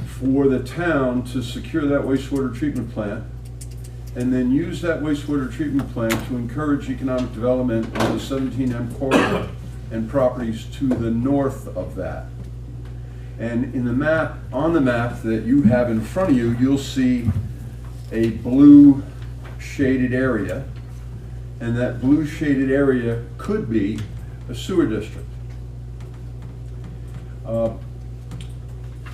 for the town to secure that wastewater treatment plant and then use that wastewater treatment plant to encourage economic development on the 17M corridor and properties to the north of that. And in the map, on the map that you have in front of you, you'll see a blue shaded area, and that blue shaded area could be a sewer district.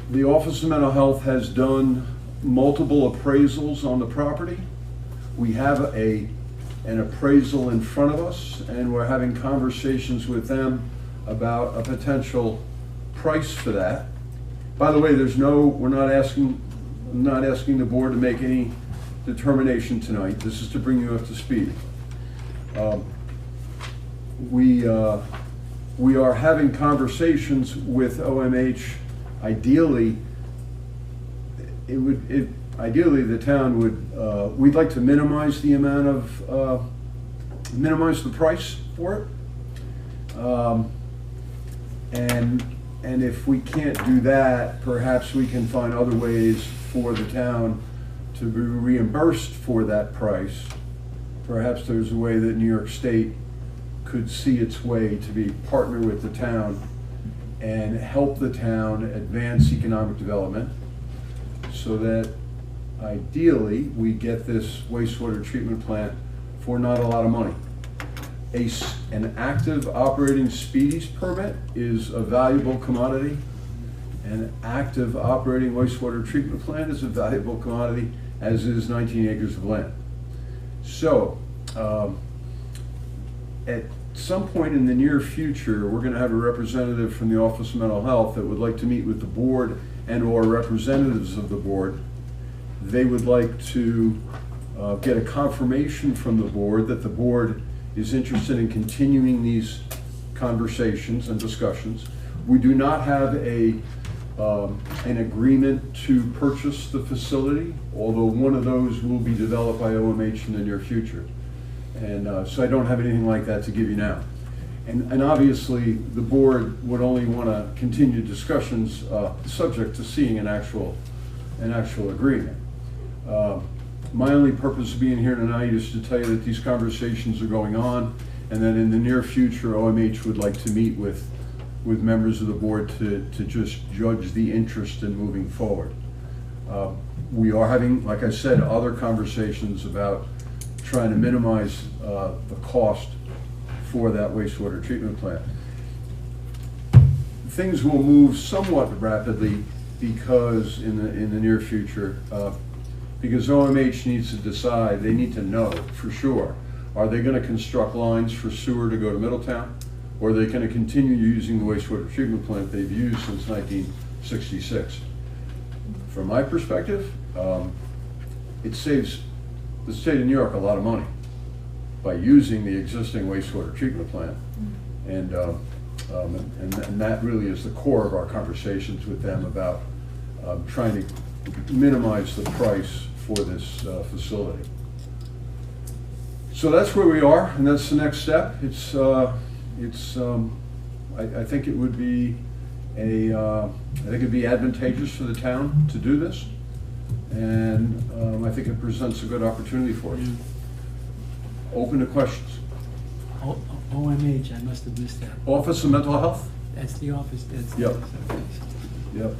The Office of Mental Health has done multiple appraisals on the property. We have an appraisal in front of us, and we're having conversations with them about a potential price for that. By the way, we're not asking the board to make any determination tonight. This is to bring you up to speed. We are having conversations with OMH. Ideally, ideally the town would, we'd like to minimize the amount of, minimize the price for it. And if we can't do that, perhaps we can find other ways for the town to be reimbursed for that price. Perhaps there's a way that New York State could see its way to be partner with the town and help the town advance economic development so that ideally, we get this wastewater treatment plant for not a lot of money. An active operating speedies permit is a valuable commodity. An active operating wastewater treatment plant is a valuable commodity, as is 19 acres of land. So, at some point in the near future, we're going to have a representative from the Office of Mental Health that would like to meet with the board and/or representatives of the board. They would like to get a confirmation from the board that the board is interested in continuing these conversations and discussions. We do not have an agreement to purchase the facility, although one of those will be developed by OMH in the near future. And so I don't have anything like that to give you now. And obviously, the board would only want to continue discussions subject to seeing an actual agreement. My only purpose of being here tonight is to tell you that these conversations are going on, and that in the near future, OMH would like to meet with members of the board to just judge the interest in moving forward. We are having, like I said, other conversations about trying to minimize the cost for that wastewater treatment plant. Things will move somewhat rapidly because in the near future, because OMH needs to decide, they need to know for sure, are they going to construct lines for sewer to go to Middletown, or are they going to continue using the wastewater treatment plant they've used since 1966? From my perspective, it saves the state of New York a lot of money by using the existing wastewater treatment plant. And that really is the core of our conversations with them about trying to minimize the price for this facility. So that's where we are, and that's the next step. I think it would be advantageous for the town to do this, and I think it presents a good opportunity for us. Open to questions. OMH, I must have missed that. Office of Mental Health? That's the office, that's the Yep. office. Yep.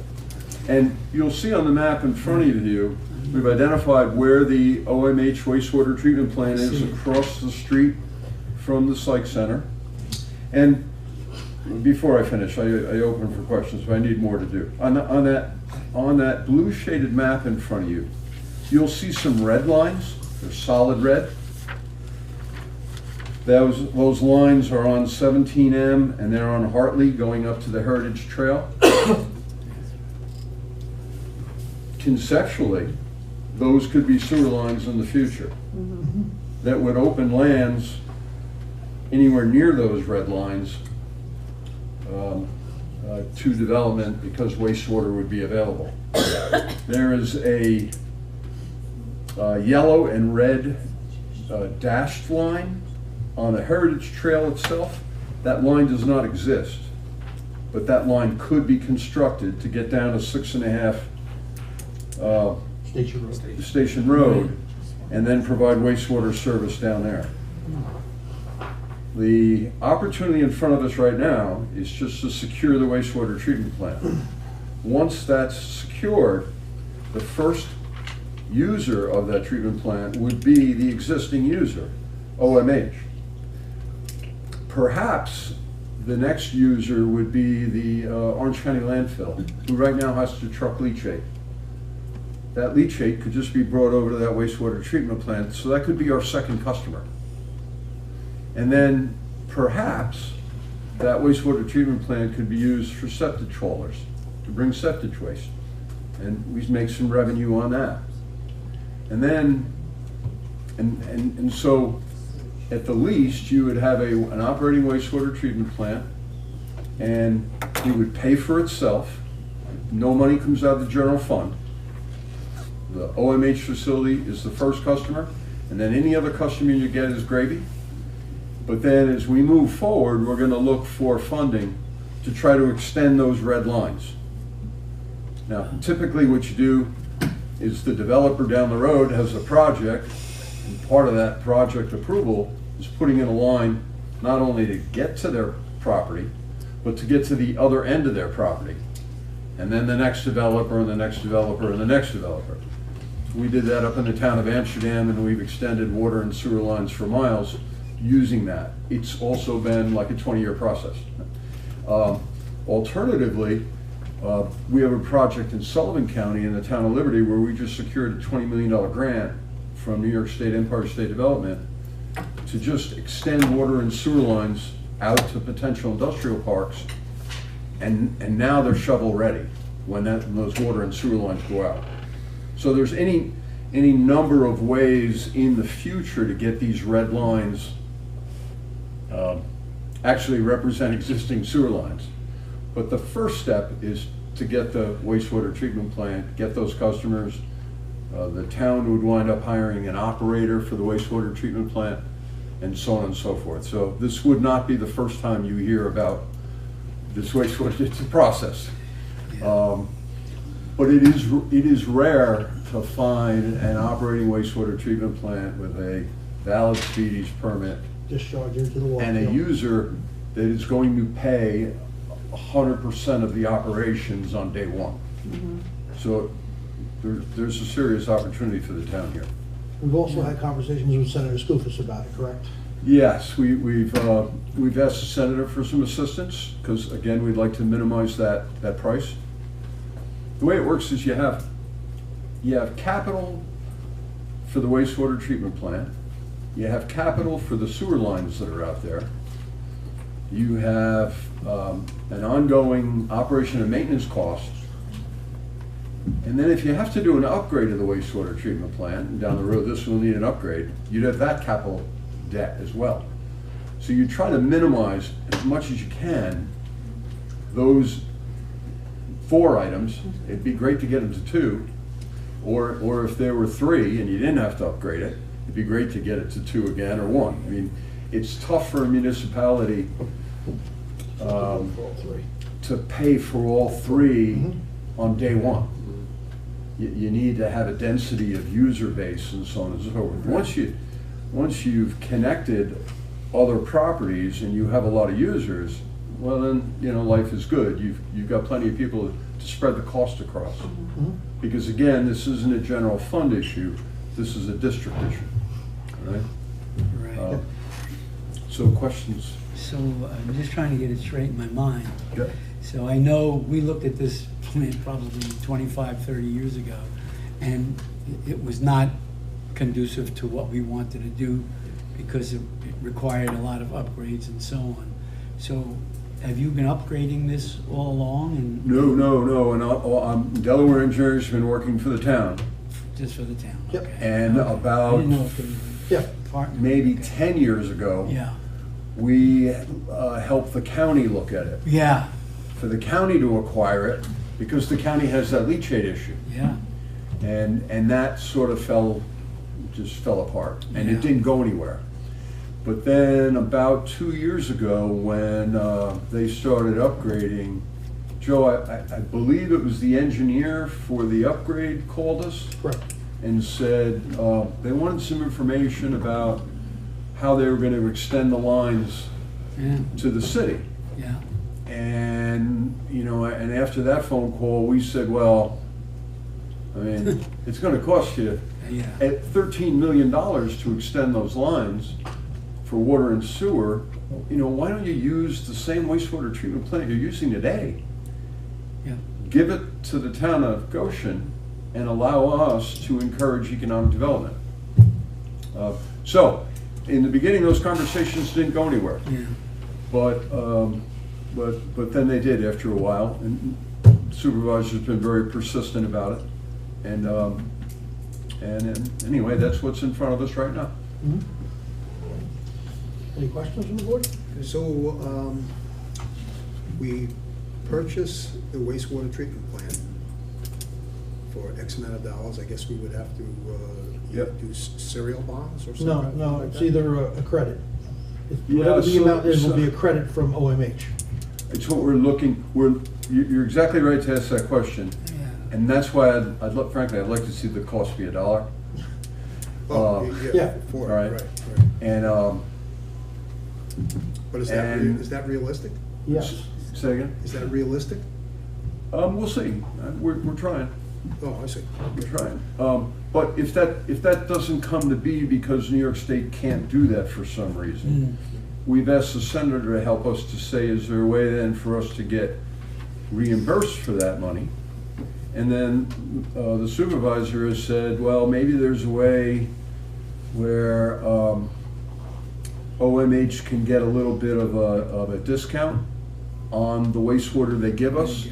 And you'll see on the map in front of you, we've identified where the OMH wastewater treatment plant is across the street from the psych center. And before I finish, I open for questions, but I need more to do. On that blue shaded map in front of you, you'll see some red lines. They're solid red. Those lines are on 17M, and they're on Hartley going up to the Heritage Trail. Conceptually, those could be sewer lines in the future that would open lands anywhere near those red lines to development, because wastewater would be available. There is a yellow and red dashed line on the Heritage Trail itself. That line does not exist, but that line could be constructed to get down to 6.5 Station Road, and then provide wastewater service down there. The opportunity in front of us right now is just to secure the wastewater treatment plant. Once that's secured, the first user of that treatment plant would be the existing user, OMH. Perhaps the next user would be the Orange County landfill, who right now has to truck leachate. That leachate could just be brought over to that wastewater treatment plant, so that could be our second customer. And then perhaps that wastewater treatment plant could be used for septic trawlers to bring septic waste, and we make some revenue on that. And then, and so at the least, you would have an operating wastewater treatment plant, and it would pay for itself. No money comes out of the general fund. The OMH facility is the first customer, and then any other customer you get is gravy. But then as we move forward, we're going to look for funding to try to extend those red lines. Now, typically what you do is the developer down the road has a project, and part of that project approval is putting in a line not only to get to their property, but to get to the other end of their property. And then the next developer, and the next developer, and the next developer. We did that up in the town of Amsterdam, and we've extended water and sewer lines for miles using that. It's also been like a 20-year process. Alternatively, we have a project in Sullivan County in the town of Liberty where we just secured a $20 million grant from New York State Empire State Development to just extend water and sewer lines out to potential industrial parks, and now they're shovel ready when those water and sewer lines go out. So there's any number of ways in the future to get these red lines actually represent existing sewer lines. But the first step is to get the wastewater treatment plant, get those customers. The town would wind up hiring an operator for the wastewater treatment plant, and so on and so forth. So this would not be the first time you hear about this wastewater. It's a process. But it is rare to find an operating wastewater treatment plant with a valid speedies permit Discharge into the water. and a user that is going to pay 100% of the operations on day one. So there's a serious opportunity for the town here. We've also had conversations with Senator Skoufis about it, correct? Yes, we've asked the senator for some assistance because, again, we'd like to minimize that price. The way it works is you have capital for the wastewater treatment plant, you have capital for the sewer lines that are out there, you have an ongoing operation and maintenance cost, and then if you have to do an upgrade of the wastewater treatment plant, and down the road this will need an upgrade, you'd have that capital debt as well. So you try to minimize as much as you can those 4 items. It'd be great to get them to 2, or if there were 3 and you didn't have to upgrade it, it'd be great to get it to 2 again, or 1. I mean, it's tough for a municipality to pay for all 3 on day 1. You need to have a density of user base and so on and so forth. Once you've connected other properties and you have a lot of users, well then, life is good. You've got plenty of people to spread the cost across. Because again, this isn't a general fund issue, this is a district issue, right? Right. So questions? So I'm just trying to get it straight in my mind. Yeah. So I know we looked at this plant probably 25, 30 years ago, and it was not conducive to what we wanted to do because it required a lot of upgrades and so on. So have you been upgrading this all along? And No. And Delaware Engineers has been working for the town. Just for the town? Yep. Okay. And I about didn't know if they were partners. maybe 10 years ago, Yeah. we helped the county look at it. Yeah. For the county to acquire it, because the county has that leachate issue. Yeah. And that sort of just fell apart, and Yeah. it didn't go anywhere. But then about 2 years ago, when they started upgrading, Joe, I believe it was the engineer for the upgrade called us. Correct. And said they wanted some information about how they were going to extend the lines to the city. Yeah. And, and after that phone call, we said, well, I mean, it's going to cost you at $13 million to extend those lines for water and sewer. Why don't you use the same wastewater treatment plant you're using today? Yeah. Give it to the town of Goshen and allow us to encourage economic development. So, in the beginning, those conversations didn't go anywhere. Yeah. But then they did after a while, and supervisor's been very persistent about it. And anyway, that's what's in front of us right now. Any questions from the board? So, we purchase the wastewater treatment plant for X amount of dollars. I guess we would have to do serial bonds or something? No, it's either a credit. Yeah, Whatever the so- amount is, will so- be a credit from OMH. It's what we're looking, you're exactly right to ask that question. And that's why frankly, I'd like to see the cost be $1. Yeah, for it, right. And, But is that realistic? Yes. Say again? Is that realistic? We'll see. We're trying. Oh, I see. That's right. But if that doesn't come to be because New York State can't do that for some reason, we've asked the senator to help us to say, is there a way then for us to get reimbursed for that money? And then the supervisor has said, well, maybe there's a way where OMH can get a little bit of a discount on the wastewater they give us.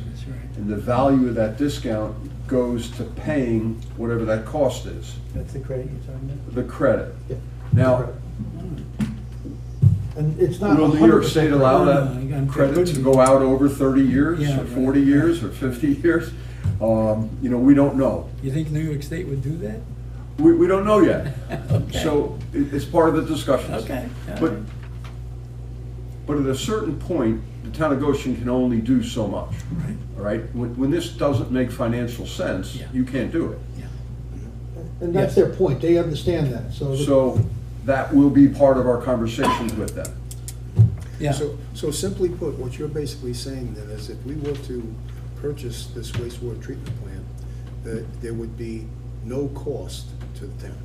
And the value of that discount goes to paying whatever that cost is. That's the credit you're talking about? The credit. Yeah. Now, And it's not. will New York 100% State allow No, that credit to go out over 30 years, Yeah, or 40 years, or 50 years? You know, we don't know. You think New York State would do that? We don't know yet. Okay. So it's part of the discussions. Okay, all But, right. but at a certain point, the town of Goshen can only do so much. Right. All right? When this doesn't make financial sense, Yeah. you can't do it. And that's their point, they understand that, so. So that will be part of our conversations with them. Yeah. So simply put, what you're basically saying then is if we were to purchase this wastewater treatment plant, that there would be no cost to the town.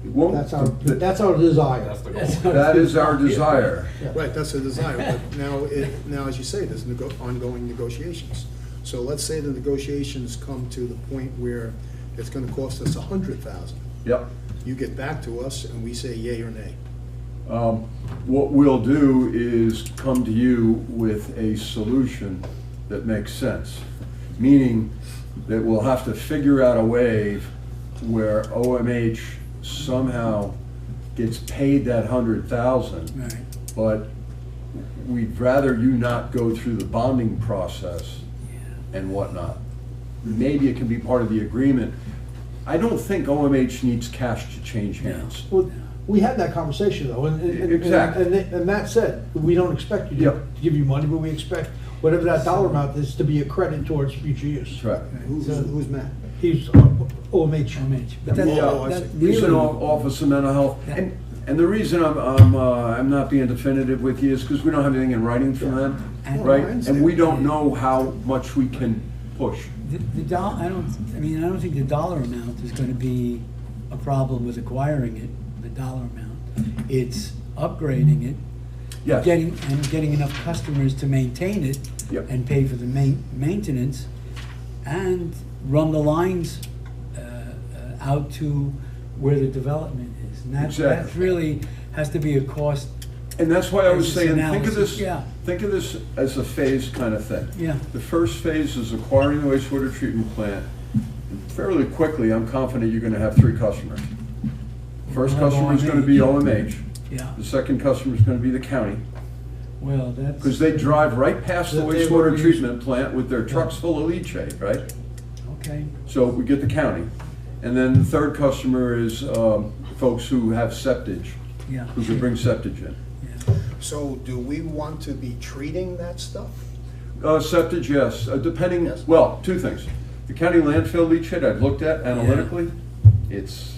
It won't- That's our desire. That's the goal. That is our desire. Right, that's a desire, but now, as you say, there's ongoing negotiations. So let's say the negotiations come to the point where it's gonna cost us $100,000. Yep. You get back to us and we say yay or nay. What we'll do is come to you with a solution that makes sense. Meaning that we'll have to figure out a way where OMH somehow gets paid that 100,000. Right. But we'd rather you not go through the bonding process and whatnot. Maybe it can be part of the agreement. I don't think OMH needs cash to change hands. Well, we had that conversation though, and Exactly. and Matt said, we don't expect you to Yep. give you money, but we expect whatever that dollar amount is to be a credit towards future use. That's right. Who's Matt? He's OMH. But that, Oh, I that see. He's an really, Office of Mental Health. And the reason I'm not being definitive with you is because we don't have anything in writing from them, And- right? I And understand. we don't know how much we can push. I don't think the dollar amount is gonna be a problem with acquiring it, the dollar amount. It's upgrading it, Yes. getting enough customers to maintain it Yep. and pay for the maintenance and run the lines out to where the development is. And that Exactly. really has to be a cost. And that's why I was It's saying, think of analysis, this, yeah. think of this as a phase kind of thing. Yeah. The first phase is acquiring the wastewater treatment plant. And fairly quickly, I'm confident you're gonna have 3 customers. First We'll have customer is gonna be OMH. Yeah, The second customer is gonna be the county. well, that's. Because they drive right past the That they wastewater were using. treatment plant with their trucks full of leachate, right? Okay, So we get the county. And then the third customer is folks who have septage, yeah. who can bring septage in. Yeah. So do we want to be treating that stuff? Septage, yes, depending, Yes. well, 2 things. The county landfill leachate I've looked at analytically, it's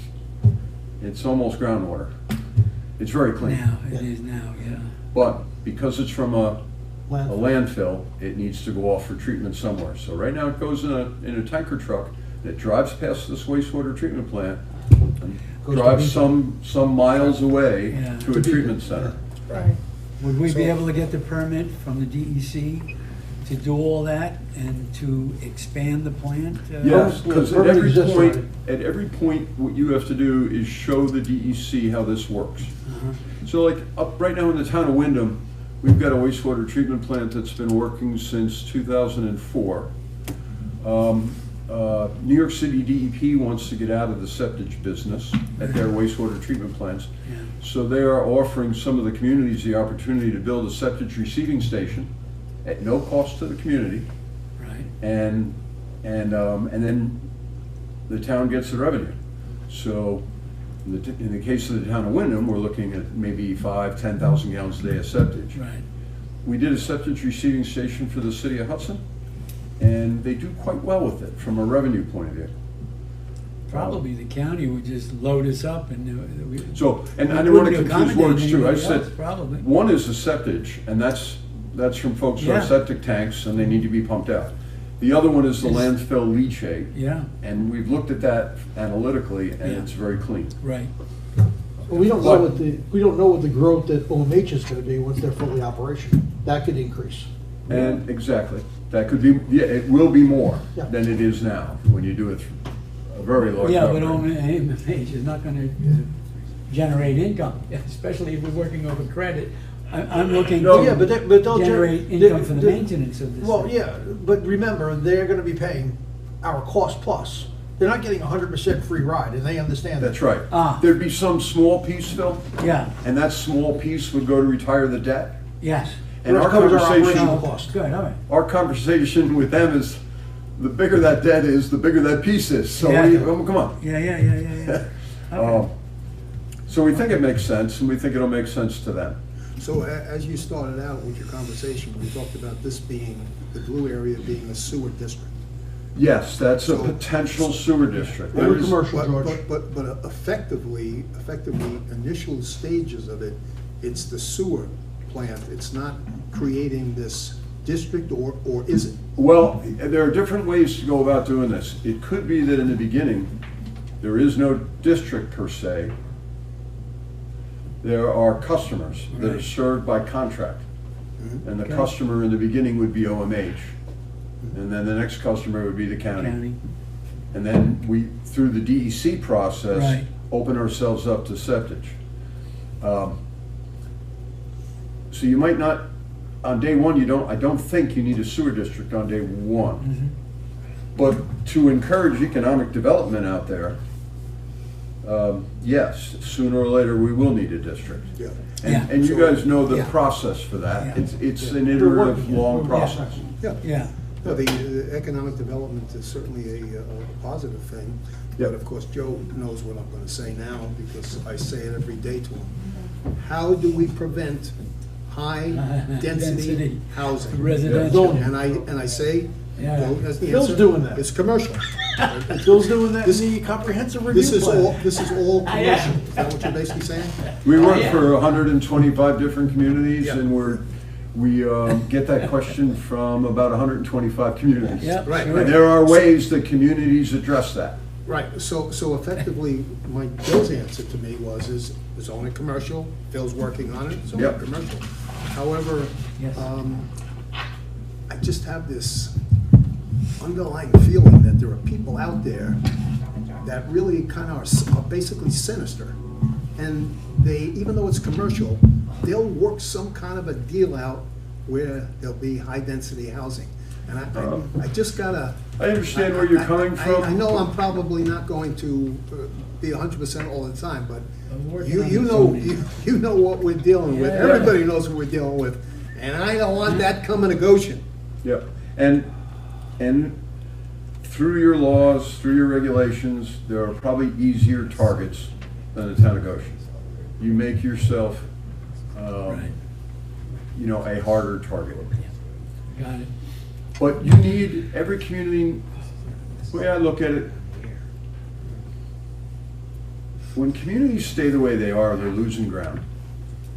almost groundwater. It's very clean. Now, it is now, yeah. But because it's from a landfill, it needs to go off for treatment somewhere. So right now it goes in a tanker truck that drives past this wastewater treatment plant, and Goes to drives Beacon. some miles away Yeah. to a treatment center. Right. Would we be So- able to get the permit from the DEC to do all that and to expand the plant? Yes, because at permit every exists point, already. what you have to do is show the DEC how this works. Uh-huh. So like, up right now in the town of Wyndham, we've got a wastewater treatment plant that's been working since 2004. New York City DEP wants to get out of the septage business at their wastewater treatment plants. Yeah. So they are offering some of the communities the opportunity to build a septage receiving station at no cost to the community. Right. And then the town gets the revenue. So in the case of the town of Wyndham, we're looking at maybe 5,000-10,000 gallons a day of septage. Right. We did a septage receiving station for the city of Hudson, and they do quite well with it from a revenue point of view. Probably the county would just load us up and. So, and I we didn't want to wouldn't confuse accommodate words too. I anybody else, said, Probably. one is a septage, and that's from folks who have Yeah. septic tanks and they need to be pumped out. The other one is the landfill leachate. Yeah. And we've looked at that analytically, and Yeah. it's very clean. Right. Well, we don't know what the growth at OMH is gonna be once they're fully operational. That could increase. And exactly, that could be, yeah, it will be more Yeah. than it is now, when you do it through a very large Yeah, but number. OMH is not gonna generate income, especially if we're working over credit. I'm looking No, yeah, to but they'll generate income for the maintenance of this. Well, thing. yeah, but remember, they're gonna be paying our cost plus. They're not getting 100% free ride, and they understand that. That's right. Ah. There'd be some small piece, Phil, Yeah, and that small piece would go to retire the debt. yes. And our Covers our conversation, operational cost. Good, all right. our conversation with them is, the bigger that debt is, the bigger that piece is. So, Yeah. come on. Yeah. Okay. So we think it makes sense, and we think it'll make sense to them. So as you started out with your conversation, we talked about this being, the blue area being a sewer district. Yes, that's a So- potential sewer district. Or There is- commercial, George. But effectively, initial stages of it, it's the sewer plant. It's not creating this district, or is it? Well, there are different ways to go about doing this. It could be that in the beginning, there is no district per se. There are customers that are Right. served by contract. And the customer in the beginning would be OMH. And then the next customer would be the County. And then we, through the DEC process, Right. open ourselves up to septage. So you might not, on day one, I don't think you need a sewer district on day one. Mm-hmm. But to encourage economic development out there, yes, sooner or later, we will need a district. Yeah. Yeah. And you guys know the Yeah. process for that. Yeah. It's Yeah. an We're iterative, working- long yeah. process. Yeah. No, the economic development is certainly a positive thing. Yep. But of course, Joe knows what I'm gonna say now, because I say it every day to him. How do we prevent high-density Density. housing? Residential. And I say, Yeah. Joe has the Phil's answer. doing that. It's commercial. Phil's doing that in This- the comprehensive review This is plan. all, this is all commercial. Is that what you're basically saying? We work for 125 different communities, Yeah. and we get that question from about 125 communities. Yep, Right, sure. And there are ways that communities address that. Right, so effectively, Bill's answer to me is only commercial, Phil's working on it, it's only Yep. commercial. However, Yes. I just have this underlying feeling that there are people out there that really kind of are basically sinister. And they, even though it's commercial, they'll work some kind of a deal out where there'll be high-density housing. And I just gotta. I understand where you're coming from. I know I'm probably not going to be 100% all the time, but I'm working you on you the know, zoning. you know what we're dealing with. Yeah. Everybody knows what we're dealing with. And I don't want that coming to Goshen. Yep. And through your laws, through your regulations, there are probably easier targets than the town of Goshen. You make yourself, a harder target. Got it. But you need, every community, the way I look at it, when communities stay the way they are, they're losing ground.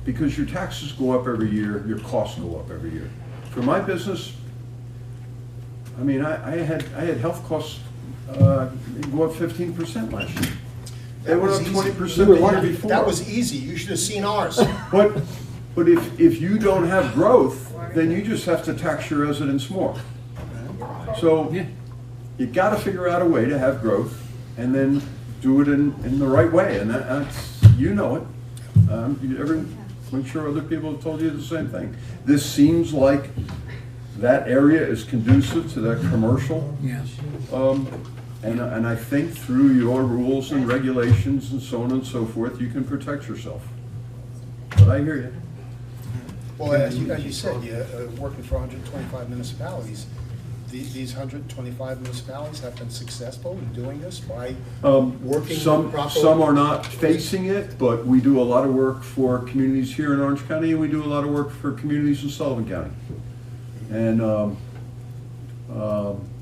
Because your taxes go up every year, your costs go up every year. For my business, I mean, I had health costs go up 15% last year. They went up 20% the year before. That was easy. You should have seen ours. But if you don't have growth, then you just have to tax your residents more. So you gotta figure out a way to have growth and then do it in the right way, and that's, you know it. I'm sure other people have told you the same thing. This seems like that area is conducive to that commercial. Yeah. And I think through your rules and regulations and so on and so forth, you can protect yourself. But I hear you. Well, as you said, you're working for 125 municipalities. These 125 municipalities have been successful in doing this by working properly. Some are not facing it, but we do a lot of work for communities here in Orange County, and we do a lot of work for communities in Sullivan County. And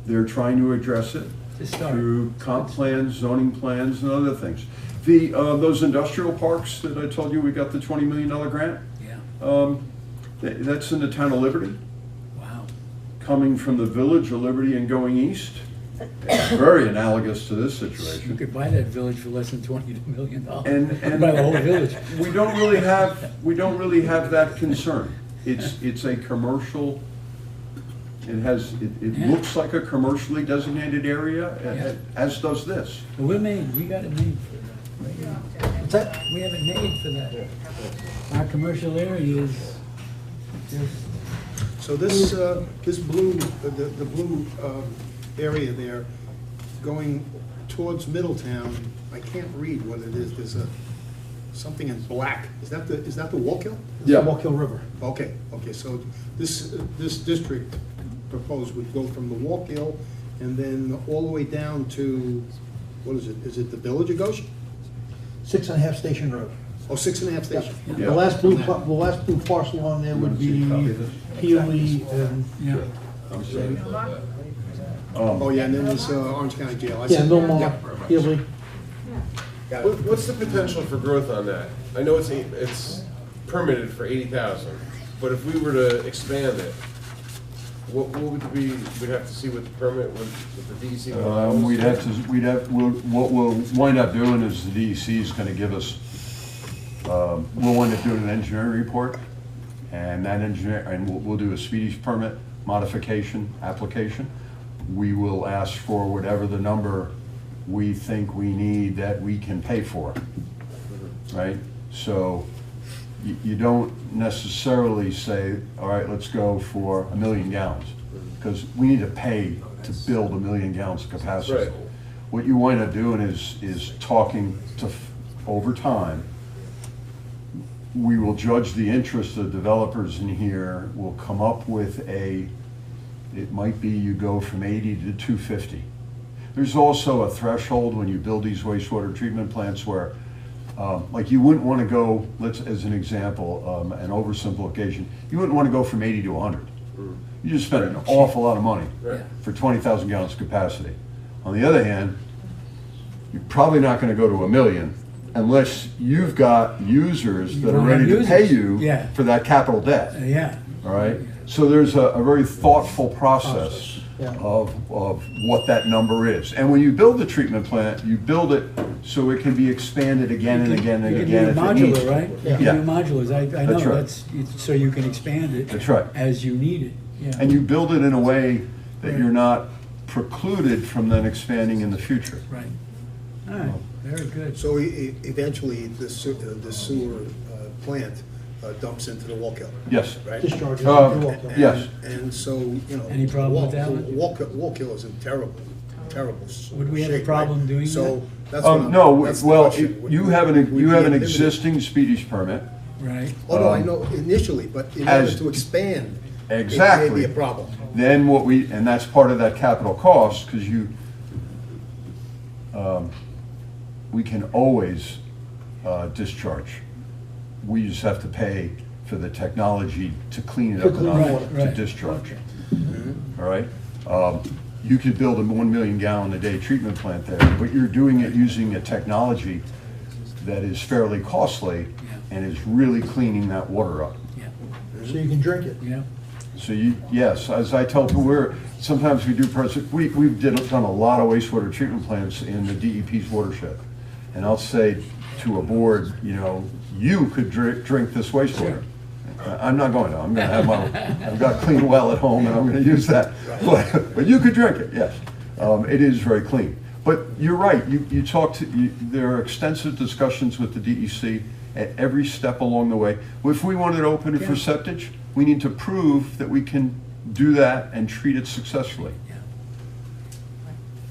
they're trying to address it through comp plans, zoning plans, and other things. Those industrial parks that I told you we got the $20 million grant, Yeah. that's in the town of Liberty. Wow. coming from the Village of Liberty and going east. It's very analogous to this You situation. could buy that village for less than $20 million. And Buy the whole village. we don't really have that concern. It's a commercial, it Yeah. looks like a commercially designated area, Yeah. as does this. But we got it made for that. What's that? We have it made for that. Our commercial area is just, So this, this blue, the blue area there, going towards Middletown, I can't read what it is. There's something in black. Is that the Wallkill? Yeah. Wallkill River. Okay, so this district proposed would go from the Wallkill and then all the way down to, what is it? Is it the Village of Goshen? 6.5 Station Road. Oh, 6.5 Station. The last blue parcel on there would be Healy and, yeah. Oh, yeah, and then there's Orange County Jail. I yeah, see. Millmont, Healy. Got it. What's the potential for growth on that? I know it's permitted for 80,000, but if we were to expand it, what would be, we'd have to see what the permit with the DEC allows? What we'll wind up doing is the DEC is gonna give us, we'll wind up doing an engineering report, and we'll do a speedies permit modification application. We will ask for whatever the number we think we need that we can pay for, right? So you don't necessarily say, all right, let's go for 1 million gallons, because we need to pay to build 1 million gallons of capacity. Right. What you wind up doing is talking to, over time, we will judge the interest of developers in here, we'll come up with it might be you go from 80 to 250. There's also a threshold when you build these wastewater treatment plants where, like you wouldn't want to go, as an example, an oversimplification, you wouldn't want to go from 80 to 100. You just spent an awful lot of money for 20,000 gallons of capacity. On the other hand, you're probably not going to go to 1 million unless you've got users that are ready to pay you for that capital debt. Yeah. All right? So there's a very thoughtful process of what that number is. And when you build the treatment plant, you build it so it can be expanded again and again and again if it needs to. Modular, right? You can do modulars. I know That's right. that's so you can expand it. That's right. As you need it. Yeah. And you build it in a way that you're not precluded from then expanding in the future. Right. All right. Very good. So eventually, the sewer plant dumps into the Wallkill. Yes. Right? Discharges into the Wallkill. Yes. And so, you know. Any problem with that one? Wallkill is in terrible shape. Would we have a problem right? doing So that? that's what No, that's the well, question. you have an existing speedies permit. Right. Oh, no, I know initially, but in order to expand, Exactly. it may be a problem. Then and that's part of that capital cost, because we can always discharge. We just have to pay for the technology to clean it up enough to discharge. All right? You could build a 1 million gallon a day treatment plant there, but you're doing it using a technology that is fairly costly and is really cleaning that water up. So you can drink it. Yeah. So yes, as I tell people, sometimes we do we've done a lot of wastewater treatment plants in the DEP's watershed. And I'll say to a board, you could drink this wastewater. I'm not going to. I'm going to have I've got a clean well at home and I'm going to use that. But you could drink it, yes. It is very clean. But you're right, there are extensive discussions with the DEC at every step along the way. If we wanted to open it for septage, we need to prove that we can do that and treat it successfully.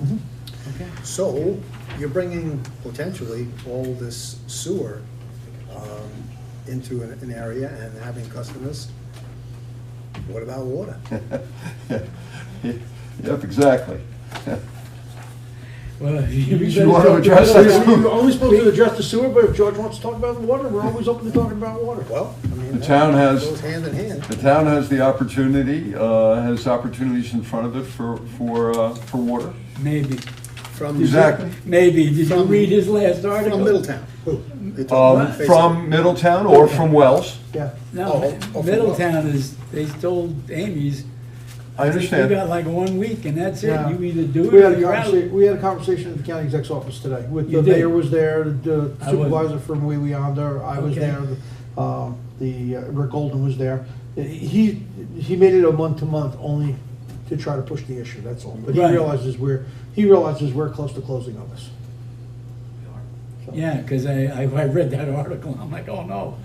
Okay. So you're bringing potentially all this sewer into an area and having customers. What about water? Yep, exactly. Well, you want to address that? You're only supposed to address the sewer, but if George wants to talk about the water, we're always open to talking about water. Well, I mean, the town goes hand in hand. The town has the opportunity, has opportunities in front of it for water. Maybe. Exactly. Maybe. Did you read his last article? From Middletown. From Middletown or from Wells? Yeah. No, Middletown they told Amy's, I understand. You got like 1 week and that's it. Yeah. You either do We it had or a you're out. we had a conversation at the county exec's office today. With You the did? mayor was there, the I supervisor from Way Yonder, I was Okay. there, Rick Golden was there. He made it a month to month only to try to push the issue, that's all. But he Right. realizes we're close to closing on this. Yeah, because I read that article, I'm like, oh no.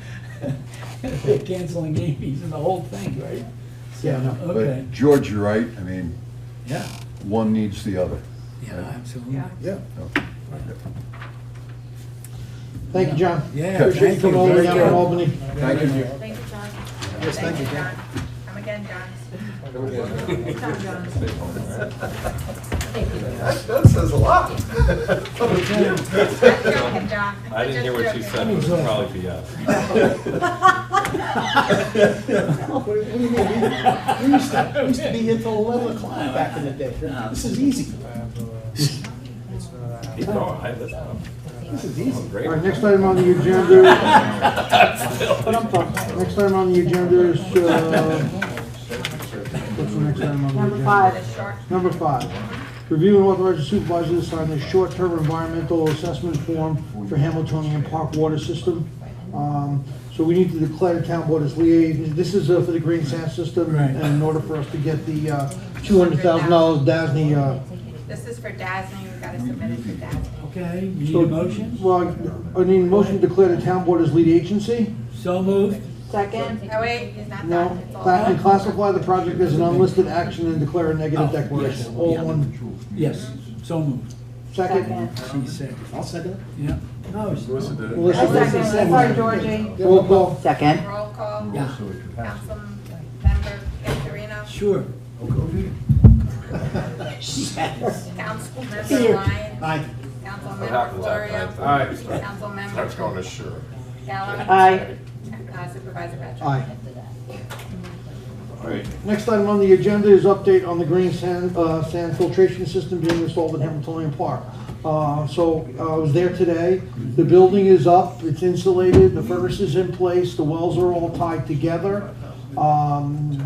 They're canceling Amy's and the whole thing, right? Yeah, no. Okay. But George, you're right, I mean, Yeah. one needs the other. Yeah, absolutely. Yeah. Okay. Thank you, John. Yeah, Appreciate thank you coming you. over Very down good. from Albany. Thank you. Thank you, John. Yes, thank you, John. Come again, John. Come again. Anytime, John. That says a lot. Joking, John. I didn't hear what she said, but it would probably be yes. What do you mean? We used to be here till 11 o'clock back in the day. This is easy. Keep going, I listen. This is easy. Great. All right, next item on the agenda. Next item on the agenda is, what's the next item on the agenda? Number 5. Number 5. Review and authorize the supervisor to sign the short-term environmental assessment form for Hamiltonian Park water system. So we need to declare the town board as lead. This is for the green sand system, Right. and in order for us to get the $200,000 DASNY. This is for Dasney, we've got to submit it to Dasney. Okay, you need a motion? Well, I need a motion to declare the town board as lead agency. So moved. Second. Oh, wait, it's not No, done. It's all done. and classify the project as an unlisted action and declare a negative declaration. All yeah. one. Yes, so moved. Second. She said. I'll second it. Yeah. No, it's. Melissa did it. Melissa I second. Sorry, Georgie. Roll call. Second. Roll call. Yeah. Councilmember Victorino. Sure. Councilmember Lyon. Aye. What Councilmember happens Florio. after that? Councilmember Starts going to sure. Gallo. Aye. Supervisor Petrich. Aye. All right, next item on the agenda is update on the green sand filtration system being installed at Hamiltonian Park. I was there today. The building is up, it's insulated, the furnace is in place, the wells are all tied together.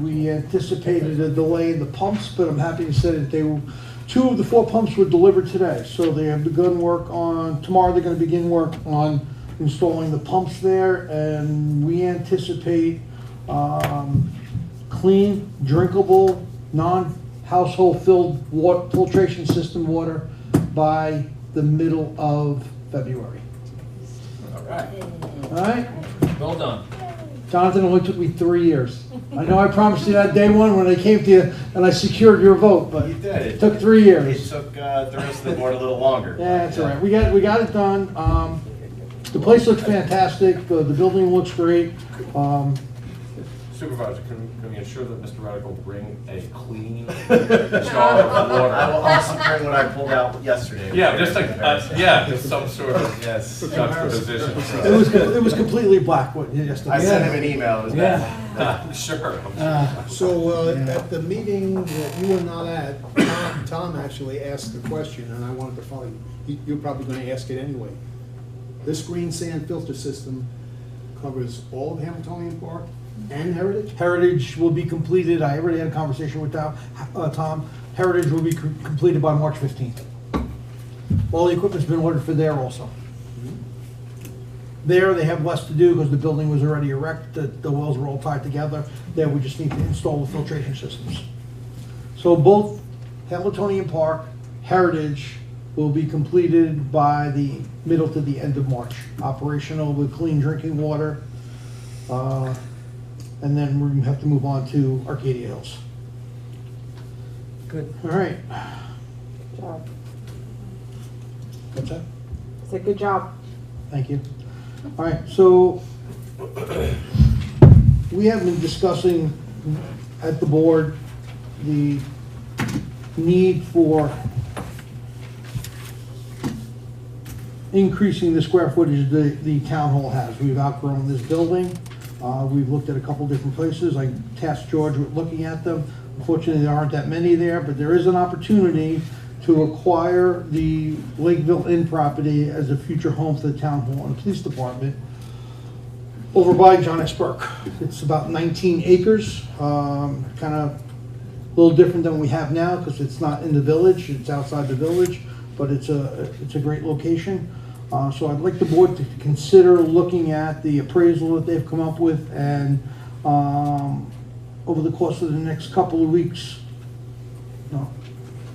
We anticipated a delay in the pumps, but I'm happy to say that 2 of the 4 pumps were delivered today. So they have begun work on, tomorrow they're gonna begin work on installing the pumps there, and we anticipate clean, drinkable, non-household filled water, filtration system water by the middle of February. All right. All right? Well done. Jonathan, it only took me 3 years. I know I promised you that day one when I came to you and I secured your vote, but You did. it took 3 years. It took the rest of the board a little longer. Yeah, that's all right. We got it done. The place looks fantastic. The building looks great. Supervisor, can we ensure that Mr. Radical bring a clean jar of water? I will also bring what I pulled out yesterday. Yeah, just like, just some sort of Yes. juxtaposition. It was completely black yesterday. I sent him an email. It was bad. Sure. So at the meeting that you were not at, Tom actually asked the question, and I wanted to follow you. You're probably going to ask it anyway. This green sand filter system covers all of Hamiltonian Park and Heritage? Heritage will be completed. I already had a conversation with Tom. Heritage will be completed by March 15th. All the equipment's been ordered for there also. There, they have less to do because the building was already erect, the wells were all tied together. There, we just need to install the filtration systems. So both Hamiltonian Park, Heritage will be completed by the middle to the end of March. Operational with clean drinking water. And then we're gonna have to move on to Arcadia Hills. Good. All right. Good job. What's that? It's a good job. Thank you. All right, so we have been discussing at the board the need for increasing the square footage the town hall has. We've outgrown this building. We've looked at a couple different places. I tasked George with looking at them. Unfortunately, there aren't that many there, but there is an opportunity to acquire the Lakeville Inn property as a future home for the town hall and the police department over by John S. Burke. It's about 19 acres, kind of A little different than we have now, because it's not in the village, it's outside the village, but it's a great location. So I'd like the board to consider looking at the appraisal that they've come up with, and over the course of the next couple of weeks,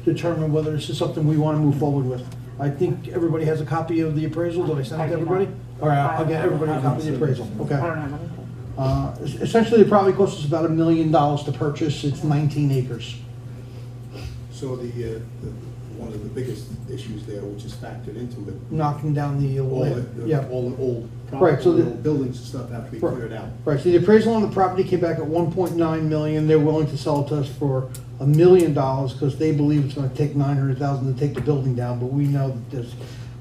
determine whether this is something we want to move forward with. I think everybody has a copy of the appraisal. Did I send it to everybody? All right, I'll get everybody a copy of the appraisal. Okay. Essentially, it probably costs us about $1 million to purchase. It's 19 acres. So the one of the biggest issues there, which is factored into it. Knocking down the All the old Right, so the old buildings and stuff have to be cleared out. Right, so the appraisal on the property came back at 1.9 million. They're willing to sell it to us for $1 million because they believe it's going to take 900,000 to take the building down. But we know that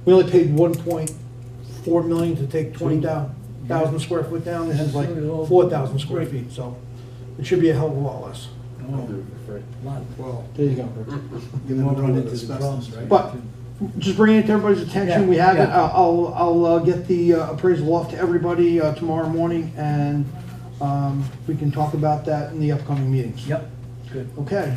we only paid 1.4 million to take 20,000 square foot down. This is like 4,000 square feet, so it should be a hell of a lot less. Well, there you go. You never run into asbestos, right? But just bringing it to everybody's attention, we have it. I'll get the appraisal off to everybody tomorrow morning, and we can talk about that in the upcoming meetings. Yep, good. Okay.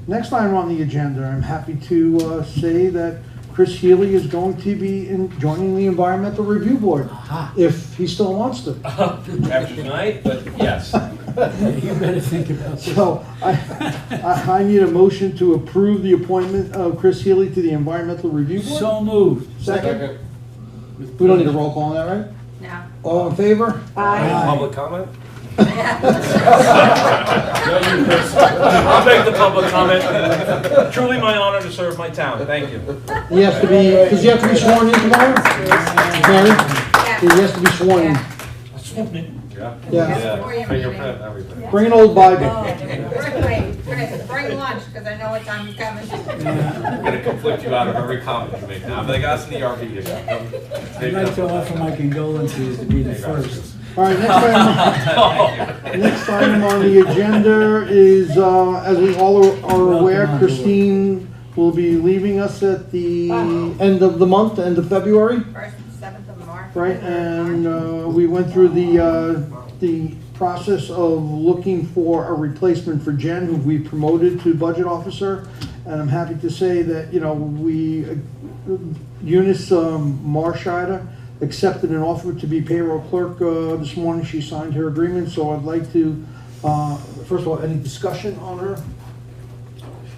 Next item on the agenda, I'm happy to say that Chris Healy is going to be joining the Environmental Review Board, if he still wants to. After tonight, but yes. You better think about this. So I need a motion to approve the appointment of Chris Healy to the Environmental Review Board. So moved. Second? We don't need a roll call on that, right? No. All in favor? Public comment? I'll make the public comment. Truly my honor to serve my town. Thank you. He has to be, does he have to be sworn in tomorrow? Mary? He has to be sworn in. Yeah. Fingerprint, everything. Bring an old Bible. Bring lunch, because I know what time he's coming. I'm gonna conflict you out of every comment you make now, but I got some ERP issues. I'd like to offer my condolences to be the first. All right, next item on the agenda is, as we all are aware, Christine will be leaving us at the end of the month, end of February. 1st and 7th of March. Right, and we went through the process of looking for a replacement for Jen, who we promoted to budget officer. And I'm happy to say that, Eunice Marshida accepted an offer to be payroll clerk this morning. She signed her agreement, so I'd like to, first of all, any discussion on her?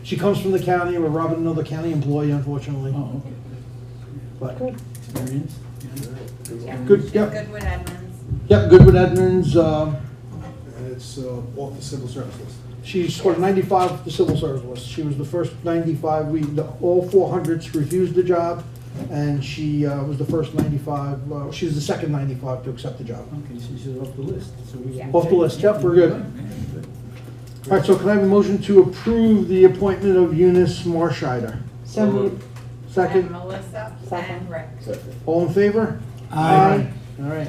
She comes from the county. We're robbing another county employee, unfortunately. Oh, okay. But Experience? good, yep. Goodwood Edmonds. Yep, Goodwood Edmonds. And it's off the civil service list. She scored 95 off the civil service list. She was the first 95. All 400s refused the job, and she was the first 95. She was the second 95 to accept the job. Okay, so she's off the list. So Off the list, yep, we're good. All right, so can I have a motion to approve the appointment of Eunice Marshida? So moved. Second? And Melissa. Second. And Rick. All in favor? Aye. All right.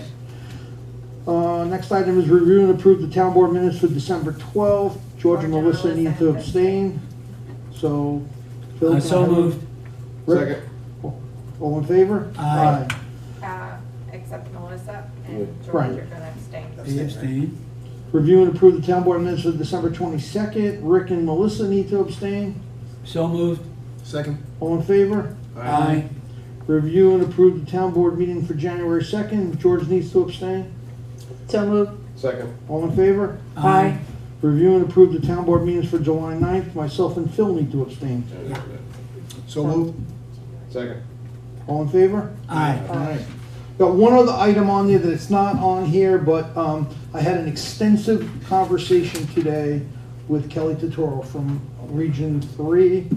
Next item is review and approve the town board minutes for December 12th. George and Melissa need to abstain. So, Phil, can I So have a- moved. Rick? All in favor? Aye. Except Melissa and George Right. are gonna abstain. Abstain. Review and approve the town board minutes for December 22nd. Rick and Melissa need to abstain. So moved. Second? All in favor? Aye. Review and approve the town board meeting for January 2nd. George needs to abstain. So moved. Second. All in favor? Aye. Review and approve the town board meetings for July 9th. Myself and Phil need to abstain. So moved. Second. All in favor? Aye. All right. Got one other item on there that it's not on here, but I had an extensive conversation today with Kelly Totoro from Region 3.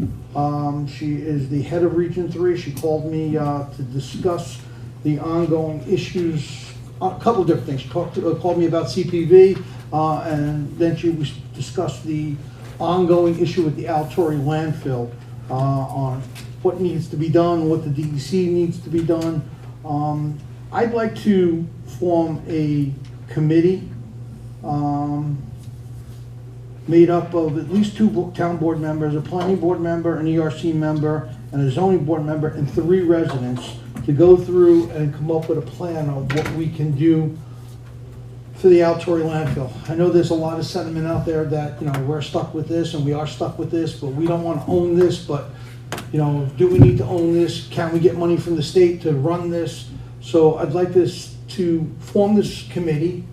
She is the head of Region 3. She called me to discuss the ongoing issues, a couple of different things. She called me about CPV, and then she discussed the ongoing issue with the Altori landfill on what needs to be done, what the DEC needs to be done. I'd like to form a committee made up of at least 2 town board members, a planning board member, an ERC member, and a zoning board member, and 3 residents to go through and come up with a plan of what we can do for the Altori landfill. I know there's a lot of sentiment out there that, you know, we're stuck with this and we are stuck with this, but we don't want to own this, but, you know, do we need to own this? Can we get money from the state to run this? So I'd like this to form this committee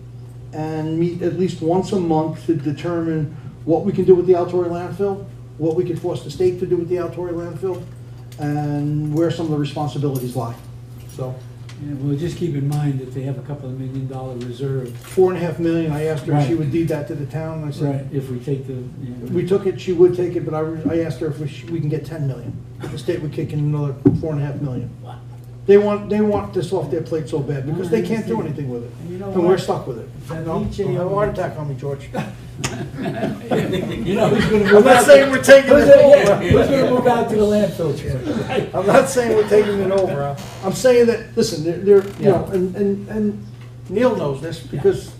and meet at least once a month to determine what we can do with the Altori landfill, what we can force the state to do with the Altori landfill, and where some of the responsibilities lie. So. Yeah, well, just keep in mind that they have a couple of $1 million reserve. $4.5 million, I asked her if she Right. would deed that to the town, and I said. Right, if we take the, yeah. If we took it, she would take it, but I asked her if we can get 10 million. The state would kick in another $4.5 million. They want this off their plate so bad, because they can't do anything with it, You know and we're what? stuck with it. That No, leachate- don't have a heart attack on me, George. You know who's gonna move I'm not out saying to- we're taking who's it gonna- over. Who's gonna move out to the landfill, George? I'm not saying we're taking it over. I'm saying that, listen, they're you know, and Neil knows this, because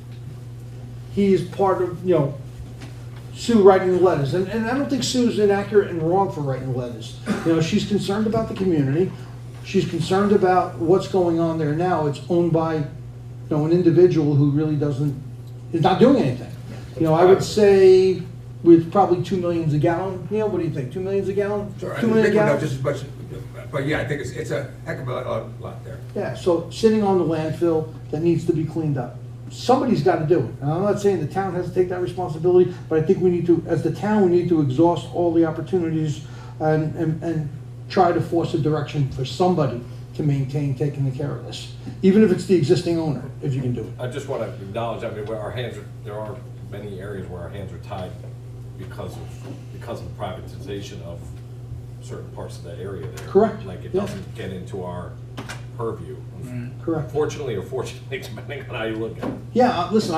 he is part of, you know, Sue writing the letters. And I don't think Sue's inaccurate and wrong for writing the letters. You know, she's concerned about the community. She's concerned about what's going on there now. It's owned by, you know, an individual who really is not doing anything. You know, I would say with probably 2 million a gallon. Neil, what do you think? 2 million a gallon? Sure, I 2 think million we know gallons? just as much, but yeah, I think it's a heck of a lot there. Yeah, so sitting on the landfill that needs to be cleaned up. Somebody's got to do it. And I'm not saying the town has to take that responsibility, but I think we need to, as the town, we need to exhaust all the opportunities and try to force a direction for somebody to maintain taking care of this. Even if it's the existing owner, if you can do it. I just want to acknowledge, I mean, where our hands are, there are many areas where our hands are tied because of privatization of certain parts of that area there. Correct. Like it Yeah. doesn't get into our purview. Correct. Fortunately or fortunately, depending on how you look at it. Yeah, listen,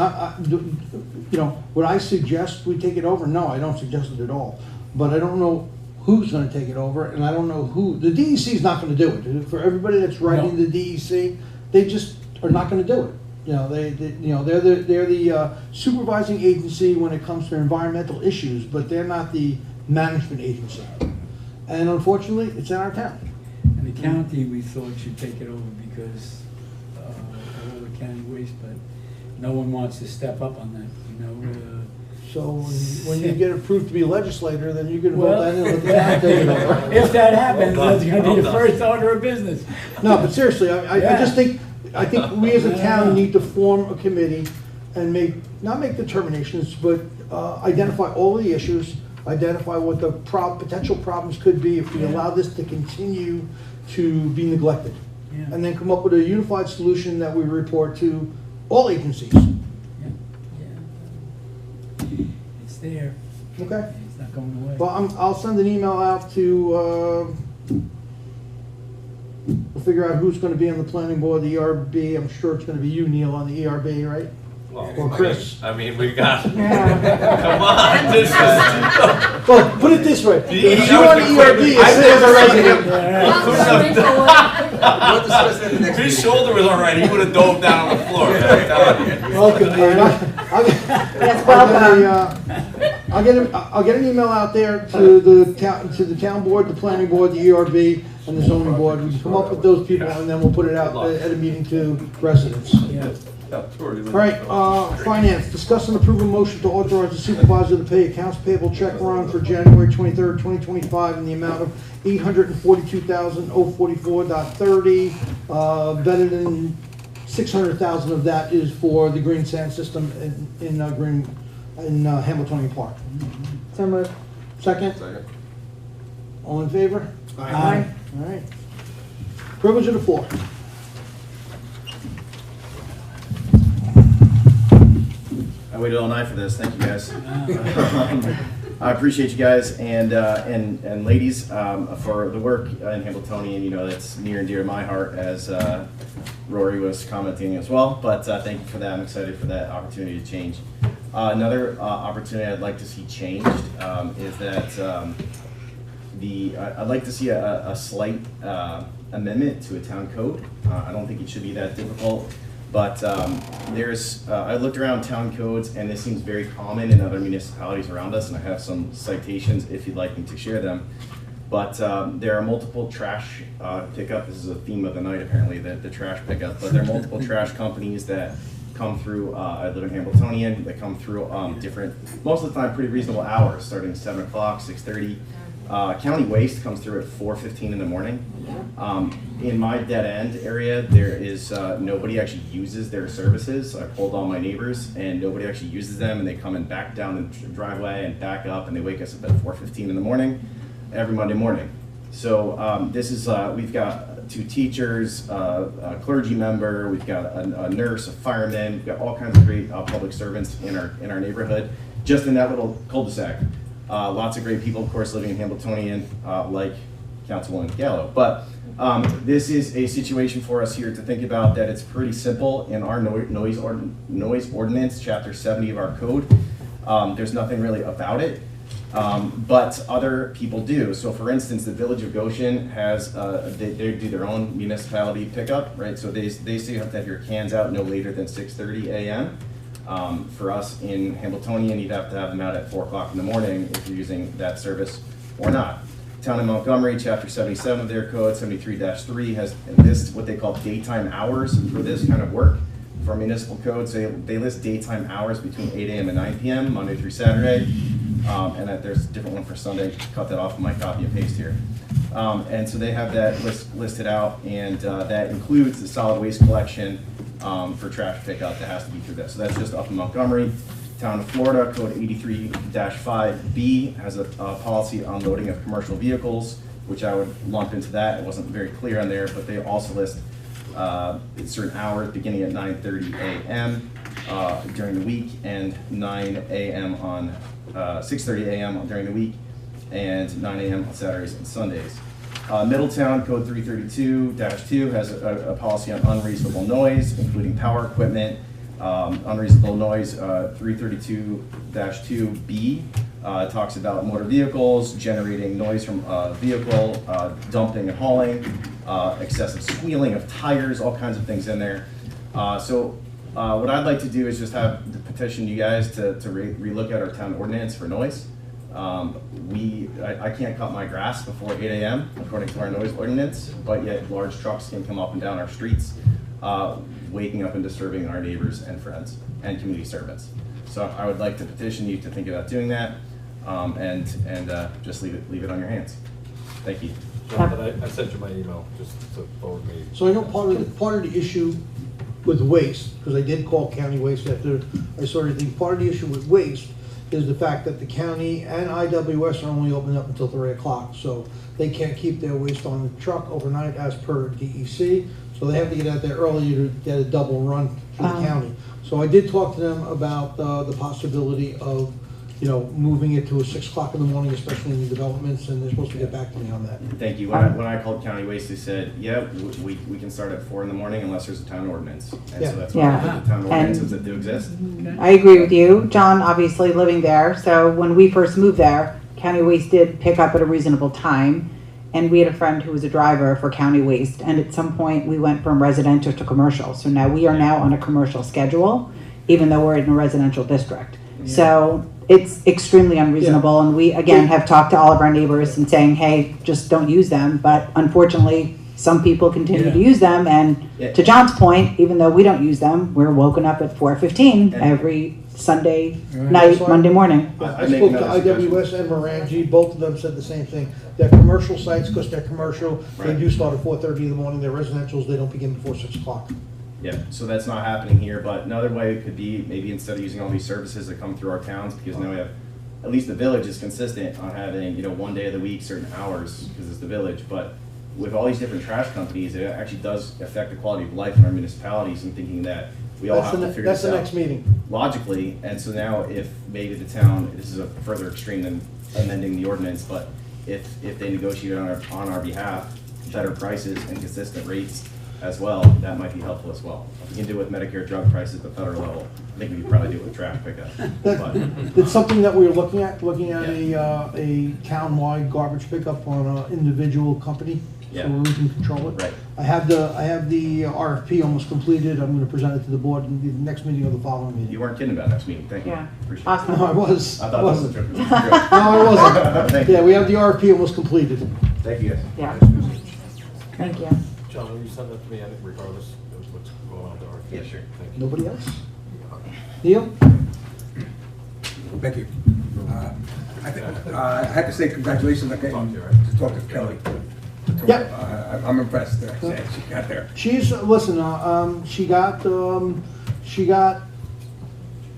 you know, would I suggest we take it over? No, I don't suggest it at all. But I don't know who's gonna take it over, and I don't know who, the DEC is not gonna do it. For everybody that's writing the DEC, they just are not gonna do it. You know, they're the supervising agency when it comes to environmental issues, but they're not the management agency. And unfortunately, it's in our town. And the county, we thought should take it over because of all the county waste, but no one wants to step up on that, you know. So when you get approved to be a legislator, then you're gonna vote Well, that in with the town taking over. if that happens, that's gonna be the first order of business. No, but seriously, I Yeah. just think, we as a town need to form a committee and not make determinations, but identify all the issues, identify what the potential problems could be if we allow this to continue to be neglected. Yeah. And then come up with a unified solution that we report to all agencies. It's there. Okay. It's not going away. Well, I'll send an email out to, we'll figure out who's gonna be on the planning board, the ERB. I'm sure it's gonna be you, Neil, on the ERB, right? Well, Or Chris. I mean, we got, come on, this is. Well, put it this way, Yeah, if that you was on the the ERB, quick- it I've says never already. We'll discuss that in the next His meeting. shoulder was all right, he would have dove down on the floor, I'm telling you. Welcome, I'll get an email out there to the town board, the planning board, the ERB, and the zoning board. We can come up with those people, and then we'll put it out at a meeting to residents. All right, finance, discuss and approve a motion to authorize the supervisor to pay accounts payable check run for January 23rd, 2025 in the amount of $842,044.30. Better than 600,000 of that is for the green sand system in Hamiltonian Park. So moved. Second? Second. All in favor? Aye. All right. Privilege of the floor. I waited all night for this. Thank you, guys. I appreciate you guys and ladies for the work in Hamiltonian. You know, that's near and dear to my heart, as Rory was commenting as well. But thank you for that. I'm excited for that opportunity to change. Another opportunity I'd like to see changed is that I'd like to see a slight amendment to a town code. I don't think it should be that difficult. But I looked around town codes, and this seems very common in other municipalities around us, and I have some citations if you'd like me to share them. But there are multiple trash pickup. This is a theme of the night, apparently, the trash pickup. But there are multiple trash companies that come through, I live in Hamiltonian, they come through different, most of the time pretty reasonable hours, starting 7 o'clock, 6:30. County waste comes through at 4:15 in the morning. In my dead end area, there is, nobody actually uses their services. I polled all my neighbors and nobody actually uses them, and they come and back down the driveway and back up, and they wake us up at 4:15 in the morning, every Monday morning. So this is, we've got 2 teachers, a clergy member, we've got a nurse, a fireman, we've got all kinds of great public servants in our neighborhood, just in that little cul-de-sac. Lots of great people, of course, living in Hamiltonian, like Councilwoman Gallo. But this is a situation for us here to think about that it's pretty simple in our noise ordinance, chapter 70 of our code. There's nothing really about it, but other people do. So for instance, the Village of Goshen has, they do their own municipality pickup, right? So they say you have to have your cans out no later than 6:30 a.m. For us in Hamiltonian, you'd have to have them out at 4 o'clock in the morning if you're using that service or not. Town of Montgomery, chapter 77 of their code, 73-3, has lists what they call daytime hours for this kind of work. For municipal codes, they list daytime hours between 8 a.m. and 9 p.m., Monday through Saturday. And there's a different one for Sunday. Cut that off of my copy and paste here. And so they have that listed out, and that includes the solid waste collection for trash pickup that has to be through that. So that's just up in Montgomery. Town of Florida, code 83-5B has a policy on loading of commercial vehicles, which I would lump into that. It wasn't very clear on there, but they also list certain hours beginning at 9:30 a.m. During the week, and 9 a.m. on 6:30 a.m. during the week, and 9 a.m. on Saturdays and Sundays. Middletown, code 332-2 has a policy on unreasonable noise, including power equipment. Unreasonable noise, 332-2B talks about motor vehicles, generating noise from a vehicle, dumping and hauling, excessive squealing of tires, all kinds of things in there. So what I'd like to do is just have to petition you guys to relook at our town ordinance for noise. I can't cut my grass before 8 a.m. according to our noise ordinance, but yet large trucks can come up and down our streets, waking up and disturbing our neighbors and friends and community servants. So I would like to petition you to think about doing that, and just leave it on your hands. Thank you. Jonathan, I sent you my email just to forward me. So I know part of the issue with waste, because I did call county waste after I saw everything, part of the issue with waste is the fact that the county and IWS are only open up until 3 o'clock, so they can't keep their waste on the truck overnight as per DEC, so they have to get out there early to get a double run to the county. So I did talk to them about the possibility of, moving it to a 6 o'clock in the morning, especially in the developments, and they're supposed to get back to me on that. Thank you. When I called county waste, they said, yeah, we can start at 4 in the morning unless there's a town ordinance. And so that's why the town ordinances that do exist. I agree with you. John, obviously living there, so when we first moved there, county waste did pick up at a reasonable time, and we had a friend who was a driver for county waste, and at some point we went from residential to commercial. So now we are now on a commercial schedule, even though we're in a residential district. Yeah. So it's extremely unreasonable, and we again have talked to all of our neighbors and saying, hey, just don't use them. But unfortunately, some people continue to use them, and to John's point, even though we don't use them, we're woken up at 4:15 every Sunday night, Monday morning. I spoke to IWS and Morangi, both of them said the same thing. They're commercial sites, because they're commercial, they do start at 4:30 in the morning. They're residentials, they don't begin before 6 o'clock. Yeah, so that's not happening here, but another way it could be, maybe instead of using all these services that come through our towns, because now we have, at least the village is consistent on having, one day of the week, certain hours, because it's the village, but with all these different trash companies, it actually does affect the quality of life in our municipalities, and thinking that we all have to figure this out. That's the next meeting. Logically, and so now if maybe the town, this is a further extreme than amending the ordinance, but if they negotiate on our behalf better prices and consistent rates as well, that might be helpful as well. If we can do it with Medicare drug prices at the federal level, I think we could probably do it with trash pickup. It's something that we were looking at a town-wide garbage pickup on an individual company, so we can control it. Right. I have the RFP almost completed. I'm going to present it to the board in the next meeting or the following meeting. You weren't kidding about next meeting. Thank you. Yeah. Appreciate Awesome. it. No, I was. I thought that was a trip. No, I wasn't. Thank you. Yeah, we have the RFP almost completed. Thank you guys. Yeah. Thank you. John, will you send that to me regardless of what's going on to our? Yeah, sure. Thank you. Nobody else? Neil? Thank you. I have to say congratulations, okay, to talk to Kelly. Yeah. I'm impressed, she got there. She's, listen, she got, I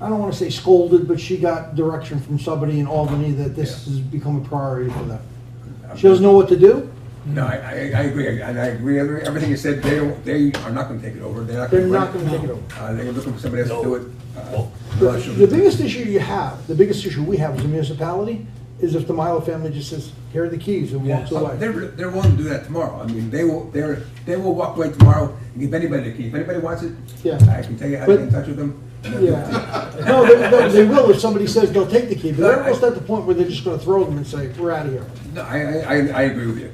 don't wanna say scolded, but she got direction from somebody in Albany that this has become a priority for them. She doesn't know what to do? No, I agree, and I agree, everything you said, they are not gonna take it over, they're not gonna. They're not gonna take it over. They're looking for somebody else to do it. The biggest issue you have, the biggest issue we have as a municipality, is if the Milo family just says, here are the keys, and walks away. They're willing to do that tomorrow. I mean, they will walk away tomorrow and give anybody the key. If anybody wants it, Yeah. I can tell you how to get in touch with them. Yeah. No, they will if somebody says they'll take the key, but they're almost at the point where they're just gonna throw them and say, we're out of here. No, I agree with you.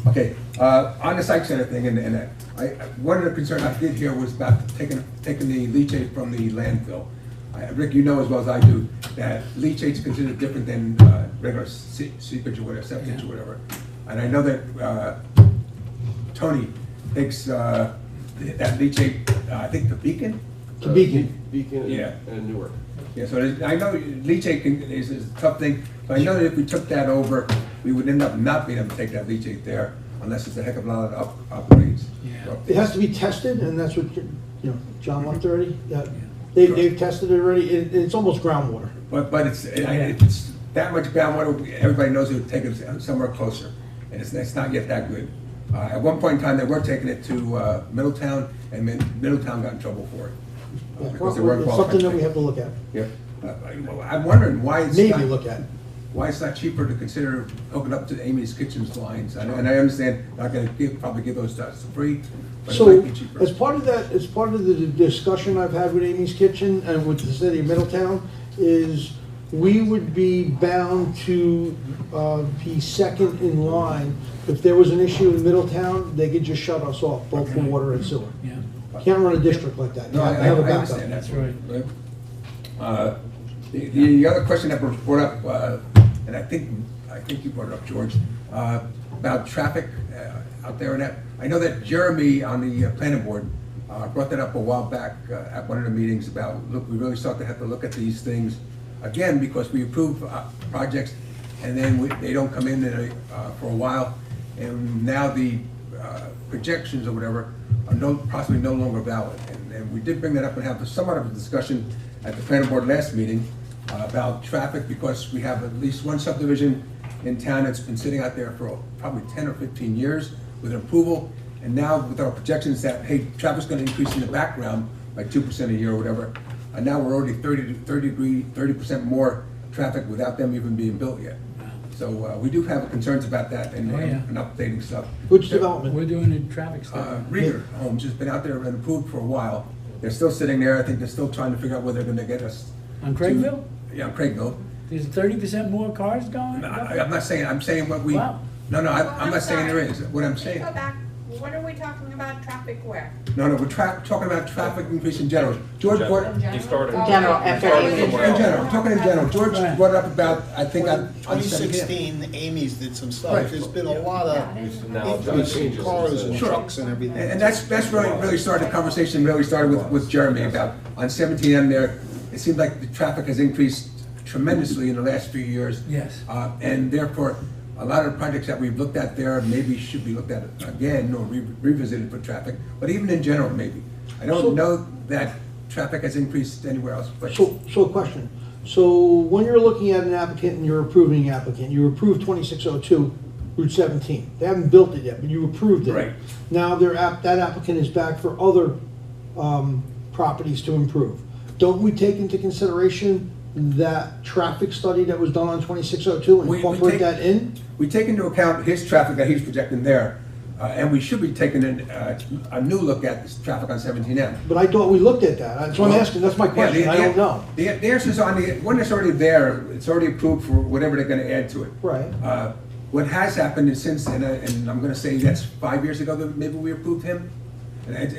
Okay, on the psych center thing, and one of the concerns I did hear was about taking the leachate from the landfill. Rick, you know as well as I do that leachate is considered different than regular seepage or whatever, septic or whatever. And I know that Tony takes that leachate, I think, to Beacon. To Beacon. Beacon Yeah. and Newark. Yeah, so I know leachate is a tough thing, but I know that if we took that over, we would end up not being able to take that leachate there unless it's a heck of a lot of upgrades. Yeah. It has to be tested, and that's what, John left already? Yeah. They've tested it already, it's almost groundwater. But it's that much groundwater, everybody knows it would take it somewhere closer, and it's not yet that good. At one point in time, they were taking it to Middletown, and Middletown got in trouble for it. Because they weren't It's something that we have to look at. Yeah. I'm wondering why it's Maybe not, look at. why it's not cheaper to consider hooking up to Amy's Kitchen's lines. And I understand not going to probably give those to us free, but it So, might be cheaper. as part of that, as part of the discussion I've had with Amy's Kitchen and with the city of Middletown, is we would be bound to be second in line. If there was an issue in Middletown, they could just shut us off, both for water and sewer. Yeah. Can't run a district like that. No, I Have a backup. understand that. That's right. The other question that was brought up, and I think you brought it up, George, about traffic out there and that. I know that Jeremy on the planning board brought that up a while back at one of the meetings about, look, we really start to have to look at these things again because we approve projects and then they don't come in for a while, and now the projections or whatever are possibly no longer valid. And we did bring that up and have somewhat of a discussion at the planning board last meeting about traffic, because we have at least one subdivision in town that's been sitting out there for probably 10 or 15 years with an approval, and now with our projections that, hey, traffic's gonna increase in the background by 2% a year or whatever, and now we're already 30% more traffic without them even being built yet. So we do have concerns about that and updating stuff. Which development? We're doing a traffic study. Rieger Homes has been out there and approved for a while. They're still sitting there. I think they're still trying to figure out where they're gonna get us. On Craigville? Yeah, on Craigville. There's 30% more cars going? I'm not saying, I'm saying what we, Wow. no, I'm not saying there is. What I'm saying, Go back, what are we talking about, traffic where? no, we're talking about traffic increase in general. George brought. He started. In general, he after started Amy. somewhere In else. general, I'm talking in general. George Right. brought it up about, I think, Well, on in 2016, Amy's did some stuff. Right. There's been a lot of Now increase in changes. cars and Sure. trucks and everything. And that's really started, the conversation really started with Jeremy about, on 17M there, it seems like the traffic has increased tremendously in the last few years. Yes. And therefore, a lot of the projects that we've looked at there maybe should be looked at again or revisited for traffic, but even in general, maybe. I don't know that traffic has increased anywhere else. But So a question. So when you're looking at an applicant and you're approving an applicant, you approved 2602 Route 17. They haven't built it yet, but you approved it. Right. Now that applicant is back for other properties to improve. Don't we take into consideration that traffic study that was done on 2602 and incorporate that in? We take into account his traffic that he's projecting there, and we should be taking a new look at this traffic on 17M. But I thought we looked at that. That's what I'm asking. That's my question. I don't know. The answer's on the one that's already there. It's already approved for whatever they're going to add to it. Right. What has happened is since, and I'm going to say that's 5 years ago that maybe we approved him,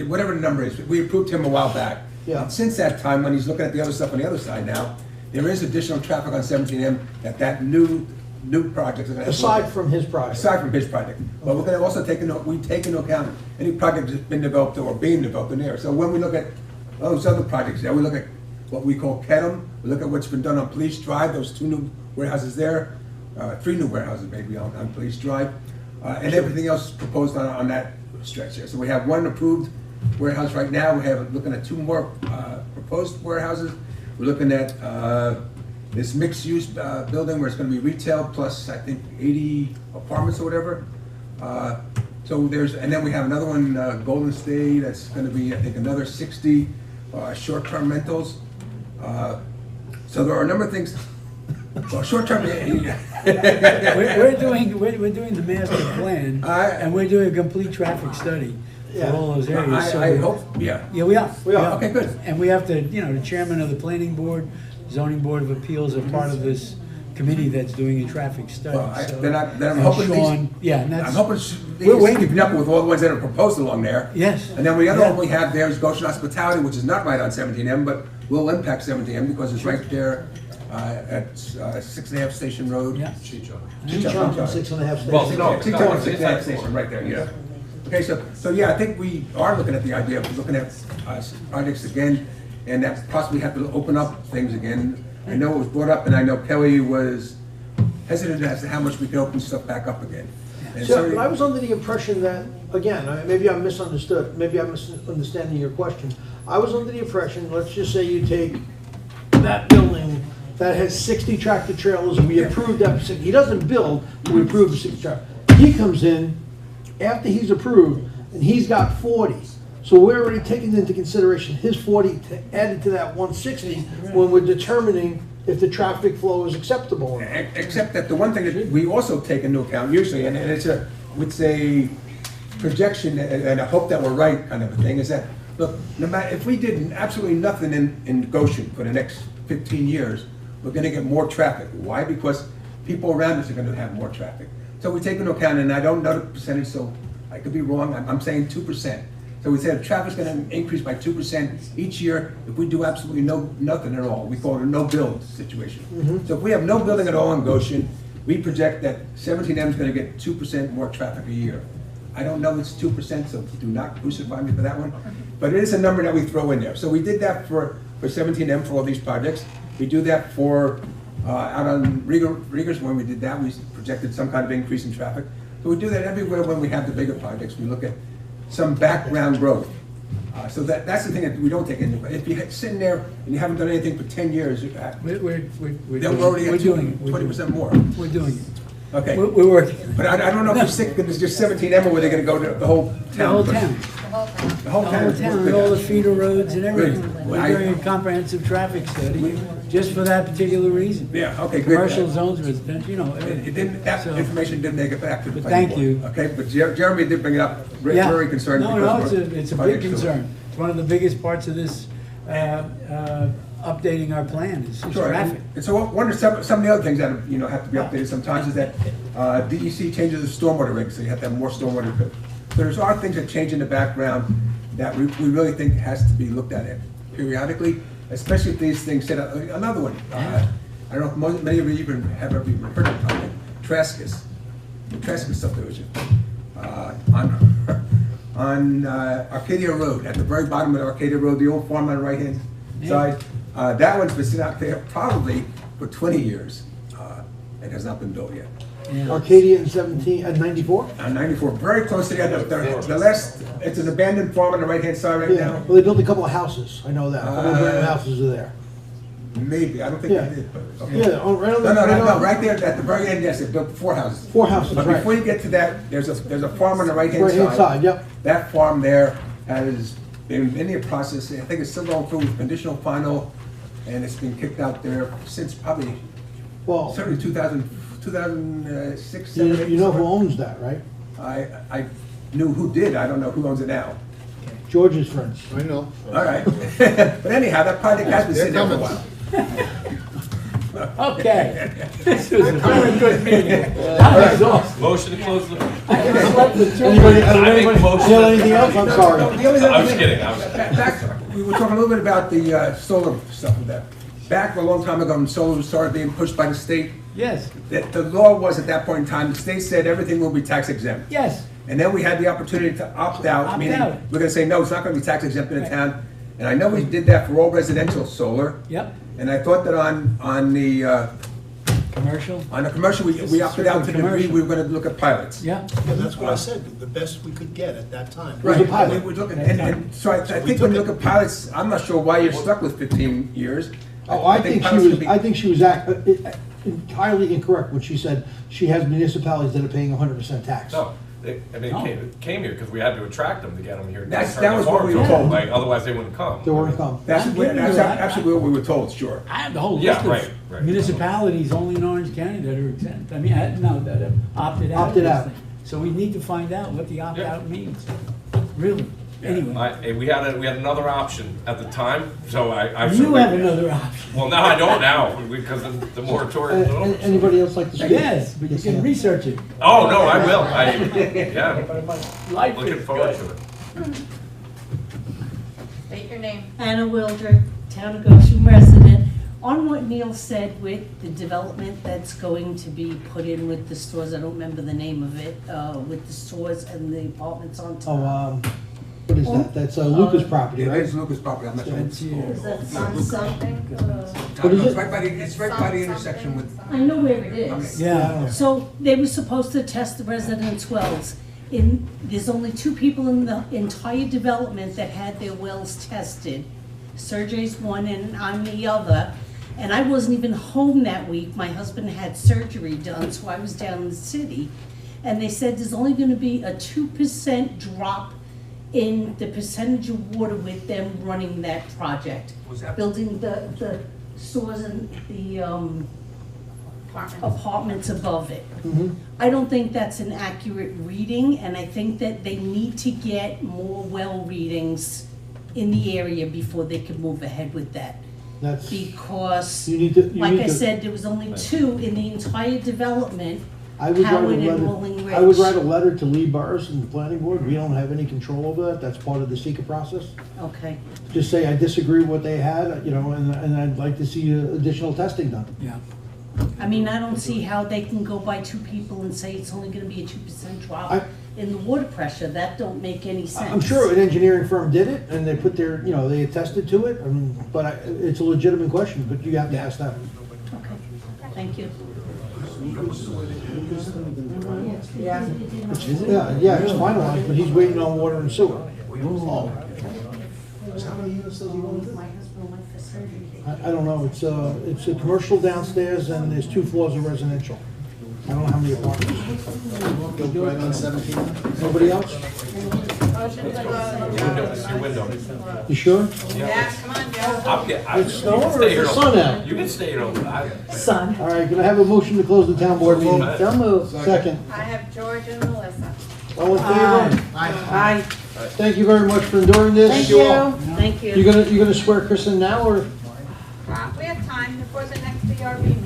whatever the number is, we approved him a while back. Yeah. And since that time, when he's looking at the other stuff on the other side now, there is additional traffic on 17M that new new projects. that are gonna Aside from his project. Aside from his project. But we're gonna also we take into account any project that's been developed or being developed in there. So when we look at those other projects, we look at what we call KEDM, we look at what's been done on Police Drive, those 2 new warehouses there, 3 new warehouses maybe on Police Drive, and everything else proposed on that stretch there. So we have 1 approved warehouse right now, we have looking at 2 more proposed warehouses. We're looking at this mixed-use building where it's gonna be retail plus, I think, 80 apartments or whatever. So and then we have another one, Golden State, that's gonna be, I think, another 60 short-term rentals. So there are a number of things. Well, short-term, we're doing the master plan, and we're doing a complete traffic study for all those areas. I hope, yeah. Yeah, we are. We are, okay, good. And we have to, the chairman of the planning board, zoning board of appeals are part of this committee that's doing a traffic study. Well, So- then I'm and hoping Sean, these, yeah, and I'm that's, hoping we're these waiting. keeping up with all the ones that are proposed along there. Yes. And then the other Yeah. one we have there is Goshen Hospitality, which is not right on 17M, but will impact 17M because it's right there at 6.5 Station Road. Yeah. Cheechon, Cheechon from 6.5 Station. Well, no, It's Cheechon not- and 6.5 Station, right there, yeah. Okay, so yeah, I think we are looking at the idea of looking at projects again, and that possibly have to open up things again. I know it was brought up, and I know Kelly was hesitant as to how much we can open stuff back up again. And So I was under the impression that, again, maybe I misunderstood, maybe I'm misunderstanding your question. I was under the impression, let's just say you take that building that has 60 tractor trailers, and we approved that, he doesn't build, we approve the 60 tractor. He comes in after he's approved, and he's got 40. So we're already taking into consideration his 40 to add to that 160 when we're determining if the traffic flow is acceptable or not. Except that the one thing that we also take into account usually, and it's a projection and a hope that we're right kind of a thing, is that, look, no matter, if we did absolutely nothing in Goshen for the next 15 years, we're gonna get more traffic. Why? Because people around us are gonna have more traffic. So we take into account, and I don't know the percentage, so I could be wrong, I'm saying 2%. So we said traffic's gonna increase by 2% each year if we do absolutely nothing at all. We call it a no-build situation. So if we have no building at all in Goshen, we project that 17M is gonna get 2% more traffic a year. I don't know if it's 2%, so do not crucify me for that one, but it is a number that we throw in there. So we did that for 17M for all these projects. We do that for, out on Riegers, when we did that, we projected some kind of increase in traffic. So we do that everywhere when we have the bigger projects. We look at some background growth. So that's the thing that we don't take into. If you're sitting there and you haven't done anything for 10 years, we're then already at doing it. 20% more. We're doing it. Okay. We're working. But I don't know if it's sick, it's just 17M, or were they gonna go to the whole town? The whole town. The whole town. And all the feeder roads and everything. Good. We're doing a comprehensive traffic study just for that particular reason. Yeah, okay, good. Commercial zones, residential, everything. That information didn't make it back to the But planning thank board. you. Okay, but Jeremy did bring it up, Yeah. very concerned. No, because it's a big projects too. concern. It's one of the biggest parts of this, updating our plan is Sure, traffic. and so one of some of the other things that, have to be updated sometimes is that DEC changes the stormwater regs, so you have to have more stormwater. So there's are things that change in the background that we really think has to be looked at periodically, especially if these things set up. Another one, I don't know if many of you have ever even heard of it, Traskus, the Traskus subdivision, on Arcadia Road, at the very bottom of Arcadia Road, the old farm on the right-hand side. That one's been sitting out there probably for 20 years. It has not been built yet. Arcadia in 94? 94, very close to the end of the last, it's an abandoned farm on the right-hand side right now. Well, they built a couple of houses, I know that. A couple of brand houses are there. Maybe, I don't think they did, but. Okay. Yeah, right on the. No, right there at the very end, yes, they built 4 houses. 4 houses, But right. before you get to that, there's a farm on the right-hand side. Right-hand side, yep. That farm there has been in the process, I think it's still going through with conditional final, and it's been kicked out there since probably, certainly 2006, 7, 8. You know who owns that, right? I knew who did, I don't know who owns it now. George's friends. I know. All right. But anyhow, that project has been sitting there for a while. Okay. This was a very good meeting. That was awesome. Motion to close the. Anybody feel anything else? I'm sorry. I was kidding. We were talking a little bit about the solar stuff with that. Back a long time ago, when solar started being pushed by the state, Yes. The law was at that point in time, the state said everything will be tax exempt. Yes. And then we had the opportunity to opt out, Opt meaning out. we're gonna say, no, it's not gonna be tax exempt in the town. And I know we did that for all residential solar. Yep. And I thought that on the Commercial? on the commercial, we opted out to the, Commercial. we were gonna look at pilots. Yeah. Yeah, that's what I said, the best we could get at that time. Right, a pilot. we were looking, and so I think when you look at pilots, I'm not sure why you're stuck with 15 years. Oh, I think pilots could she was entirely incorrect when she said she has municipalities that are paying 100% tax. No, it came here because we had to attract them to get them here. That was what we were told. Like, otherwise they wouldn't come. They wouldn't come. That's I'm giving you that's that. absolutely what we were told, sure. I have the whole Yeah, list right, of right. municipalities only in Orange County that are exempt. I mean, that have opted out. of Opted this out. thing. So we need to find out what the opt-out means. Really. Anyway. We had another option at the time, so I You certainly- have another option. Well, now I don't now, because of the moratorium is over. Anybody else like to speak? Yes, but you can research it. Oh, no, I will, yeah, Life looking is forward good. to it. State your name. Anna Wildred, Town of Goshen resident. On what Neil said with the development that's going to be put in with the stores, I don't remember the name of it, with the stores and the apartments on top. What is that? That's Lucas property, It right? is Lucas property, I'm not sure. Is that Sun something? What is it? It's right by the intersection with. I know where it is. Yeah. So they were supposed to test the residents' wells. There's only 2 people in the entire development that had their wells tested. Sergey's one and I'm the other. And I wasn't even home that week. My husband had surgery done, so I was down in the city. And they said there's only gonna be a 2% drop in the percentage of water with them running that project. Was that? Building the stores and the apartments above it. I don't think that's an accurate reading, and I think that they need to get more well readings in the area before they can move ahead with that. That's, Because, you need to, like I said, there was only 2 in the entire development, I would write a Howard and Rolling letter, Ridge. I would write a letter to Lee Burris and the planning board. We don't have any control over that. That's part of the secret process. Okay. Just say, I disagree with what they had, and I'd like to see additional testing done. Yeah. I mean, I don't see how they can go by 2 people and say it's only gonna be a 2% drop in the water pressure. That don't make any sense. I'm sure an engineering firm did it, and they put their, they attested to it, but it's a legitimate question, but you have to ask them. Okay, thank you. Yeah. Yeah, it's finalized, but he's waiting on water and sewer. How many units does he want? My husband went for surgery. I don't know, it's a commercial downstairs, and there's 2 floors of residential. I don't know how many apartments. Right on 17? Nobody else? Motion to close. Your window. You sure? Yeah, come on, Joe. It's snowing or is the sun out? You can stay here over. Son. All right, can I have a motion to close the town board meeting? Don't move. Second. I have George and Melissa. All in favor? Aye. Thank you very much for enduring this. Thank you. Thank you. You're gonna swear Chris in now, or? We have time before the next PRB